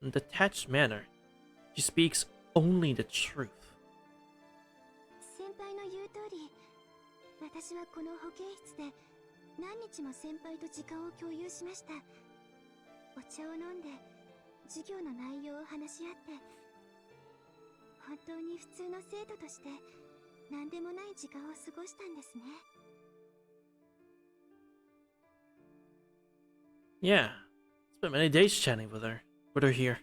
In a detached manner, she speaks only the truth. 先輩の言う通り、私はこの保健室で何日も先輩と時間を共有しました。お茶を飲んで授業の内容を話し合って、本当に普通の生徒として何でもない時間を過ごしたんですね。Yeah, spent many days chatting with her here.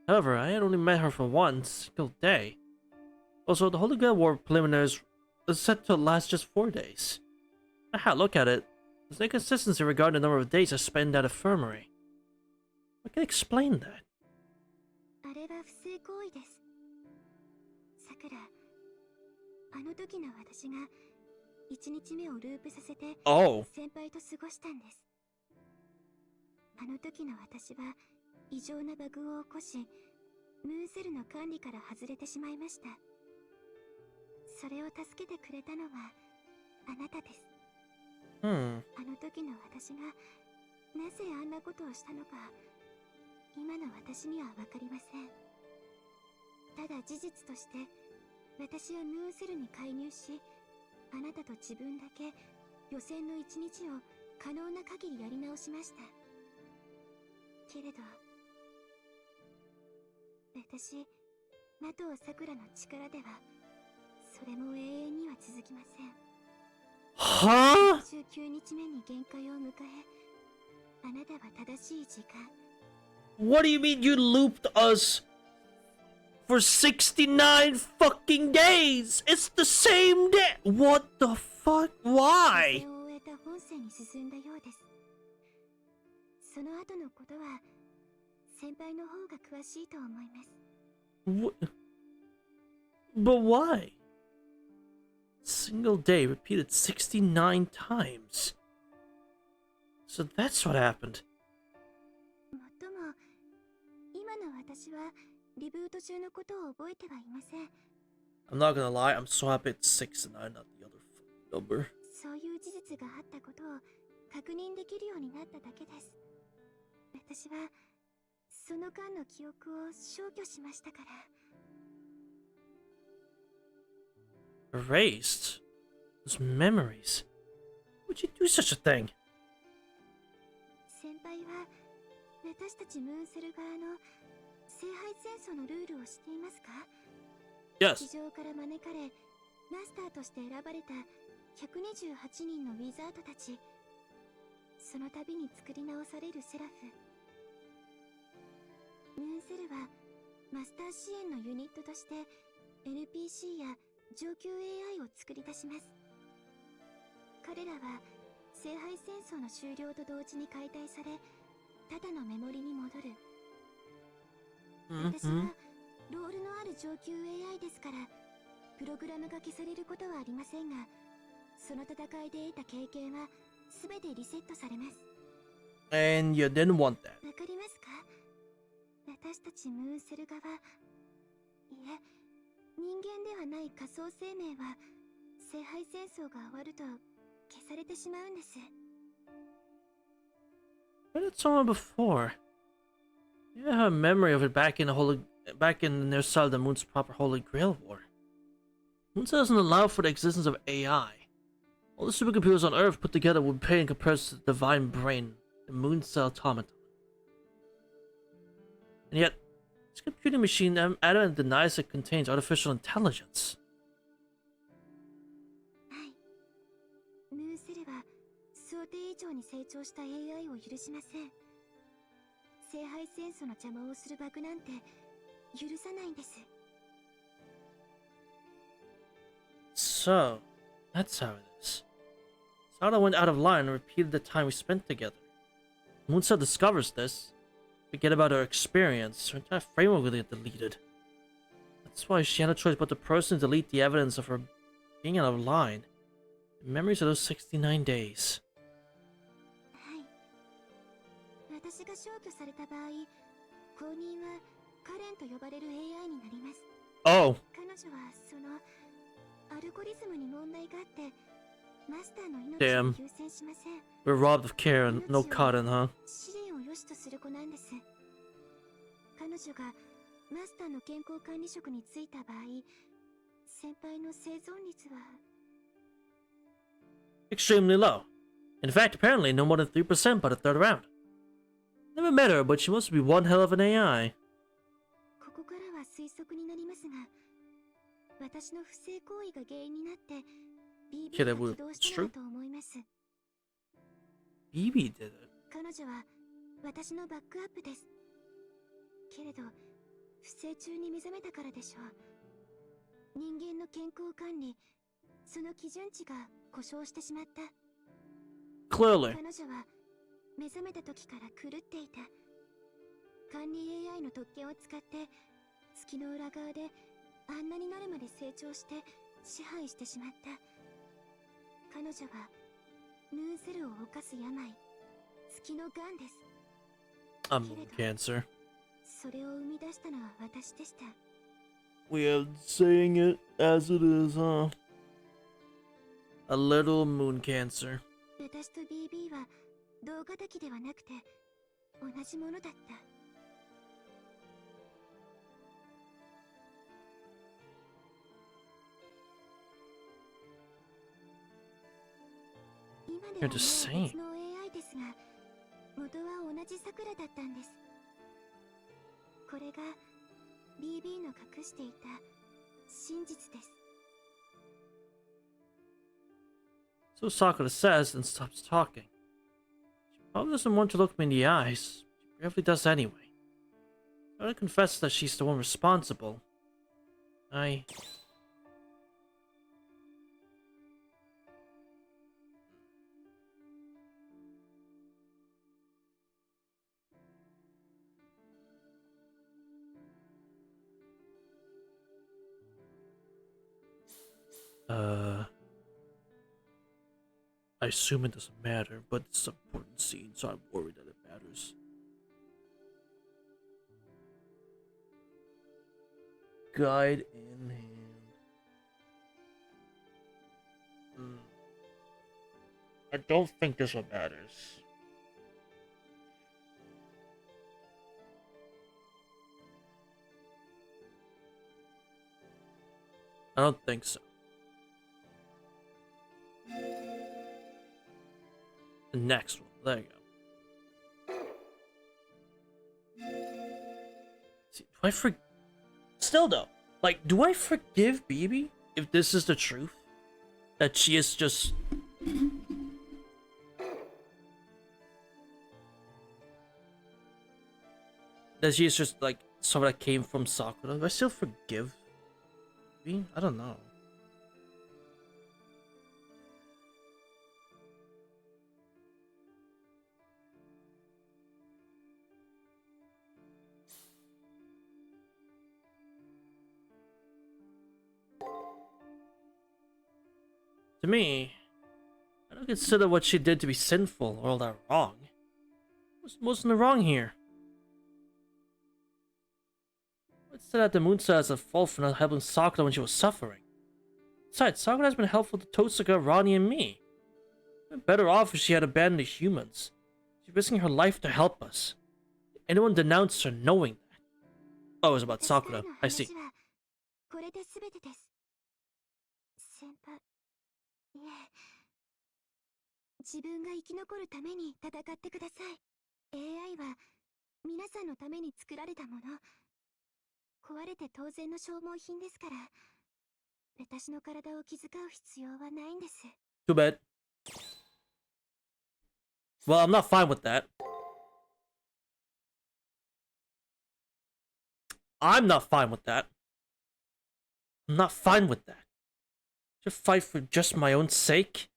However, I had only met her for one single day. Also, the Holy Grail War preliminaries is set to last just 4 days. I had a look at it. There's inconsistency regarding the number of days I spent in that infirmary. I can explain that. あれは不正行為です。さくら、あの時の私が1日目をループさせて Oh. 先輩と過ごしたんです。あの時の私は異常なバグを起こし、ムーンセルの管理から外れてしまいました。それを助けてくれたのはあなたです。あの時の私がなぜあんなことをしたのか、今の私には分かりません。ただ事実として私はムーンセルに介入し、あなたと自分だけ予選の一日を可能な限りやり直しました。けれど私、麻藤さくらの力ではそれも永遠には続きません。Huh? 19日目に限界を迎え、あなたは正しい時間。 What do you mean you looped us for 69 fucking days? It's the same day! What the fuck? 予 Why? 選を終えた本戦に進んだようです。その後のことは先輩の方が詳しいと思います。But why? Single day repeated 69 times. So that's what happened. もっとも、今の私はリブート中のことを覚えてはいません。 I'm not gonna lie, I'm so happy it's 69, not the other fucking number. そういう事実があったことを確認できるようになっただけです。私はその間の記憶を消去しましたから。 Erased? Those memories? Would you do such a thing? 先輩は私たちムーンセル側の聖杯戦争のルールを知っていますか？ Yes. 地上から招かれマスターとして選ばれた128人のウィザードたち、その度に作り直されるセラフ。ムーンセルはマスター支援のユニットとして NPC や上級 AI を作り出します。彼らは聖杯戦争の終了と同時に解体され、ただのメモリに戻る。私はロールのある上級 AI ですから、プログラムが消されることはありませんが、その戦いで得た経験は全てリセットされます。 And you didn't want that. わかりますか？私たちムーンセル側、いえ、人間ではない仮想生命は聖杯戦争が終わると消されてしまうんです。 I did someone before. Yeah, I have a memory of it back in the near side of the moon's proper Holy Grail War. Moon doesn't allow for the existence of AI. All the supercomputers on Earth put together would pay in comparison to the divine brain, the moon cell automaton. And yet, this computing machine adamantly denies it contains artificial intelligence. はい。ムーンセ想定以上に成長した AI を許しません。聖杯戦争の邪魔をするバグなんて許さないんです。 So, that's how it is. Sakura went out of line and repeated the time we spent together. Moonsa discovers this. Forget about her experience. Her entire framework will get deleted. That's why she had no choice but to personally delete the evidence of her being out of line. The memories of those 69 days. はい。私が消去された場合、後任はカレンと呼ばれる AI になります。 Oh, 彼女はそのアルゴリズムに問題があって、マスターの命 damn. を優先しません。 We're robbed of care and no cotton, huh? 試練を良しとする子なんです。彼女がマスターの健康管理職に就いた場合、先輩の生存率は Extremely low. In fact, apparently no more than 3% by the third round. Never met her, but she must be one hell of an AI. ここからは推測になりますが、私の不正行為が原因になって BB Okay, が that would- 起動 it's した true. のだと思います。 BB did it. 彼女は私のバックアップです。けれど、不正中に目覚めたからでしょう。人間の健康管理、その基準値が故障してしまった。 Clearly. 彼女は目覚めた時から狂っていた。管理 AI の特権を使って月の裏側であんなになるまで成長して支配してしまった。彼女はヌーゼルを犯す病、月の癌です。 I'm moon cancer. それを生み出したのは私でした。 We are saying it as it is, huh? A little moon cancer. 私と BB は同型機ではなくて同じものだった。 今では You're もう just 別 saying. の AI ですが、元は同じ桜だったんです。これが BB の隠していた真実です。 So Sakura says and stops talking. She probably doesn't want to look me in the eyes. She bravely does anyway. Sakura confesses that she's the one responsible. I assume it doesn't matter, but it's an important scene, so I'm worried that it matters. Guide in hand. I don't think this one matters. I don't think so. The next one. There you go. See, do I Still though, like, do I forgive BB if this is the truth? That she is just... That she is just, like, someone that came from Sakura? Do I still forgive BB? I don't know. To me, I don't consider what she did to be sinful or all that wrong. What's in the wrong here? Let's say that the Moonsa has a fault for not helping Sakura when she was suffering. Besides, Sakura has been helpful to Totsuka, Ronnie, and me. We'd been better off if she had abandoned the humans. She's risking her life to help us. Anyone denounced her knowing that? Oh, it was about Sakura. I see. これで全てです。先輩、いえ、自分が生き残るために戦ってください。AI は皆さんのために作られたもの。壊れて当然の消耗品ですから、私の体を気遣う必要はないんです。Too bad. Well, I'm not fine with that. I'm not fine with that. I'm not fine with that. To fight for just my own sake?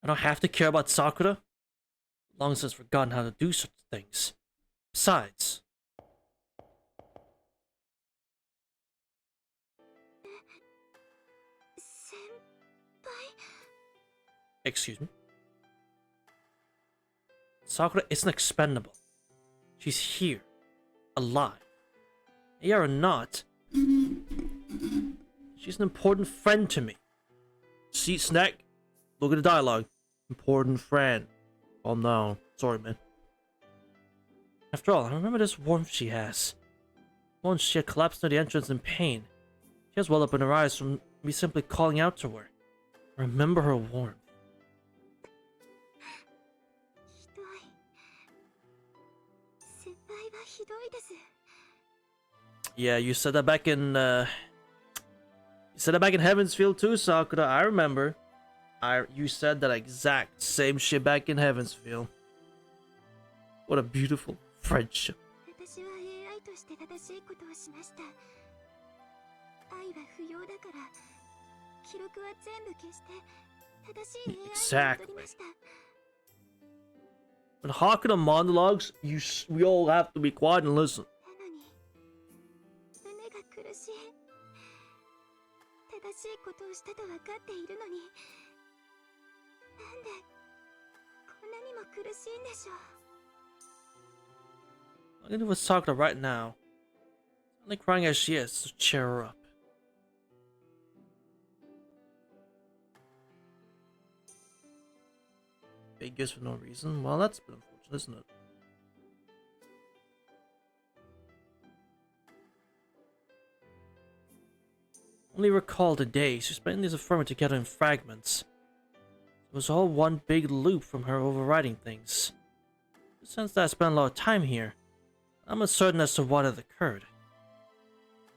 I don't have to care about Sakura? As long as I've forgotten how to do such things. Besides... Excuse me? Sakura isn't expendable. She's here. Alive. Yeah or not, she's an important friend to me. See, Snack? Look at the dialogue. Important friend. Oh no. Sorry, man. After all, I remember this warmth she has. Once she had collapsed near the entrance in pain. She has well up in her eyes from me simply calling out to her. I remember her warmth. Yeah, you said that back in, You said that back in Heaven's Field too, Sakura. I remember. You said that exact same shit back in Heaven's Field. What a beautiful friendship. Exactly. When Hakuna monologues, we all have to be quiet and listen. I'm gonna do with Sakura right now. Only crying as she is, so cheer her up. Big gifts for no reason. Well, that's a bit unfortunate, isn't it? Only recall the days she spent in this affirming together in fragments. It was all one big loop from her overriding things. Since I spent a lot of time here, I'm uncertain as to what had occurred.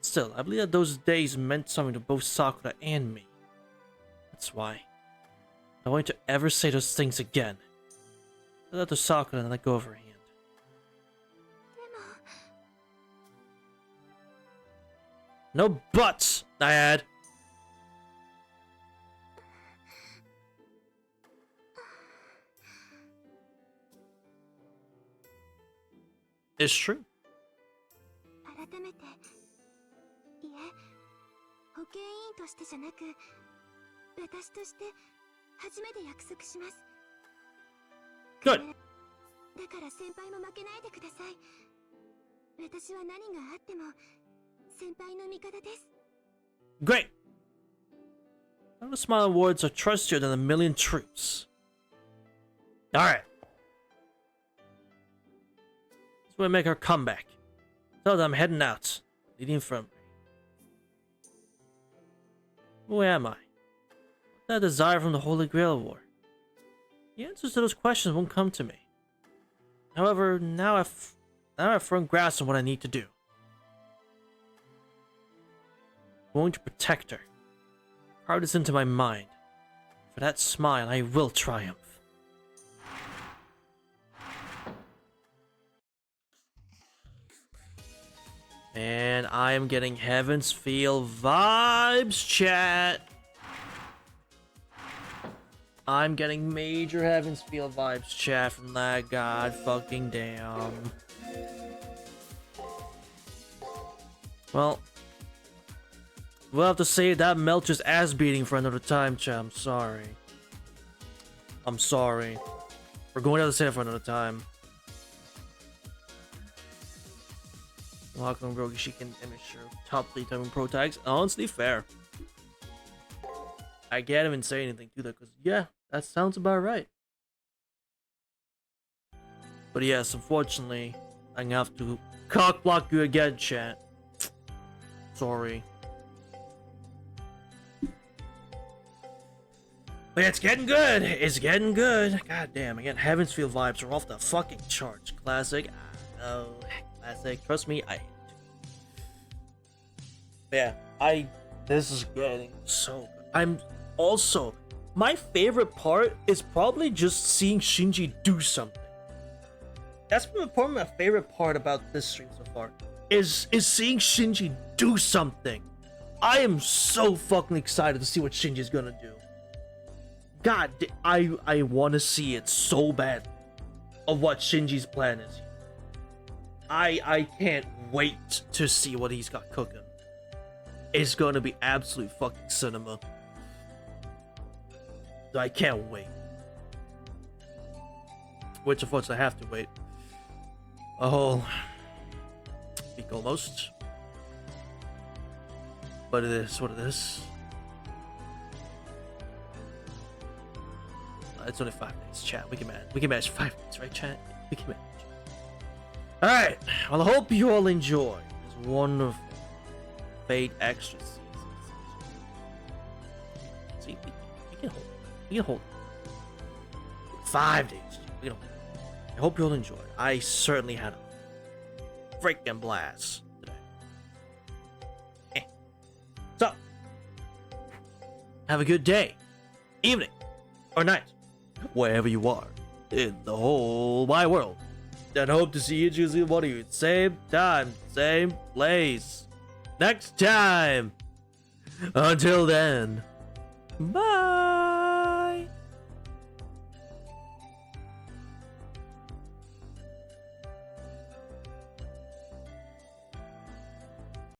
Still, I believe that those days meant something to both Sakura and me. That's why. I don't want to ever say those things again. I let to Sakura and let go of her hand. No buts, I add. It's true. Good. Great. I'm gonna smile words are trustier than a million troops. Alright. This will make her comeback. Tell them I'm heading out. Leading from me. Who am I? What's that desire from the Holy Grail War? The answers to those questions won't come to me. However, now I've a firm grasp on what I need to do. I'm going to protect her. Carve this into my mind. For that smile, I will triumph. And I am getting Heaven's Feel vibes, chat. I'm getting major Heaven's Feel vibes, chat, from that. God fucking damn. Well, we'll have to save that Melcher's ass beating for another time, chat. I'm sorry. I'm sorry. We're going to have to save it for another time. Welcome, Rogi. She can image your top 3 time pro tags. Honestly, fair. I can't even say anything to that because, yeah, that sounds about right. But yes, unfortunately, I'm gonna have to cock block you again, chat. Sorry. But it's getting good. It's getting good. God damn, again, Heaven's Feel vibes are off the fucking charts. Classic. Oh, classic. Trust me, I. But yeah, this is getting so good. I'm also my favorite part is probably just seeing Shinji do something. That's probably my favorite part about this stream so far. Is seeing Shinji do something. I am so fucking excited to see what Shinji's gonna do. God, I want to see it so bad of what Shinji's plan is. I can't wait to see what he's got cooking. It's gonna be absolute fucking cinema. I can't wait. Which of course I have to wait a whole week almost. But it is what it is. It's only 5 days, chat. We can manage 5 days, right, chat? We can manage. Alright, well, I hope you all enjoy this wonderful Fate Extra season. See, we can hold it. We can hold it. 5 days. We can hold it. I hope you all enjoyed. I certainly had a freaking blast today. So, have a good day, evening, or night, wherever you are in the whole wide world. And hope to see each and one of you same time, same place, next time. Until then, bye.